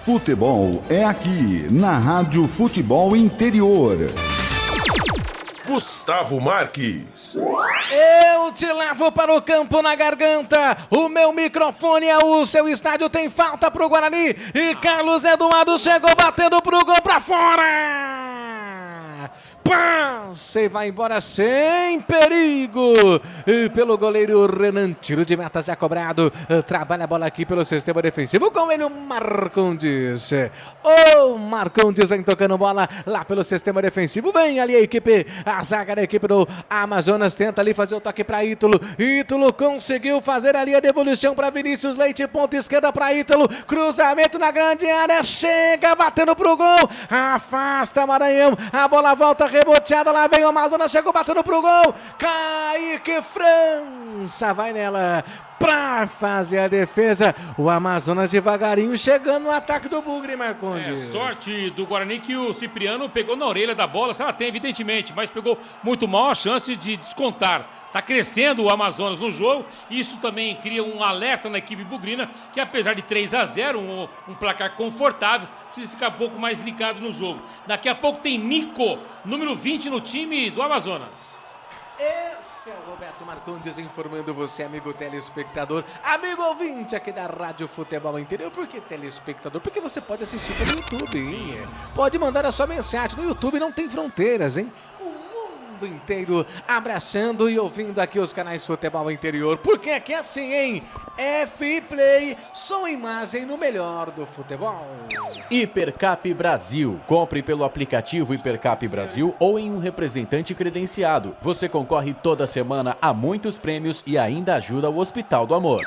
Futebol é aqui, na Rádio Futebol Interior. Gustavo Marques. Eu te levo para o campo na garganta. O meu microfone é o seu estádio. Tem falta pro Guarani. E Carlos Eduardo chegou batendo pro gol pra fora. Passa e vai embora sem perigo. E pelo goleiro Renan, tiro de meta já cobrado. Trabalha a bola aqui pelo sistema defensivo com ele o Marcondes. O Marcondes vem tocando bola lá pelo sistema defensivo. Vem ali a equipe, a zaga da equipe do Amazonas. Tenta ali fazer o toque para Ítalo. Ítalo conseguiu fazer ali a devolução para Vinícius Leite. Ponta esquerda para Ítalo. Cruzamento na grande área. Chega batendo pro gol. Afasta Maranhão. A bola volta reboteada, lá vem o Amazonas, chegou batendo pro gol. Kaique França vai nela pra fazer a defesa. O Amazonas devagarinho chegando no ataque do Bugre, Marcondes. Sorte do Guarani que o Cipriano pegou na orelha da bola, se ela tem, evidentemente, mas pegou muito mal a chance de descontar. Tá crescendo o Amazonas no jogo, isso também cria um alerta na equipe bugrina, que apesar de 3-0, um placar confortável, precisa ficar um pouco mais ligado no jogo. Daqui a pouco tem Nico, número 20 no time do Amazonas. Esse é o Roberto Marcondes informando você, amigo telespectador, amigo ouvinte aqui da Rádio Futebol Interior. Por que telespectador? Porque você pode assistir pelo YouTube, hein? Pode mandar a sua mensagem. No YouTube não tem fronteiras, hein? O mundo inteiro abraçando e ouvindo aqui os canais Futebol Interior. Porque aqui é assim, hein? F-Play, som e imagem no melhor do futebol. Hipercap Brasil. Compre pelo aplicativo Hipercap Brasil ou em um representante credenciado. Você concorre toda semana a muitos prêmios e ainda ajuda o Hospital do Amor.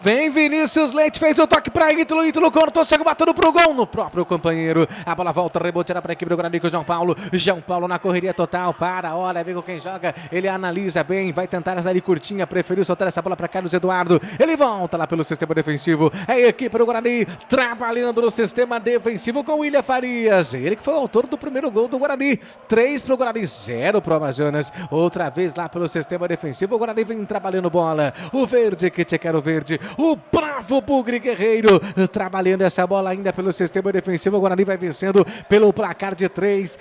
Vem Vinícius Leite, fez o toque para Ítalo. Ítalo cortou, chegou batendo pro gol no próprio companheiro. A bola volta, rebote era para a equipe do Guarani com o João Paulo. João Paulo na correria total, olha, vê com quem joga. Ele analisa bem, vai tentar essa ali curtinha. Preferiu soltar essa bola para Carlos Eduardo. Ele volta lá pelo sistema defensivo. É a equipe do Guarani trabalhando no sistema defensivo com o William Farias. Ele que foi o autor do primeiro gol do Guarani. 3 pro Guarani, 0 pro Amazonas. Outra vez lá pelo sistema defensivo. O Guarani vem trabalhando bola. O verde que te quero verde. O bravo Bugre Guerreiro trabalhando essa bola ainda pelo sistema defensivo. O Guarani vai vencendo pelo placar de 3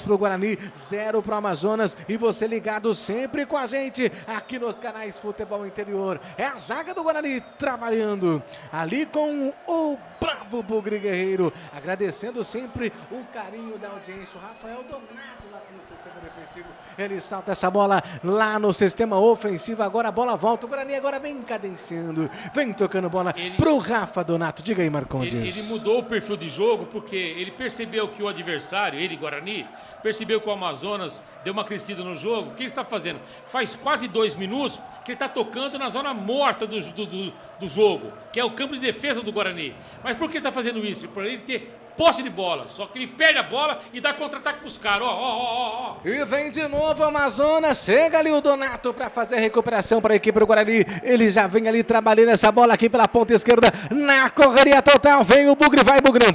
pro Guarani, 0 pro Amazonas. E você ligado sempre com a gente aqui nos canais Futebol Interior. É a zaga do Guarani trabalhando ali com o bravo Bugre Guerreiro, agradecendo sempre o carinho da audiência. O Rafael Donato lá no sistema defensivo, ele salta essa bola lá no sistema ofensivo. Agora a bola volta, o Guarani agora vem cadenciando, vem tocando bola pro Rafa Donato. Diga aí, Marcondes. Ele mudou o perfil de jogo porque ele percebeu que o adversário, ele, Guarani, percebeu que o Amazonas deu uma crescida no jogo. O que ele está fazendo? Faz quase 2 minutos que ele está tocando na zona morta do jogo, que é o campo de defesa do Guarani. Mas por que ele está fazendo isso? Para ele ter posse de bola, só que ele perde a bola e dá contra-ataque pros caras, ó. E vem de novo o Amazonas, chega ali o Donato para fazer a recuperação para a equipe do Guarani. Ele já vem ali trabalhando essa bola aqui pela ponta esquerda, na correria total, vem o Bugre, vai Bugrão,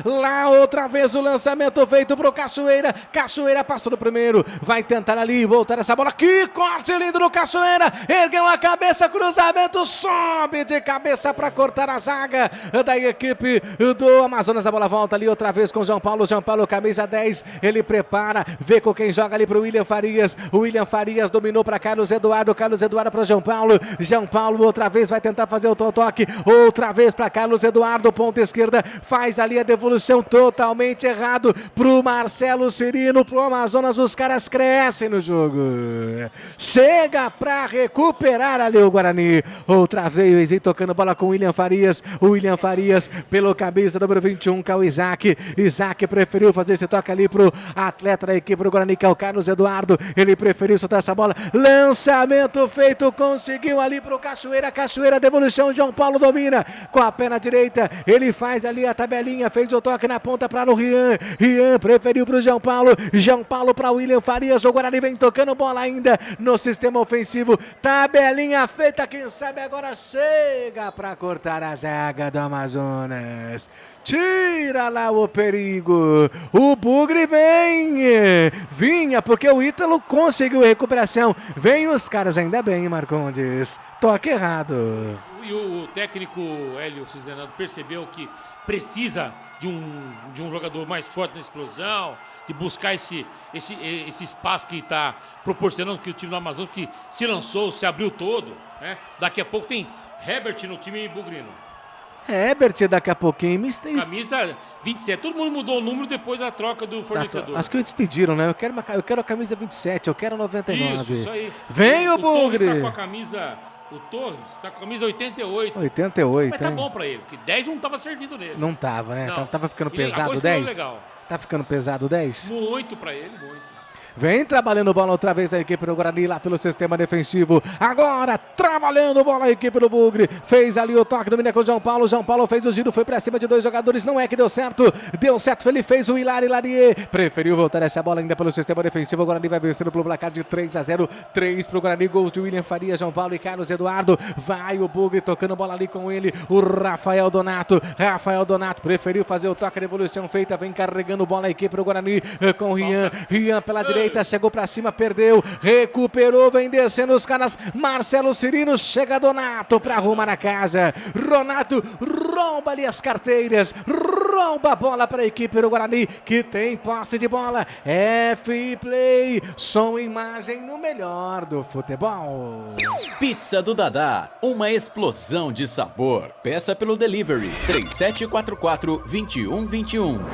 lá outra vez o lançamento feito pro Cachoeira passou do primeiro, vai tentar ali voltar essa bola, que corte lindo do Cachoeira, ergueu a cabeça, cruzamento, sobe de cabeça para cortar a zaga da equipe do Amazonas. A bola volta ali outra vez com o João Paulo, camisa 10, ele prepara, vê com quem joga ali pro William Farias. O William Farias dominou para Carlos Eduardo para João Paulo outra vez vai tentar fazer o toque, outra vez para Carlos Eduardo, ponta esquerda, faz ali a devolução totalmente errado pro Marcelo Cirino, pro Amazonas. Os caras crescem no jogo, chega para recuperar ali o Guarani, outra vez aí tocando bola com o William Farias pelo camisa número 21, que é o Isaac preferiu fazer esse toque ali pro atleta da equipe do Guarani, que é o Carlos Eduardo. Ele preferiu soltar essa bola, lançamento feito, conseguiu ali pro Cachoeira, devolução, João Paulo domina com a perna direita, ele faz ali a tabelinha, fez o toque na ponta para o Rian preferiu pro João Paulo para William Farias. O Guarani vem tocando bola ainda no sistema ofensivo, tabelinha feita, quem sabe agora chega para cortar a zaga do Amazonas, tira lá o perigo, o Bugre vinha porque o Ítalo conseguiu a recuperação, vem os caras, ainda bem, Marcondes, toque errado. E o técnico Hélio Cizenado percebeu que precisa de um jogador mais forte na explosão, de buscar esse espaço que está proporcionando, que o time do Amazonas que se lançou, se abriu todo, né? Daqui a pouco tem Herbert no time bugrino. Herbert daqui a pouquinho. Camisa 27. Todo mundo mudou o número depois da troca do fornecedor. Acho que despediram, né? Eu quero a camisa 27, eu quero 99. Isso aí. Vem o Bugre. Torres tá com a camisa... O Torres tá com a camisa 88. 88, mas tá bom pra ele, porque 10 não tava servindo nele. Não tava, né? Não. Tava ficando pesado 10? Legal. Tá ficando pesado 10? Muito pra ele, muito. Vem trabalhando bola outra vez a equipe do Guarani lá pelo sistema defensivo. Agora trabalhando bola a equipe do Bugre. Fez ali o toque do Mineco João Paulo. João Paulo fez o giro, foi pra cima de 2 jogadores. Não é que deu certo. Ele fez o Hilarier. Preferiu voltar essa bola ainda pelo sistema defensivo. O Guarani vai vencendo pelo placar de 3-0. 3 pro Guarani. Gols de William Farias, João Paulo e Carlos Eduardo. Vai o Bugre tocando bola ali com ele. O Rafael Donato preferiu fazer o toque, a devolução feita. Vem carregando bola a equipe do Guarani com o Rian. Rian pela direita, chegou pra cima, perdeu, recuperou, vem descendo os caras. Marcelo Cirino, chega Donato pra arrumar na casa. Donato rouba ali as carteiras, rouba a bola para a equipe do Guarani, que tem posse de bola. F-Play, som e imagem no melhor do futebol. Pizza do Dadá, uma explosão de sabor. Peça pelo delivery 3744-2121.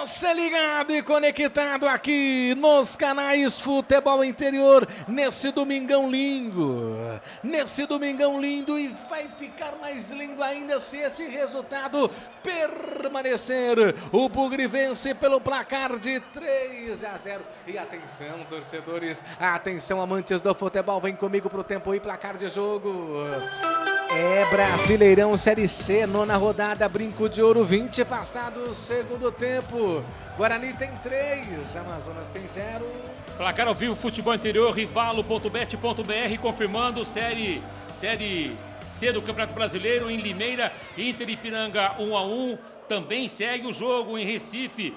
Você ligado e conectado aqui nos canais Futebol Interior, nesse domingão lindo. Nesse domingão lindo, e vai ficar mais lindo ainda se esse resultado permanecer. O Bugre vence pelo placar de 3-0. E atenção, torcedores, atenção, amantes do futebol, vem comigo pro tempo e placar de jogo. É Brasileirão Série C, 9ª rodada, Brinco de Ouro, 20 passados, segundo tempo. Guarani tem 3, Amazonas tem 0. Placar ao vivo, Futebol Interior, Rivalo.bet.br, confirmando série C do Campeonato Brasileiro em Limeira, Inter e Ipiranga 1-1. Também segue o jogo em Recife,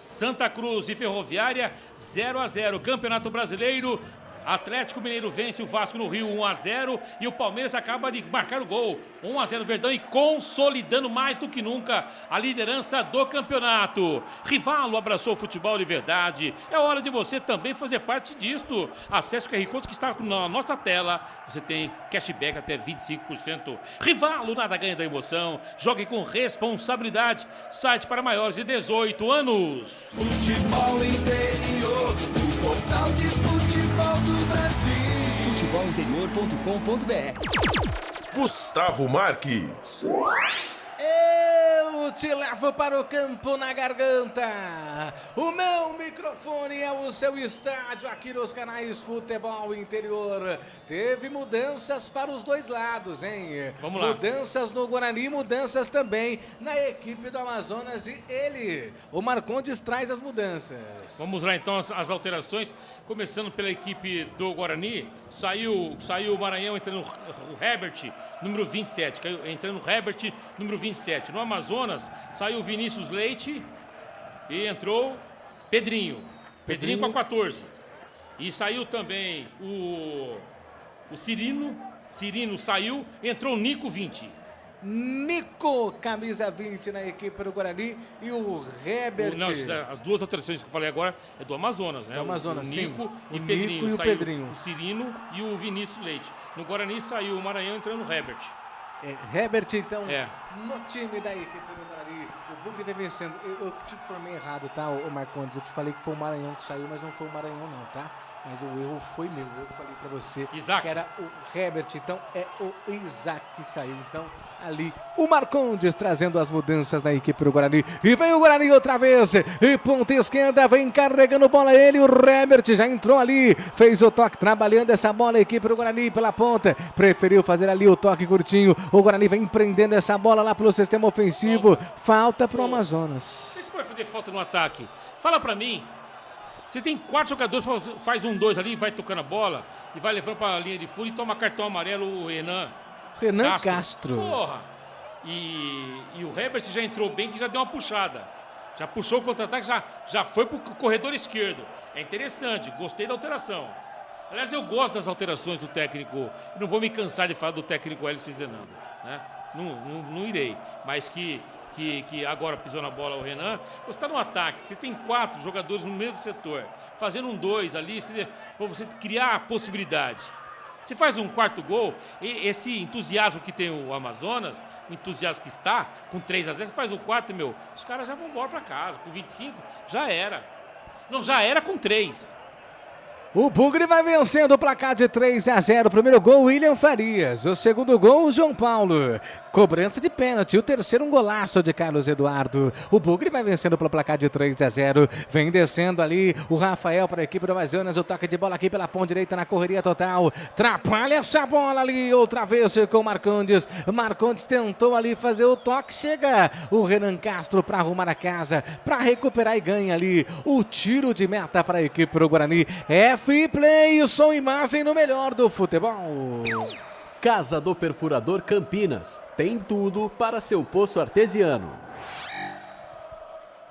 Santa Cruz e Ferroviária 0-0. Campeonato Brasileiro, Atlético Mineiro vence o Vasco no Rio 1-0 e o Palmeiras acaba de marcar o gol 1-0 Verdão e consolidando mais do que nunca a liderança do campeonato. Rivalo abraçou o futebol de verdade. É hora de você também fazer parte disto. Acesse o QR Code que está na nossa tela. Você tem cashback até 25%. Rivalo, nada ganha da emoção. Jogue com responsabilidade. Site para maiores de 18 anos. Futebol Interior, o portal de futebol do Brasil. Futebolinterior.com.br. Gustavo Marques. Eu te levo para o campo na garganta. O meu microfone é o seu estádio aqui nos canais Futebol Interior. Teve mudanças para os dois lados, hein? Vamos lá. Mudanças no Guarani, mudanças também na equipe do Amazonas e ele, o Marcondes, traz as mudanças. Vamos lá então as alterações, começando pela equipe do Guarani. Saiu o Maranhão, entrando o Herbert, número 27, entrando o Herbert, número 27. No Amazonas, saiu o Vinícius Leite e entrou Pedrinho com a 14. E saiu também o Cirino saiu, entrou o Nico 20. Nico, camisa 20 na equipe do Guarani, e o Herbert. As duas alterações que eu falei agora é do Amazonas, né? Do Amazonas, o Nico sim. E o Pedrinho. Nico e o saiu Pedrinho. O Cirino e o Vinícius Leite. No Guarani saiu o Maranhão entrando o Herbert. Herbert, então, no time da equipe do Guarani. O Bugre vem vencendo. Eu te informei errado, tá, o Marcondes? Eu te falei que foi o Maranhão que saiu, mas não foi o Maranhão não, tá? Mas o erro foi meu. Eu falei pra você Isaac. Que era o Herbert, então é o Isaac que saiu. Então, ali, o Marcondes trazendo as mudanças na equipe do Guarani. E vem o Guarani outra vez. E ponta esquerda, vem carregando bola ele. O Herbert já entrou ali. Fez o toque, trabalhando essa bola. A equipe do Guarani pela ponta. Preferiu fazer ali o toque curtinho. O Guarani vem prendendo essa bola lá pelo sistema ofensivo. Falta pro Amazonas. Você vai fazer falta no ataque? Fala pra mim. Você tem 4 jogadores, faz 1-2 ali, vai tocando a bola e vai levando para a linha de fundo e toma cartão amarelo o Renan Castro. Porra! E o Herbert já entrou bem, que já deu uma puxada. Já puxou o contra-ataque, já foi pro corredor esquerdo. É interessante, gostei da alteração. Aliás, eu gosto das alterações do técnico. Não vou me cansar de falar do técnico Hélio Zenando, né? Não irei, mas que agora pisou na bola o Renan. Você está no ataque, você tem 4 jogadores no mesmo setor, fazendo 1-2 ali, para você criar a possibilidade. Você faz um quarto gol, e esse entusiasmo que tem o Amazonas, o entusiasmo que está, com 3-0, você faz o quarto, os caras já vão embora para casa, com 25, já era. Não, já era com 3. O Bugre vai vencendo o placar de 3-0. O primeiro gol, William Farias. O segundo gol, João Paulo. Cobrança de pênalti. O terceiro, um golaço de Carlos Eduardo. O Bugre vai vencendo pelo placar de 3-0. Vem descendo ali o Rafael para a equipe do Amazonas. O toque de bola aqui pela ponta direita na correria total. Atrapalha essa bola ali outra vez com o Marcondes. Marcondes tentou ali fazer o toque. Chega o Renan Castro para arrumar a casa, para recuperar e ganha ali o tiro de meta para a equipe do Guarani. F-Play, som e imagem no melhor do futebol. Casa do Perfurador Campinas. Tem tudo para seu poço artesiano.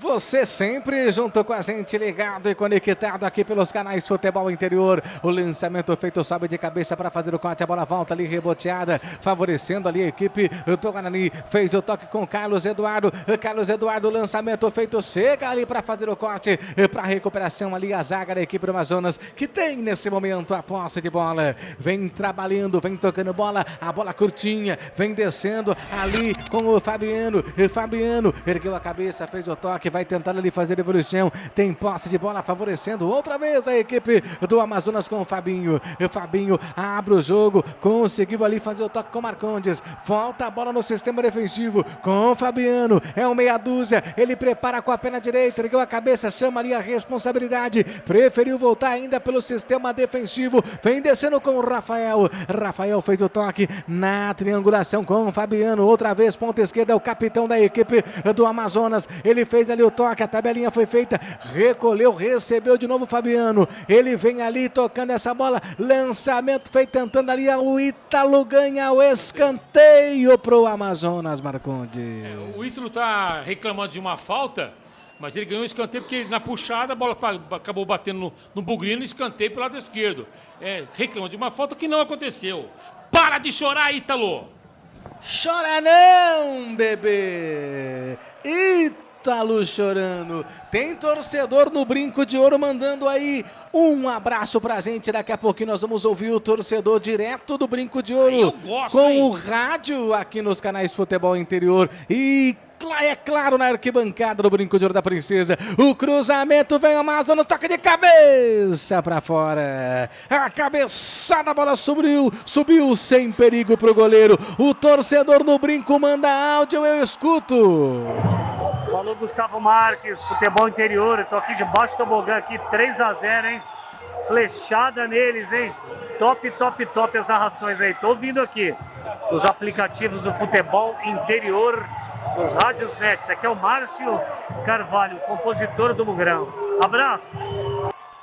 Você sempre junto com a gente, ligado e conectado aqui pelos canais Futebol Interior. O lançamento feito, sobe de cabeça para fazer o corte. A bola volta ali, reboteada, favorecendo ali a equipe do Guarani. Fez o toque com Carlos Eduardo. Carlos Eduardo, lançamento feito, chega ali para fazer o corte. Para recuperação ali a zaga da equipe do Amazonas, que tem nesse momento a posse de bola. Vem trabalhando, vem tocando bola. A bola curtinha, vem descendo ali com o Fabiano. Fabiano ergueu a cabeça, fez o toque. que vai tentar ali fazer devolução. Tem posse de bola favorecendo outra vez a equipe do Amazonas com o Fabinho. O Fabinho abre o jogo, conseguiu ali fazer o toque com o Marcondes. Volta a bola no sistema defensivo com o Fabiano. É um meia dúzia, ele prepara com a perna direita, ergueu a cabeça, chama ali a responsabilidade. Preferiu voltar ainda pelo sistema defensivo. Vem descendo com o Rafael. Rafael fez o toque na triangulação com o Fabiano. Outra vez, ponta esquerda, é o capitão da equipe do Amazonas. Ele fez ali o toque, a tabelinha foi feita. Recolheu, recebeu de novo o Fabiano. Ele vem ali tocando essa bola. Lançamento feito, tentando ali. O Ítalo ganha o escanteio pro Amazonas, Marcondes. O Ítalo tá reclamando de uma falta, mas ele ganhou um escanteio porque na puxada a bola acabou batendo no Bugrino e escanteio pelo lado esquerdo. Reclamando de uma falta que não aconteceu. Para de chorar, Ítalo! Chora não, bebê! Ítalo chorando. Tem torcedor no Brinco de Ouro mandando aí um abraço pra gente. Daqui a pouquinho nós vamos ouvir o torcedor direto do Brinco de Ouro com o rádio aqui nos canais Futebol Interior. E é claro, na arquibancada do Brinco de Ouro da Princesa. O cruzamento vem, o Amazonas, toca de cabeça pra fora. A cabeçada, a bola subiu sem perigo pro goleiro. O torcedor no Brinco manda áudio, eu escuto. Falou Gustavo Marques, Futebol Interior. Eu tô aqui debaixo do tobogã aqui, 3-0, hein? Flechada neles, hein? Top as narrações aí. Tô ouvindo aqui os aplicativos do Futebol Interior, os rádios net. Aqui é o Márcio Carvalho, compositor do Mugrão. Abraço!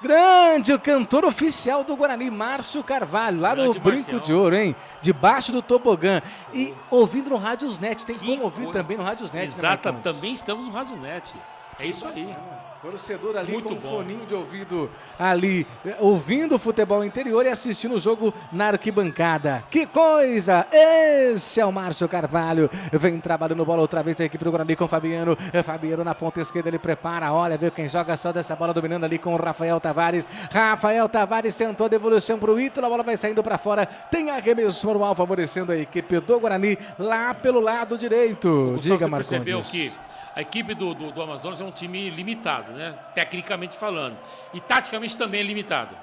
Grande, o cantor oficial do Guarani, Márcio Carvalho, lá no Brinco de Ouro, hein? Debaixo do tobogã. E ouvindo no Rádios Net, tem como ouvir também no Rádios Net. Exato, também estamos no Rádio Net. É isso aí. Torcedor ali muito com um foninho de ouvido ali, ouvindo o Futebol Interior e assistindo o jogo na arquibancada. Que coisa! Esse é o Márcio Carvalho. Vem trabalhando bola outra vez a equipe do Guarani com o Fabiano. Fabiano na ponta esquerda, ele prepara, olha, vê quem joga só dessa bola, dominando ali com o Rafael Tavares. Rafael Tavares tentou a devolução pro Ítalo, a bola vai saindo para fora. Tem arremesso manual favorecendo a equipe do Guarani lá pelo lado direito. Diga, Marcondes. Percebeu que a equipe do Amazonas é um time limitado, né? Tecnicamente falando. E taticamente também é limitado.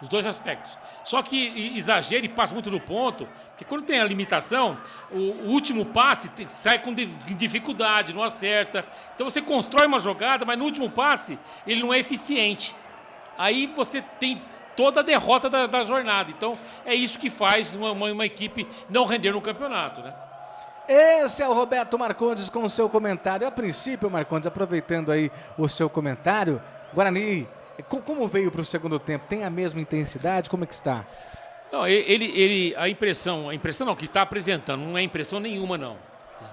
Os dois aspectos. Só que exagera e passa muito do ponto, porque quando tem a limitação, o último passe sai com dificuldade, não acerta. Então você constrói uma jogada, mas no último passe ele não é eficiente. Aí você tem toda a derrota da jornada. Então é isso que faz uma equipe não render no campeonato, né? Esse é o Roberto Marcondes com o seu comentário. A princípio, Marcondes, aproveitando aí o seu comentário, Guarani, como veio para o segundo tempo? Tem a mesma intensidade? Como é que está? Não, a impressão não, que está apresentando, não é impressão nenhuma, não.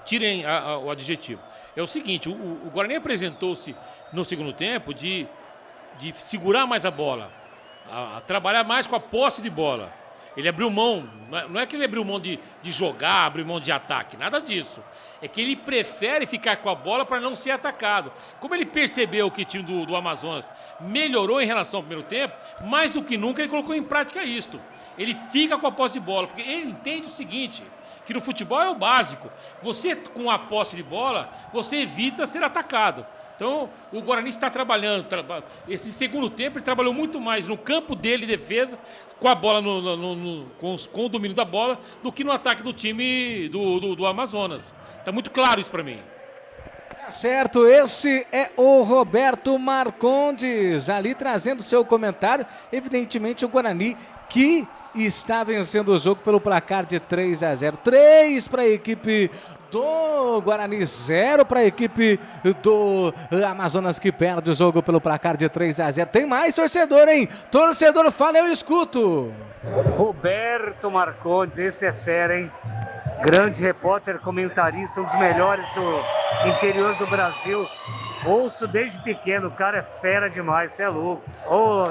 Tirem o adjetivo. É o seguinte, o Guarani apresentou-se no segundo tempo de segurar mais a bola, a trabalhar mais com a posse de bola. Ele abriu mão, não é que ele abriu mão de jogar, abriu mão de ataque, nada disso. É que ele prefere ficar com a bola para não ser atacado. Como ele percebeu que o time do Amazonas melhorou em relação ao primeiro tempo, mais do que nunca ele colocou em prática isto. Ele fica com a posse de bola, porque ele entende o seguinte, que no futebol é o básico. Você, com a posse de bola, você evita ser atacado. Então, o Guarani está trabalhando. Esse segundo tempo, ele trabalhou muito mais no campo dele, defesa, com a bola, com o domínio da bola, do que no ataque do time do Amazonas. Está muito claro isso para mim. Certo, esse é o Roberto Marcondes, ali trazendo seu comentário. Evidentemente, o Guarani que está vencendo o jogo pelo placar de 3-0. 3 para a equipe do Guarani, 0 para a equipe do Amazonas, que perde o jogo pelo placar de 3-0. Tem mais torcedor, hein? Torcedor, fala, eu escuto. Roberto Marcondes, esse é fera, hein? Grande repórter, comentarista, um dos melhores do interior do Brasil. Ouço desde pequeno, o cara é fera demais, você é louco.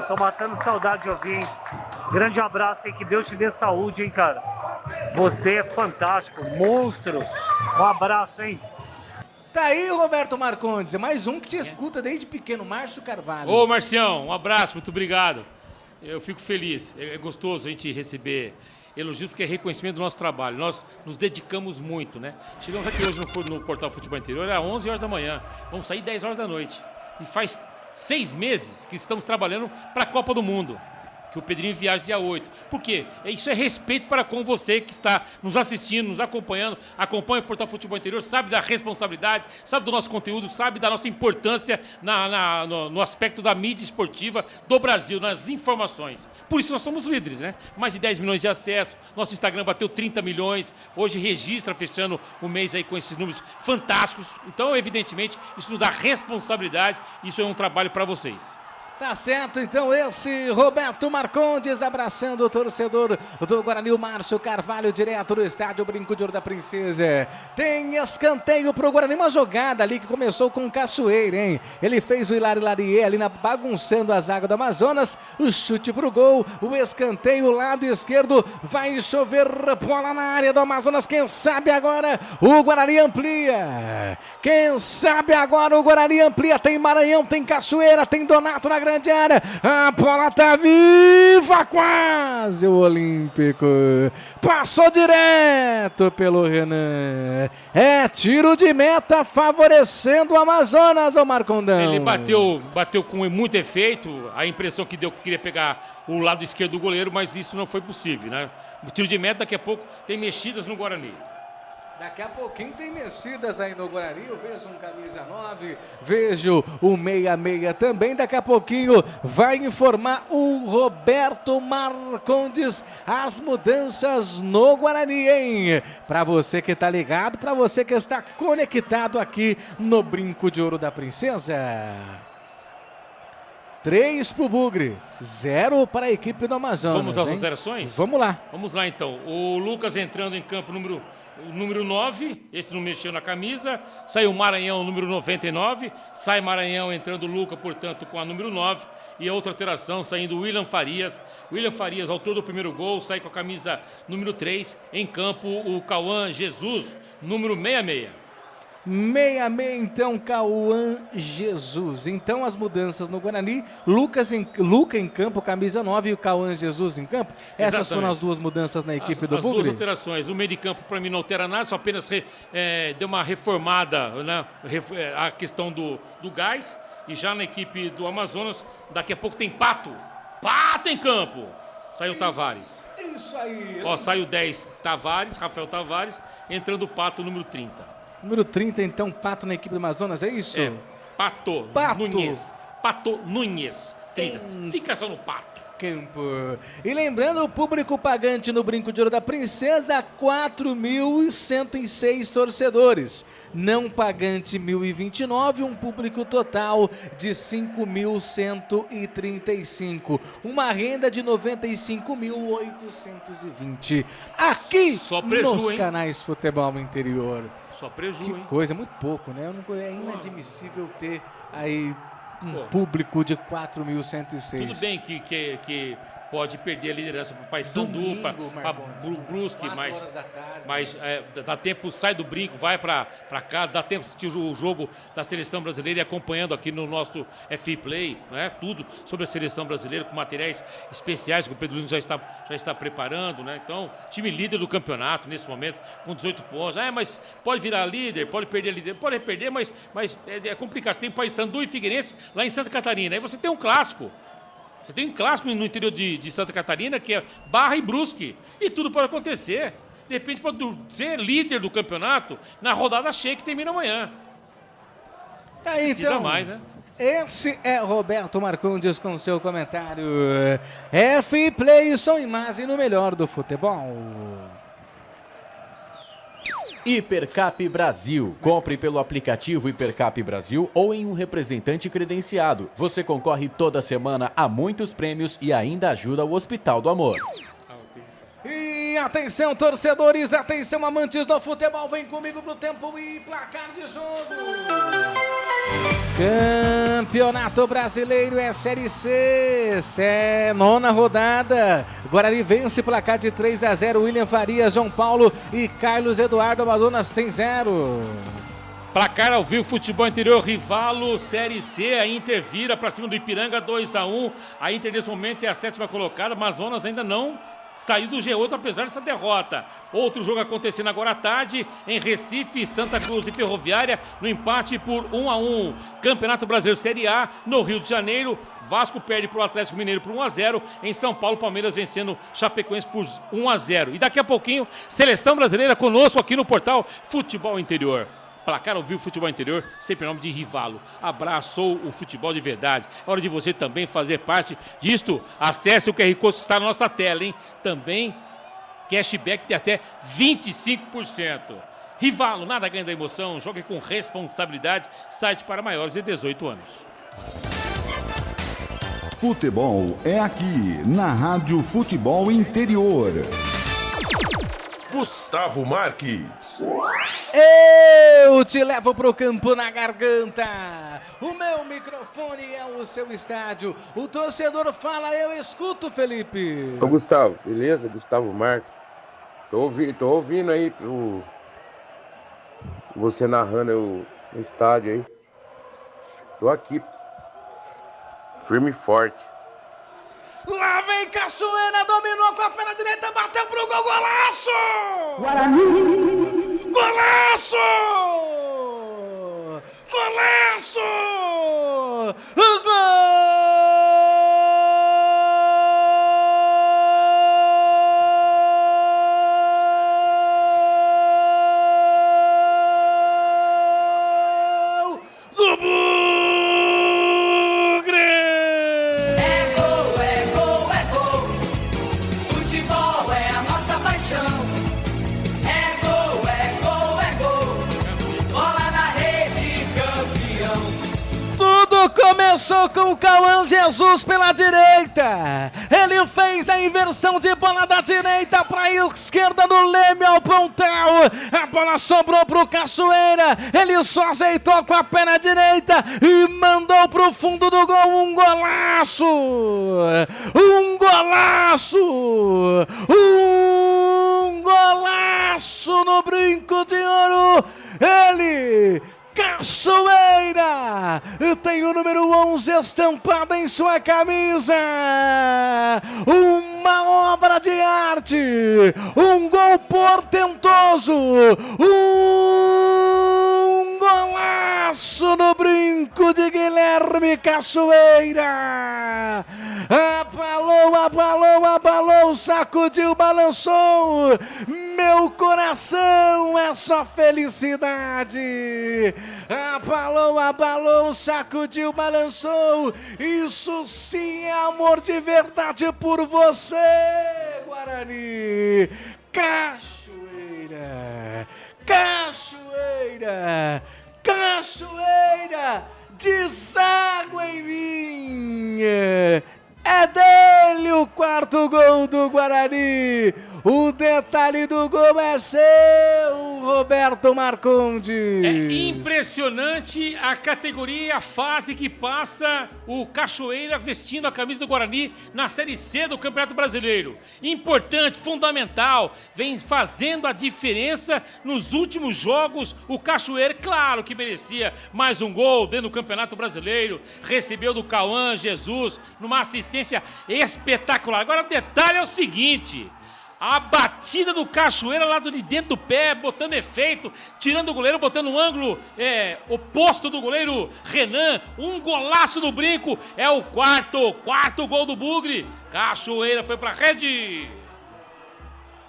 Tô matando saudade de ouvir, hein? Grande abraço, hein? Que Deus te dê saúde, hein, cara? Você é fantástico, monstro. Um abraço, hein? Tá aí o Roberto Marcondes, mais um que te escuta desde pequeno, Márcio Carvalho. Ô, Marcião, um abraço, muito obrigado. Eu fico feliz, é gostoso a gente receber elogios porque é reconhecimento do nosso trabalho. Nós nos dedicamos muito, né? Chegamos aqui hoje no Portal Futebol Interior, era 11 horas da manhã. Vamos sair 10 horas da noite. E faz 6 meses que estamos trabalhando para a Copa do Mundo. Que o Pedrinho viaja dia 8. Por quê? Isso é respeito para com você que está nos assistindo, nos acompanhando, acompanha o Portal Futebol Interior, sabe da responsabilidade, sabe do nosso conteúdo, sabe da nossa importância no aspecto da mídia esportiva do Brasil, nas informações. Por isso nós somos líderes, né? Mais de 10 milhões de acesso, nosso Instagram bateu 30 milhões, hoje registra, fechando o mês aí com esses números fantásticos. Então, evidentemente, isso nos dá responsabilidade, isso é um trabalho para vocês. Tá certo, então esse Roberto Marcondes abraçando o torcedor do Guarani, o Márcio Carvalho, direto do estádio Brinco de Ouro da Princesa. Tem escanteio pro Guarani, uma jogada ali que começou com o Cachoeira, hein? Ele fez o Hilari ali bagunçando a zaga do Amazonas, o chute pro gol, o escanteio, lado esquerdo, vai chover bola na área do Amazonas, quem sabe agora o Guarani amplia, quem sabe agora o Guarani amplia, tem Maranhão, tem Cachoeira, tem Donato na grande área, a bola tá viva, quase o Olímpico, passou direto pelo Renan, é tiro de meta favorecendo o Amazonas, ô Marcondão. Ele bateu com muito efeito, a impressão que deu que queria pegar o lado esquerdo do goleiro, mas isso não foi possível, né? O tiro de meta daqui a pouco tem mexidas no Guarani. Daqui a pouquinho tem mexidas aí no Guarani, eu vejo um camisa 9, vejo o 66 também, daqui a pouquinho vai informar o Roberto Marcondes as mudanças no Guarani, hein? Para você que tá ligado, para você que está conectado aqui no Brinco de Ouro da Princesa. 3 pro Bugre, 0 para a equipe do Amazonas. Vamos às alterações? Vamos lá. Vamos lá então, o Lucas entrando em campo número 9, esse não mexeu na camisa, saiu Maranhão, número 99, sai Maranhão entrando o Luca, portanto, com a número 9, e a outra alteração, saindo o William Farias, autor do primeiro gol, sai com a camisa número 3, em campo o Cauã Jesus, número 66. 66, então, Cauã Jesus. Então, as mudanças no Guarani, Luca em campo, camisa 9, e o Cauã Jesus em campo. Essas foram as duas mudanças na equipe do Bugre? As duas alterações. O meio de campo, para mim, não altera nada, só apenas deu uma reformada, né, a questão do gás. E já na equipe do Amazonas, daqui a pouco tem Pato. Pato em campo. Saiu o Tavares. Isso aí. Ó, sai o 10, Tavares, Rafael Tavares, entrando o Pato, número 30. Número 30, então, Pato na equipe do Amazonas, é isso? É, Pato Nunes. Pato Nunes, 30. Fica só no Pato. Campo. E lembrando, o público pagante no Brinco de Ouro da Princesa, 4.106 torcedores. Não pagante, 1.029, um público total de 5.135. Uma renda de 95.820. Aqui nos canais Futebol Interior. Só prejuízo, hein? Coisa, muito pouco, né? É inadmissível ter aí público de 4.106. Tudo bem que pode perder a liderança para o Paysandu, para Brusque, mas dá tempo, sai do Brinco, vai para casa, dá tempo de assistir o jogo da Seleção Brasileira e acompanhando aqui no nosso FI Play, né? Tudo sobre a Seleção Brasileira, com materiais especiais que o Pedro já está preparando, né? Então, time líder do campeonato nesse momento, com 18 pontos. Mas pode virar líder, pode perder a líder, pode perder, mas é complicado. Você tem Paysandu e Figueirense lá em Santa Catarina, aí você tem um clássico. Você tem um clássico no interior de Santa Catarina, que é Barra e Brusque. E tudo pode acontecer. De repente pode ser líder do campeonato na rodada cheia que termina amanhã. Aí, precisa então, mais, né? Esse é Roberto Marcondes com seu comentário. FI Play, som e imagem no melhor do futebol. Hipercap Brasil. Compre pelo aplicativo Hipercap Brasil ou em um representante credenciado. Você concorre toda semana a muitos prêmios e ainda ajuda o Hospital do Amor. E atenção, torcedores, atenção, amantes do futebol, vem comigo pro tempo e placar de jogo. Campeonato Brasileiro é Série C, é 9ª rodada. Guarani vence placar de 3-0. William Farias, João Paulo e Carlos Eduardo. Amazonas tem 0. Placar ao vivo, Futebol Interior, Rivalo, Série C, a Inter vira para cima do Ipiranga, 2-1. A Inter nesse momento é a 7ª colocada, Amazonas ainda não saiu do G8 apesar dessa derrota. Outro jogo acontecendo agora à tarde em Recife, Santa Cruz e Ferroviária no empate por 1-1. Campeonato Brasileiro Série A no Rio de Janeiro. Vasco perde para o Atlético Mineiro por 1-0. Em São Paulo, Palmeiras vencendo Chapecoense por 1-0. E daqui a pouquinho, Seleção Brasileira conosco aqui no portal Futebol Interior. Placar ao vivo Futebol Interior, sempre em nome de Rivalo. Abraçou o futebol de verdade. É hora de você também fazer parte disto. Acesse o QR Code que está na nossa tela, hein? Também cashback de até 25%. Rivalo, nada ganha da emoção. Jogue com responsabilidade. Site para maiores de 18 anos. Futebol é aqui, na Rádio Futebol Interior. Gustavo Marques. Eu te levo pro campo na garganta. O meu microfone é o seu estádio. O torcedor fala, eu escuto, Felipe. Ô Gustavo, beleza? Gustavo Marques. Tô ouvindo aí você narrando o estádio aí. Tô aqui. Firme e forte. Lá vem Cachoeira, dominou com a perna direita, bateu pro gol, golaço! Guarani! Golaço! Golaço! Gol do Bugre! É gol, é gol, é gol. Futebol é a nossa paixão. É gol, é gol, é gol. Bola na rede, campeão. Tudo começou com o Cauã Jesus pela direita. Ele fez a inversão de bola da direita para a esquerda do Leme ao pontal. A bola sobrou pro Cachoeira. Ele só azeitou com a perna direita e mandou pro fundo do gol um golaço. Um golaço. Um golaço no brinco de ouro. Ele... Cachoeira tem o número 11 estampado em sua camisa. Uma obra de arte, um gol portentoso, um golaço no brinco de Guilherme Cachoeira. Abalou, sacudiu, balançou. Meu coração é só felicidade. Abalou, sacudiu, balançou. Isso sim é amor de verdade por você, Guarani. Cachoeira, Cachoeira, Cachoeira, deságua em mim. É dele o quarto gol do Guarani. O detalhe do gol é seu, Roberto Marcondes. É impressionante a categoria e a fase que passa o Cachoeira vestindo a camisa do Guarani na Série C do Campeonato Brasileiro. Importante, fundamental, vem fazendo a diferença nos últimos jogos. O Cachoeira, claro que merecia mais um gol dentro do Campeonato Brasileiro. Recebeu do Cauã Jesus numa assistência espetacular. Agora o detalhe é o seguinte... A batida do Cachoeira lá de dentro do pé, botando efeito, tirando o goleiro, botando um ângulo oposto do goleiro Renan. Um golaço no brinco, é o quarto gol do Bugre. Cachoeira foi pra rede.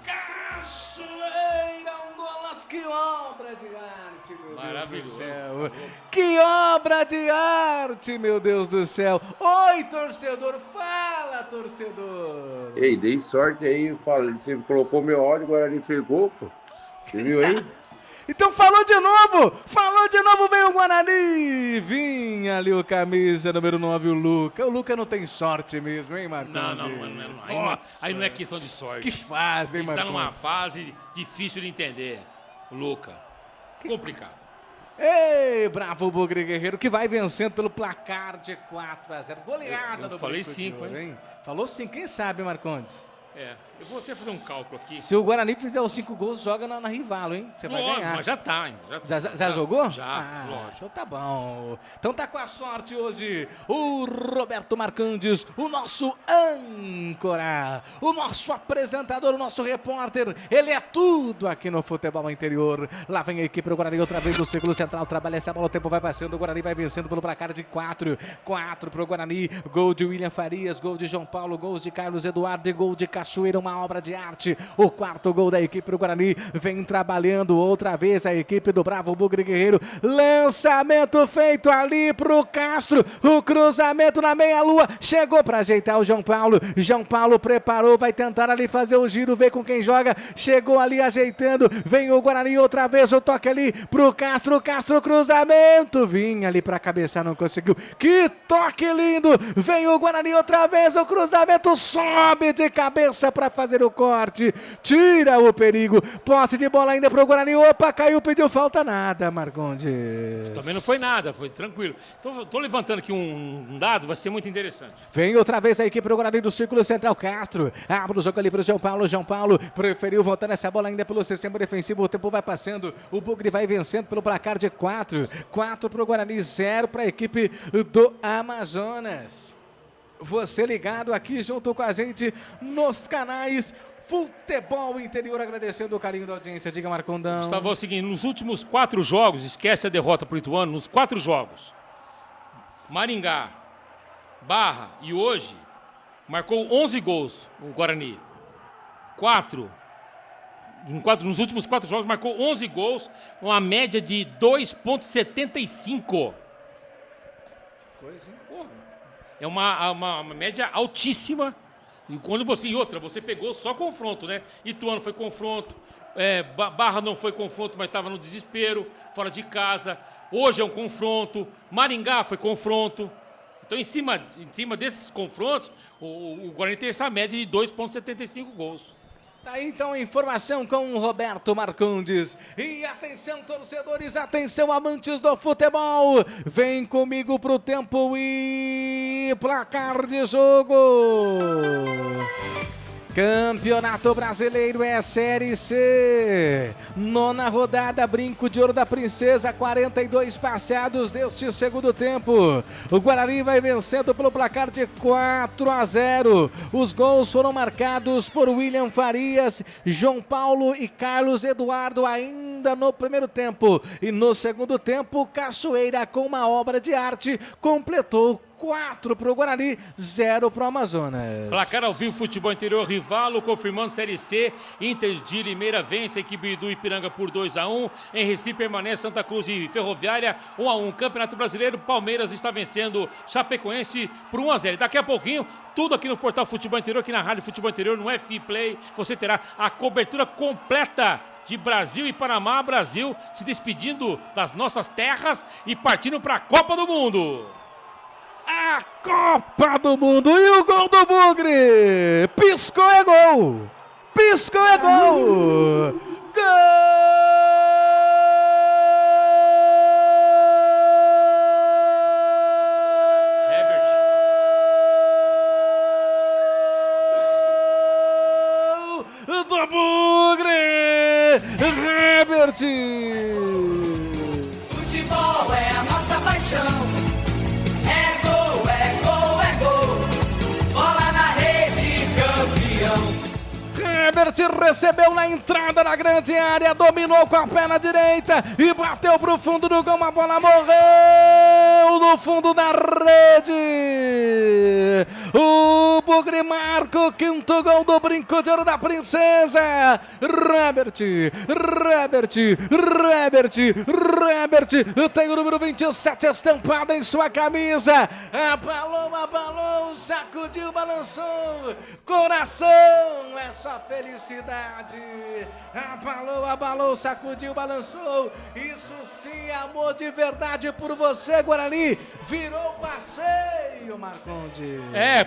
Cachoeira, um golaço, que obra de arte, meu Deus do Maravilhoso. céu. Que obra de arte, meu Deus do céu. Oi, torcedor, fala, torcedor. Ei, dei sorte aí, você colocou meu áudio, agora ele fez gol, pô. Você viu aí? Então falou de novo, vem o Guarani. Vinha ali o camisa número 9, o Luca. O Luca não tem sorte mesmo, hein, Marcondes? Não. Aí não é questão de sorte. Que fase, hein, Marcondes? Está numa Marcondes? fase difícil de entender. O Luca. Complicado. Ei, bravo Bugre Guerreiro, que vai vencendo pelo placar de 4-0. Goleada Eu do falei Brinco de 5, Ouro, hein? Falou 5, quem sabe, Marcondes? Eu vou até fazer um cálculo aqui. Se o Guarani fizer os 5 gols, joga na Rivalo, hein? Você vai ganhar. Mas já tá ainda. Já jogou? Já, lógico. Então tá bom. Então tá com a sorte hoje o Roberto Marcondes, o nosso âncora, o nosso apresentador, o nosso repórter. Ele é tudo aqui no futebol interior. Lá vem a equipe do Guarani outra vez no círculo central. Trabalha essa bola, o tempo vai passando. O Guarani vai vencendo pelo placar de 4. 4 pro Guarani. Gol de William Farias, gol de João Paulo, gols de Carlos Eduardo e gol de Cachoeira. Uma obra de arte. O 4º gol da equipe do Guarani. Vem trabalhando outra vez a equipe do Bravo Bugre Guerreiro. Lançamento feito ali pro Castro. O cruzamento na meia-lua. Chegou para ajeitar o João Paulo. João Paulo preparou. Vai tentar ali fazer o giro. Ver com quem joga. Chegou ali ajeitando. Vem o Guarani outra vez. O toque ali pro Castro. Castro cruzamento. Vinha ali para cabeçar. Não conseguiu. Que toque lindo. Vem o Guarani outra vez. O cruzamento sobe de cabeça para fazer o corte, tira o perigo, posse de bola ainda pro Guarani, opa, caiu, pediu falta, nada, Marcondes. Também não foi nada, foi tranquilo. Então, tô levantando aqui um dado, vai ser muito interessante. Vem outra vez a equipe do Guarani do Círculo Central, Castro, abre o jogo ali pro João Paulo preferiu voltar nessa bola ainda pelo sistema defensivo, o tempo vai passando, o Bugre vai vencendo pelo placar de 4 pro Guarani, 0 para a equipe do Amazonas. Você ligado aqui junto com a gente nos canais Futebol Interior, agradecendo o carinho da audiência. Diga, Marcondão. Gustavo, é o seguinte, nos últimos 4 jogos, esquece a derrota pro Ituano, nos 4 jogos, Maringá, Barra e hoje, marcou 11 gols o Guarani. Nos últimos 4 jogos, marcou 11 gols, uma média de 2,75. Coisa, hein? É uma média altíssima. E quando você pegou só confronto, né? Ituano foi confronto, Barra não foi confronto, mas estava no desespero, fora de casa. Hoje é um confronto, Maringá foi confronto. Então, em cima desses confrontos, o Guarani tem essa média de 2,75 gols. Tá aí então a informação com o Roberto Marcondes. E atenção, torcedores, atenção, amantes do futebol. Vem comigo pro tempo e placar de jogo. Campeonato Brasileiro é Série C. 9ª rodada, Brinco de Ouro da Princesa, 42 passados deste segundo tempo. O Guarani vai vencendo pelo placar de 4-0. Os gols foram marcados por William Farias, João Paulo e Carlos Eduardo ainda no primeiro tempo. E no segundo tempo, Cachoeira, com uma obra de arte, completou 4 para o Guarani, 0 para o Amazonas. Placar ao vivo, Futebol Interior, Rivalo confirmando Série C. Inter de Limeira vence a equipe do Ipiranga por 2-1. Em Recife permanece Santa Cruz e Ferroviária 1-1. Campeonato Brasileiro, Palmeiras está vencendo Chapecoense por 1-0. Daqui a pouquinho, tudo aqui no portal Futebol Interior, aqui na Rádio Futebol Interior, no FI Play. Você terá a cobertura completa de Brasil e Panamá. Brasil se despedindo das nossas terras e partindo para a Copa do Mundo. A Copa do Mundo e o gol do Bugre. Piscou é gol. Piscou é gol. Gol do Bugre. Herbert. Futebol é a nossa paixão. Herbert recebeu na entrada da grande área, dominou com a perna direita e bateu pro fundo do gol, a bola morreu no fundo da rede. O Bugre marca o 5º gol do Brinco de Ouro da Princesa. Herbert tem o número 27 estampado em sua camisa. Abalou, sacudiu, balançou. Coração, é só felicidade. Abalou, sacudiu, balançou. Isso sim, amor de verdade por você, Guarani. Virou passeio, Marcondes.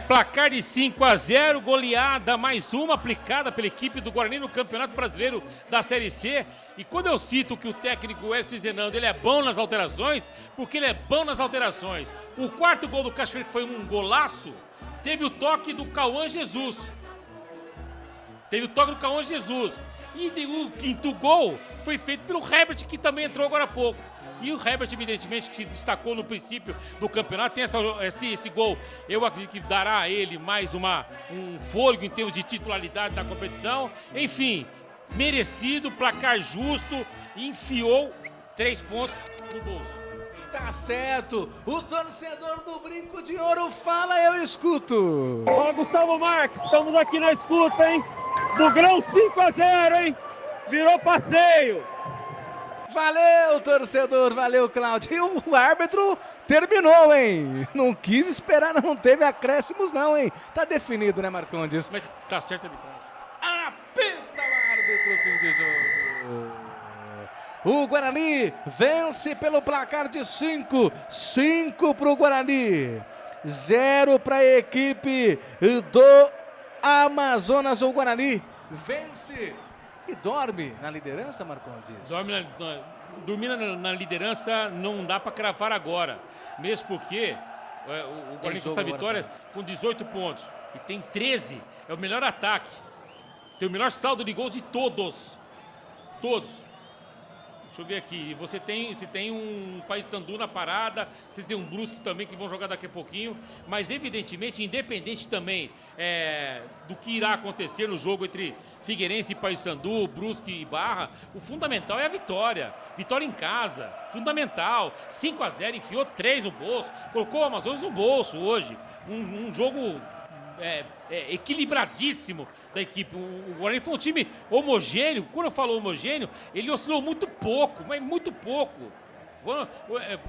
Placar de 5-0, goleada, mais uma aplicada pela equipe do Guarani no Campeonato Brasileiro da Série C. E quando eu cito que o técnico Elcio Zenando, ele é bom nas alterações, porque ele é bom nas alterações. O 4º gol do Cachoeira, que foi um golaço, teve o toque do Cauã Jesus. Teve o toque do Cauã Jesus. E o quinto gol foi feito pelo Herbert, que também entrou agora há pouco. E o Herbert, evidentemente, que se destacou no princípio do campeonato, tem esse gol. Eu acredito que dará a ele mais um fôlego em termos de titularidade da competição. Enfim, merecido, placar justo, enfiou 3 pontos no bolso. Tá certo, o torcedor do Brinco de Ouro fala, eu escuto. Fala, Gustavo Marques, estamos aqui na escuta, hein? Bugrão 5-0, hein? Virou passeio. Valeu, torcedor, valeu, Cláudio. E o árbitro terminou, hein? Não quis esperar, não teve acréscimos não, hein? Tá definido, né, Marcondes? Mas tá certo a arbitragem. Apita o árbitro, fim de jogo. O Guarani vence pelo placar de 5. 5 para o Guarani. 0 para a equipe do Amazonas. O Guarani vence e dorme na liderança, Marcondes? Dormir na liderança não dá para cravar agora. Mesmo porque o Guarani com essa vitória com 18 pontos e tem 13. É o melhor ataque. Tem o melhor saldo de gols de todos. Todos. Deixa eu ver aqui, você tem um Paysandu na parada, você tem um Brusque também que vão jogar daqui a pouquinho, mas evidentemente, independente também do que irá acontecer no jogo entre Figueirense e Paysandu, Brusque e Barra, o fundamental é a vitória. Vitória em casa, fundamental, 5-0, enfiou 3 no bolso, colocou o Amazonas no bolso hoje, um jogo equilibradíssimo da equipe. O Guarani foi um time homogêneo. Quando eu falo homogêneo, ele oscilou muito pouco, mas muito pouco. Foi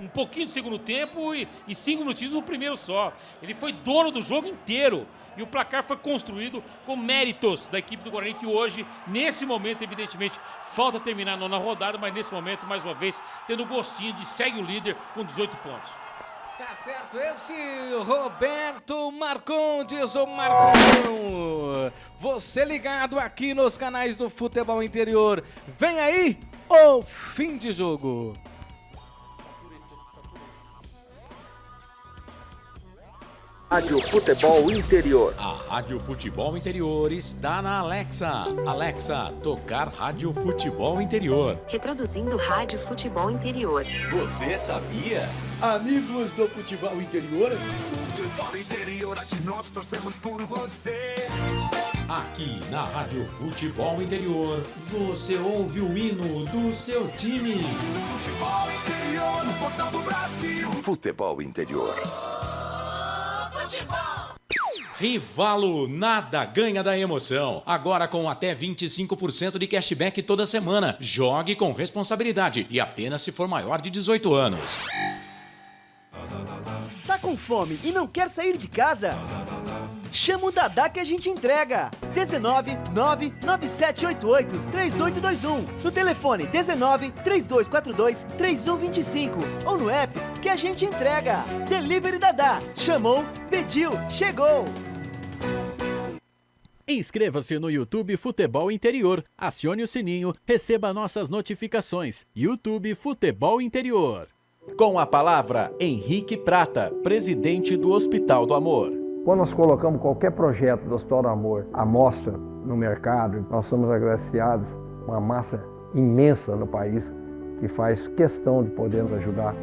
um pouquinho do segundo tempo e 5 minutinhos no primeiro só. Ele foi dono do jogo inteiro. E o placar foi construído com méritos da equipe do Guarani, que hoje, nesse momento, evidentemente, falta terminar a 9ª rodada, mas nesse momento, mais uma vez, tendo o gostinho de segue o líder com 18 pontos. Tá certo, esse Roberto Marcondes, o Marcão. Você ligado aqui nos canais do Futebol Interior. Vem aí o fim de jogo. Rádio Futebol Interior. A Rádio Futebol Interior está na Alexa. Alexa, tocar Rádio Futebol Interior. Reproduzindo Rádio Futebol Interior. Você sabia? Amigos do Futebol Interior. Futebol Interior, aqui nós torcemos por você. Aqui na Rádio Futebol Interior, você ouve o hino do seu time. Futebol Interior, no portal do Brasil. Futebol Interior. Rivalo, nada ganha da emoção. Agora com até 25% de cashback toda semana. Jogue com responsabilidade e apenas se for maior de 18 anos. Tá com fome e não quer sair de casa? Chama o Dadá que a gente entrega. 19 99788 3821. No telefone 19 3242 3125. Ou no app que a gente entrega. Delivery Dadá. Chamou, pediu, chegou. Inscreva-se no YouTube Futebol Interior. Acione o sininho, receba nossas notificações. YouTube Futebol Interior. Com a palavra, Henrique Prata, presidente do Hospital do Amor. Quando nós colocamos qualquer projeto do Hospital do Amor à mostra no mercado, nós somos agraciados uma massa imensa no país que faz questão de poder nos ajudar.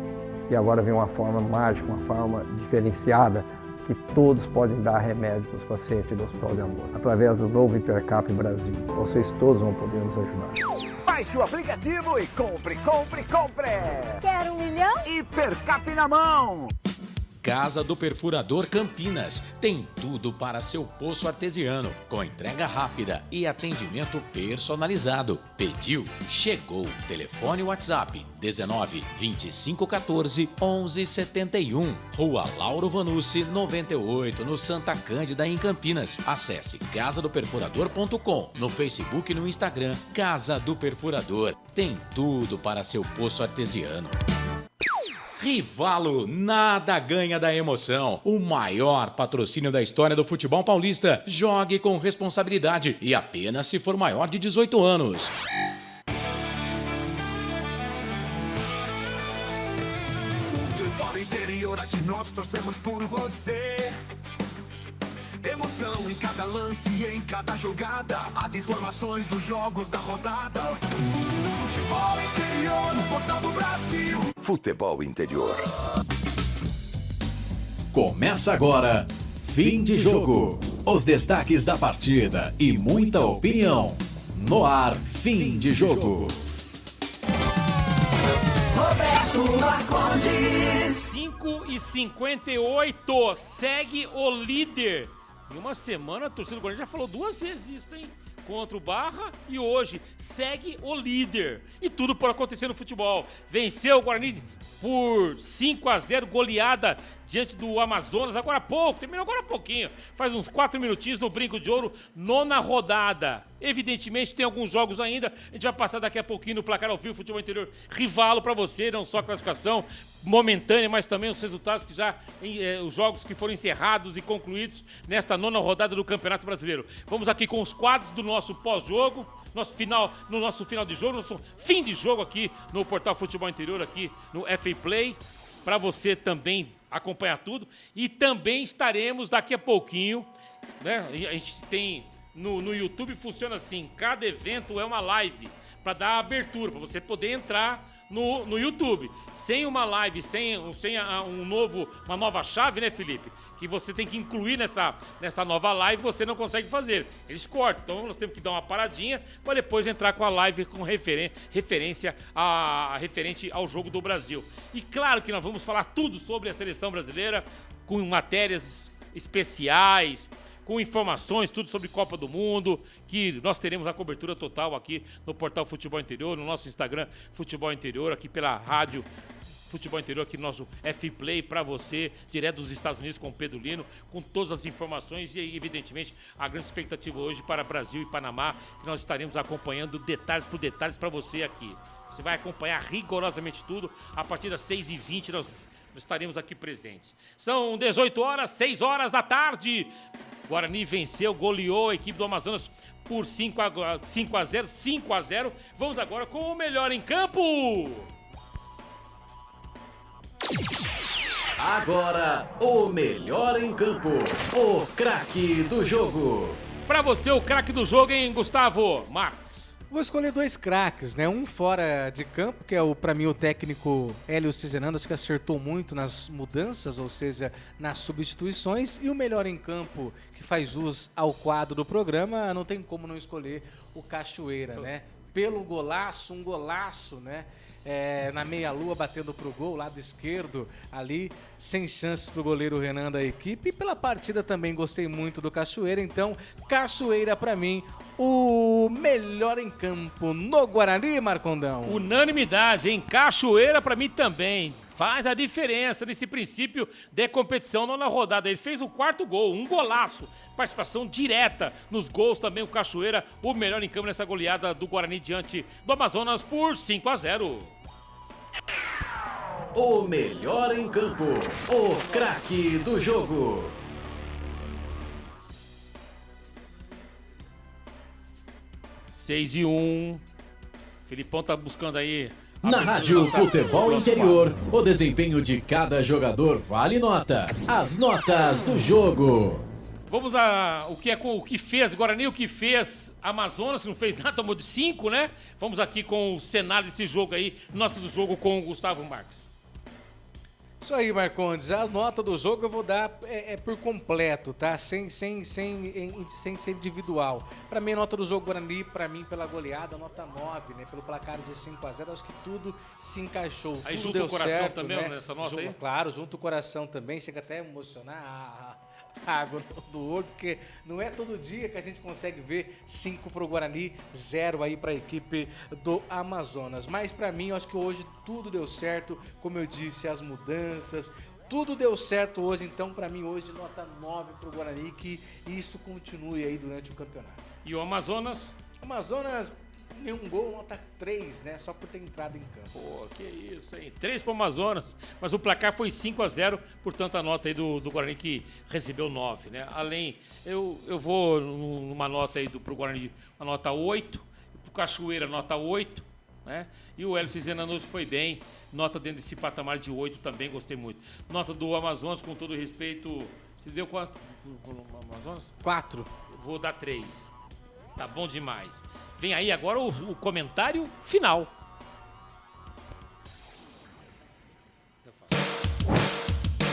E agora vem uma forma mágica, uma forma diferenciada, que todos podem dar remédio para os pacientes do Hospital do Amor. Através do novo Hipercap Brasil, vocês todos vão poder nos ajudar. Baixe o aplicativo e compre, compre, compre! Quer 1 milhão? Hipercap na mão! Casa do Perfurador Campinas. Tem tudo para seu poço artesiano, com entrega rápida e atendimento personalizado. Pediu, chegou. Telefone WhatsApp 19 25 14 11 71. Rua Lauro Vanucci 98, no Santa Cândida, em Campinas. Acesse casadoperfurador.com. No Facebook e no Instagram, Casa do Perfurador. Tem tudo para seu poço artesiano. Rivalo, nada ganha da emoção. O maior patrocínio da história do futebol paulista. Jogue com responsabilidade e apenas se for maior de 18 anos. Futebol Interior, aqui nós torcemos por você. emoção em cada lance e em cada jogada. As informações dos jogos da rodada. Futebol Interior no Portal do Brasil. Futebol Interior. Começa agora, Fim de Jogo. Os destaques da partida e muita opinião. No ar, Fim de Jogo. Roberto Marcondes. 5h58, segue o líder. Em uma semana, a torcida do Guarani já falou 2 vezes isso, hein? Contra o Barra e hoje segue o líder. E tudo pode acontecer no futebol. Venceu o Guarani por 5-0, goleada diante do Amazonas agora há pouco, terminou agora há pouquinho, faz uns 4 minutinhos no Brinco de Ouro, 9ª rodada. Evidentemente tem alguns jogos ainda, a gente vai passar daqui a pouquinho no placar ao vivo, Futebol Interior rivalo para você, não só a classificação momentânea, mas também os resultados que já, os jogos que foram encerrados e concluídos nesta 9ª rodada do Campeonato Brasileiro. Vamos aqui com os quadros do nosso pós-jogo, no nosso final de jogo, nosso fim de jogo aqui no Portal Futebol Interior, aqui no FA Play, para você também acompanhar tudo. E também estaremos daqui a pouquinho, né? A gente tem no YouTube, funciona assim, cada evento é uma live para dar abertura, para você poder entrar no YouTube. Sem uma live, sem uma nova chave, né, Felipe? Que você tem que incluir nessa nova live, você não consegue fazer. Eles cortam, então nós temos que dar uma paradinha para depois entrar com a live com referente ao jogo do Brasil. E claro que nós vamos falar tudo sobre a seleção brasileira, com matérias especiais, com informações, tudo sobre Copa do Mundo, que nós teremos a cobertura total aqui no Portal Futebol Interior, no nosso Instagram Futebol Interior, aqui pela rádio Futebol Interior, aqui no nosso F-Play para você, direto dos Estados Unidos com o Pedro Lino, com todas as informações e, evidentemente, a grande expectativa hoje para Brasil e Panamá, que nós estaremos acompanhando detalhes por detalhes para você aqui. Você vai acompanhar rigorosamente tudo, a partir das 6h20 nós estaremos aqui presentes. São 18 horas, 6 horas da tarde. Guarani venceu, goleou a equipe do Amazonas por 5-0. Vamos agora com o melhor em campo. Agora, o melhor em campo, o craque do jogo. Para você, o craque do jogo, hein, Gustavo Marques? Vou escolher 2 craques, né? Um fora de campo, que é para mim o técnico Hélio Cizenando, acho que acertou muito nas mudanças, ou seja, nas substituições. E o melhor em campo, que faz jus ao quadro do programa, não tem como não escolher o Cachoeira, né? Pelo golaço, um golaço, né? Na meia-lua, batendo pro gol, lado esquerdo, ali, sem chances pro goleiro Renan da equipe. E pela partida também gostei muito do Cachoeira, então, Cachoeira pra mim, o melhor em campo no Guarani, Marcondão. Unanimidade, hein? Cachoeira pra mim também. Faz a diferença nesse princípio de competição na rodada. Ele fez o 4º gol, um golaço. Participação direta nos gols também, o Cachoeira, o melhor em campo nessa goleada do Guarani diante do Amazonas por 5-0. O melhor em campo, o craque do jogo. Seis e 1. Filipão tá buscando aí. Na Rádio Futebol Interior, o desempenho de cada jogador vale nota. As notas do jogo. Vamos a o que fez Guarani, o que fez Amazonas, que não fez nada, tomou de 5, né? Vamos aqui com o cenário desse jogo aí, nosso do jogo com o Gustavo Marques. Isso aí, Marcondes. A nota do jogo eu vou dar por completo, tá? Sem ser individual. Pra mim, a nota do jogo Guarani, pra mim, pela goleada, nota 9, né? Pelo placar de 5-0, acho que tudo se encaixou. Aí tudo junto deu o coração certo, também, né? Nessa nota aí? Claro, junto o coração também. Chega até a emocionar a água do olho, porque não é todo dia que a gente consegue ver 5 pro Guarani, 0 aí pra equipe do Amazonas. Mas pra mim, eu acho que hoje tudo deu certo, como eu disse, as mudanças, tudo deu certo hoje, então pra mim hoje nota 9 pro Guarani, que isso continue aí durante o campeonato. E o Amazonas? Amazonas, nenhum gol, nota 3, né? Só por ter entrado em campo. Pô, que isso, hein? 3 pro Amazonas, mas o placar foi 5-0, portanto a nota aí do Guarani que recebeu 9, né? Além, eu vou numa nota aí pro Guarani, uma nota 8, pro Cachoeira nota 8, né? E o Hélio Zenano hoje foi bem, nota dentro desse patamar de 8 também, gostei muito. Nota do Amazonas, com todo respeito, você deu quanto no Amazonas? 4. Vou dar 3. Tá bom demais. Vem aí agora o comentário final.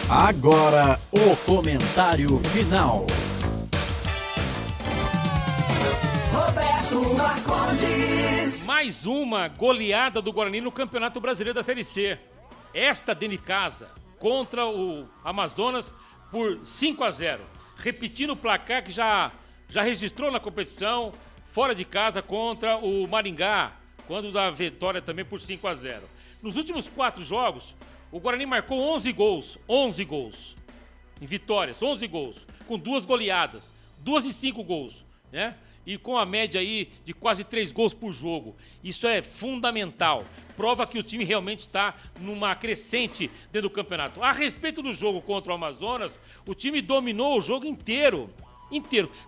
Agora o comentário final. Roberto Marcondes. Mais uma goleada do Guarani no Campeonato Brasileiro da Série C. Esta dentro de casa contra o Amazonas por 5-0. Repetindo o placar que já registrou na competição, fora de casa contra o Maringá, quando da vitória também por 5-0. Nos últimos 4 jogos, o Guarani marcou 11 gols em vitórias, 11 gols, com 2 goleadas, 2 e 5 gols, né? E com a média aí de quase 3 gols por jogo. Isso é fundamental. Prova que o time realmente está numa crescente dentro do campeonato. A respeito do jogo contra o Amazonas, o time dominou o jogo inteiro.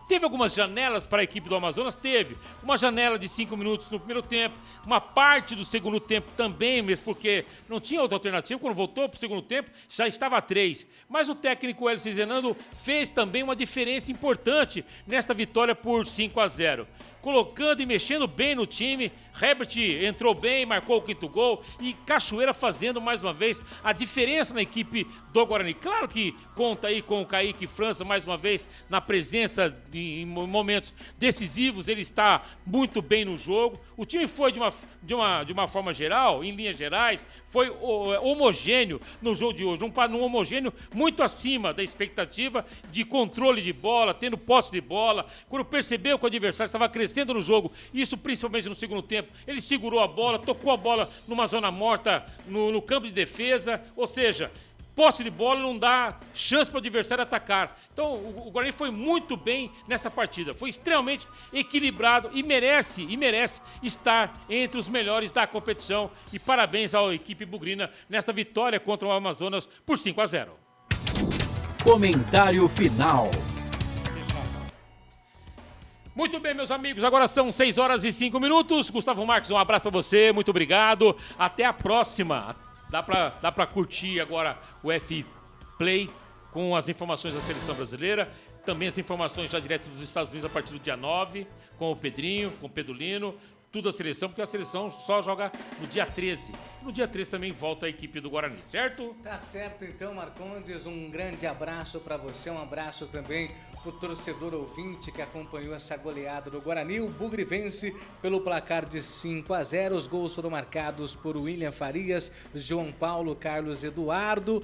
Teve algumas janelas para a equipe do Amazonas? Teve. Uma janela de 5 minutos no primeiro tempo, uma parte do segundo tempo também, mesmo porque não tinha outra alternativa. Quando voltou para o segundo tempo, já estava 3. Mas o técnico Hélio Zenano fez também uma diferença importante nesta vitória por 5-0. Colocando e mexendo bem no time, Herbert entrou bem, marcou o 5º gol e Cachoeira fazendo mais uma vez a diferença na equipe do Guarani. Claro que conta aí com o Kaique França mais uma vez na presença em momentos decisivos, ele está muito bem no jogo. O time foi de uma forma geral, em linhas gerais, foi homogêneo no jogo de hoje, um homogêneo muito acima da expectativa de controle de bola, tendo posse de bola. Quando percebeu que o adversário estava crescendo no jogo, isso principalmente no segundo tempo, ele segurou a bola, tocou a bola numa zona morta no campo de defesa, ou seja, posse de bola não dá chance para o adversário atacar. Então o Guarani foi muito bem nessa partida, foi extremamente equilibrado e merece estar entre os melhores da competição. E parabéns à equipe bugrina nesta vitória contra o Amazonas por 5-0. Comentário final. Muito bem, meus amigos, agora são 6 horas e 5 minutos. Gustavo Marques, um abraço para você, muito obrigado. Até a próxima. Dá pra curtir agora o F-Play com as informações da Seleção Brasileira. Também as informações já direto dos Estados Unidos a partir do dia 9, com o Pedrinho, com o Pedulino. Tudo a seleção, porque a seleção só joga no dia 13. No dia 13 também volta a equipe do Guarani, certo? Tá certo então, Marcondes, um grande abraço para você, um abraço também pro torcedor ouvinte que acompanhou essa goleada do Guarani. O Bugre vence pelo placar de 5-0, os gols foram marcados por William Farias, João Paulo, Carlos Eduardo,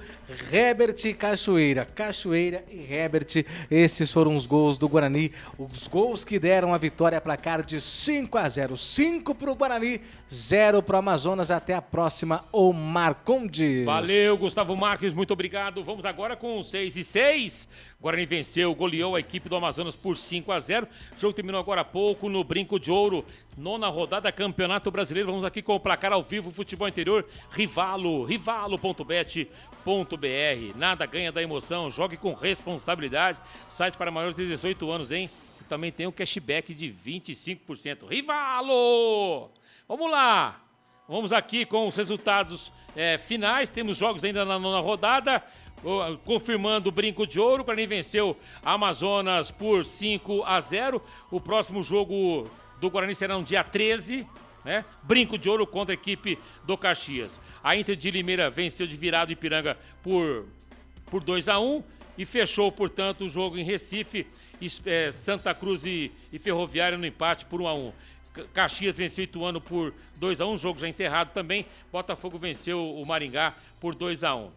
Herbert e Cachoeira. Cachoeira e Herbert, esses foram os gols do Guarani, os gols que deram a vitória, placar de 5-0. 5 pro Guarani, 0 pro Amazonas. Até a próxima, o Marcondes. Valeu, Gustavo Marques, muito obrigado. Vamos agora com 6-6. Guarani venceu, goleou a equipe do Amazonas por 5-0. O jogo terminou agora há pouco no Brinco de Ouro, 9ª rodada Campeonato Brasileiro. Vamos aqui com o placar ao vivo, Futebol Interior, rivalo.bet.br. Nada ganha da emoção, jogue com responsabilidade. Site para maiores de 18 anos, hein? Também tem um cashback de 25%. Rivalo! Vamos lá! Vamos aqui com os resultados finais. Temos jogos ainda na 9ª rodada. Confirmando o Brinco de Ouro. O Guarani venceu a Amazonas por 5-0. O próximo jogo do Guarani será no dia 13. Né? Brinco de Ouro contra a equipe do Caxias. A Inter de Limeira venceu de virada Ipiranga por 2-1. E fechou, portanto, o jogo em Recife, Santa Cruz e Ferroviária no empate por 1-1. Caxias venceu Ituano por 2-1, jogo já encerrado também. Botafogo venceu o Maringá por 2-1.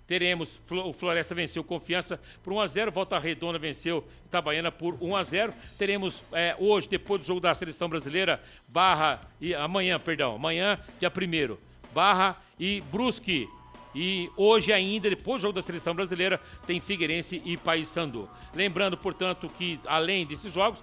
Teremos, o Floresta venceu Confiança por 1-0, Volta Redonda venceu Itabaiana por 1-0. Teremos hoje, depois do jogo da Seleção Brasileira, amanhã, dia 1º, Barra e Brusque. E hoje ainda, depois do jogo da Seleção Brasileira, tem Figueirense e Paysandu. Lembrando, portanto, que além desses jogos,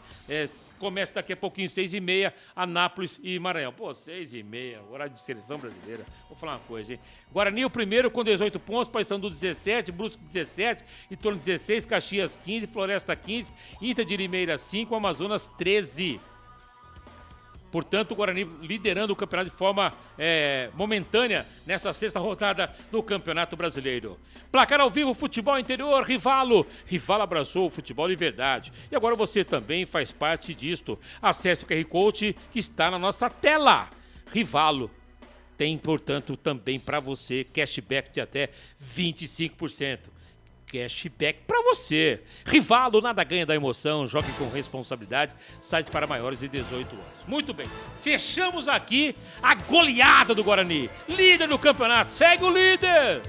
começa daqui a pouquinho, 6h30, Anápolis e Maranhão. Pô, 6h30, horário de Seleção Brasileira. Vou falar uma coisa, hein? Guarani o primeiro com 18 pontos, Paysandu 17, Brusque 17, Ituano 16, Caxias 15, Floresta 15, Inter de Limeira 5, Amazonas 13. Portanto, o Guarani liderando o campeonato de forma momentânea nessa sexta rodada do Campeonato Brasileiro. Placar ao vivo, futebol interior, Rivalo. Rivalo abraçou o futebol de verdade. E agora você também faz parte disto. Acesse o QR Code que está na nossa tela. Rivalo tem, portanto, também para você cashback de até 25%. Cashback para você. Rivalo, nada ganha da emoção, jogue com responsabilidade. Site para maiores de 18 anos. Muito bem, fechamos aqui a goleada do Guarani. Líder do campeonato, segue o líder.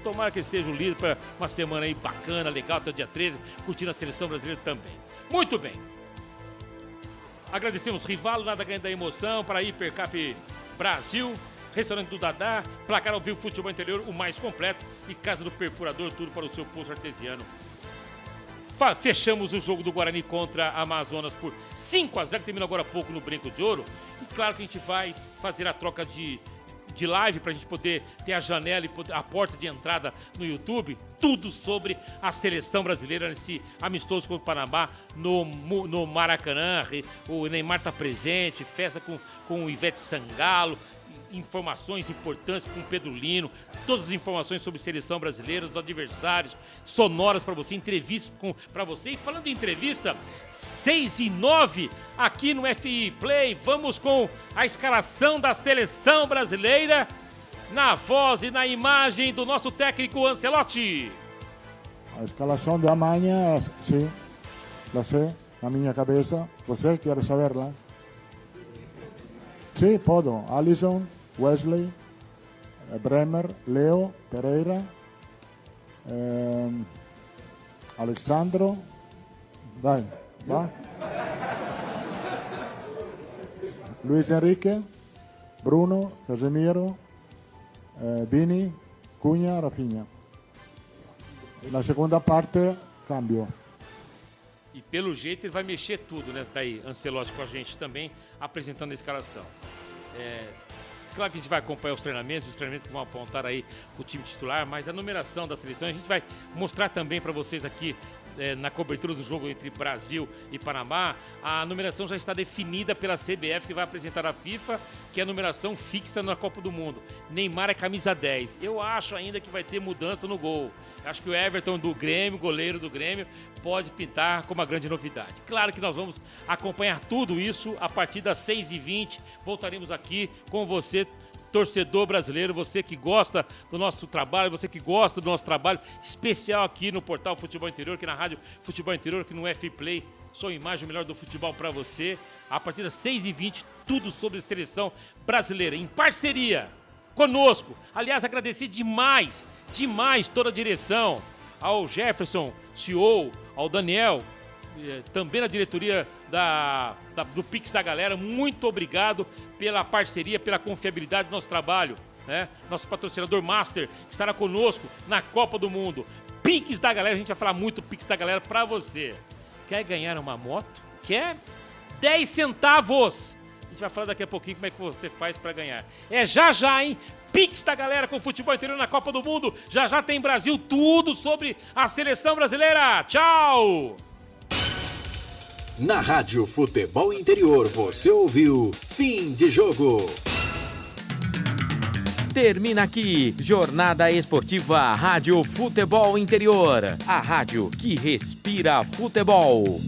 Tomara que seja o líder para uma semana aí bacana, legal, até o dia 13, curtindo a seleção brasileira também. Muito bem. Agradecemos Rivalo, nada ganha da emoção, para Hipercap Brasil. Restaurante do Dadá, placar ao vivo, futebol interior, o mais completo, e Casa do Perfurador, tudo para o seu poço artesiano. Fechamos o jogo do Guarani contra a Amazonas por 5-0, que terminou agora há pouco no Brinco de Ouro. E claro que a gente vai fazer a troca de live para a gente poder ter a janela e a porta de entrada no YouTube. Tudo sobre a seleção brasileira nesse amistoso contra o Panamá no Maracanã. O Neymar está presente, festa com o Ivete Sangalo. Informações importantes com o Pedro Lino, todas as informações sobre seleção brasileira, os adversários, sonoras para você, entrevistas para você. E falando em entrevista, 6 e 9 aqui no FI Play, vamos com a escalação da seleção brasileira na voz e na imagem do nosso técnico Ancelotti. A escalação de amanhã, sim, la sei na minha cabeça. Você quer saberla? Sim, posso. Alisson, Wesley, Bremer, Leo, Pereira, Alexandro, vai. Luis Enrique, Bruno, Casemiro, Vini, Cunha, Rafinha. Na segunda parte, cambio. E pelo jeito ele vai mexer tudo, né? Tá aí, Ancelotti com a gente também, apresentando a escalação. Claro que a gente vai acompanhar os treinamentos que vão apontar aí o time titular, mas a numeração da seleção a gente vai mostrar também para vocês aqui na cobertura do jogo entre Brasil e Panamá. A numeração já está definida pela CBF, que vai apresentar a FIFA, que é a numeração fixa na Copa do Mundo. Neymar é camisa 10. Eu acho ainda que vai ter mudança no gol. Acho que o Everton do Grêmio, goleiro do Grêmio, pode pintar como uma grande novidade. Claro que nós vamos acompanhar tudo isso a partir das 6h20. Voltaremos aqui com você, torcedor brasileiro, você que gosta do nosso trabalho, você que gosta do nosso trabalho especial aqui no Portal Futebol Interior, aqui na Rádio Futebol Interior, aqui no FI Play. Sou a imagem melhor do futebol para você. A partir das 6h20, tudo sobre a seleção brasileira, em parceria conosco. Aliás, agradecer demais toda a direção, ao Jefferson, CEO, ao Daniel, também na diretoria do Pix da Galera. Muito obrigado pela parceria, pela confiabilidade do nosso trabalho, né? Nosso patrocinador Master, que estará conosco na Copa do Mundo. Pix da Galera, a gente vai falar muito Pix da Galera pra você. Quer ganhar uma moto? Quer? 10 centavos! A gente vai falar daqui a pouquinho como é que você faz pra ganhar. Já, hein? Pix da Galera com futebol interior na Copa do Mundo. Já tem Brasil, tudo sobre a seleção brasileira. Tchau! Na Rádio Futebol Interior, você ouviu Fim de Jogo. Termina aqui, Jornada Esportiva Rádio Futebol Interior. A rádio que respira futebol.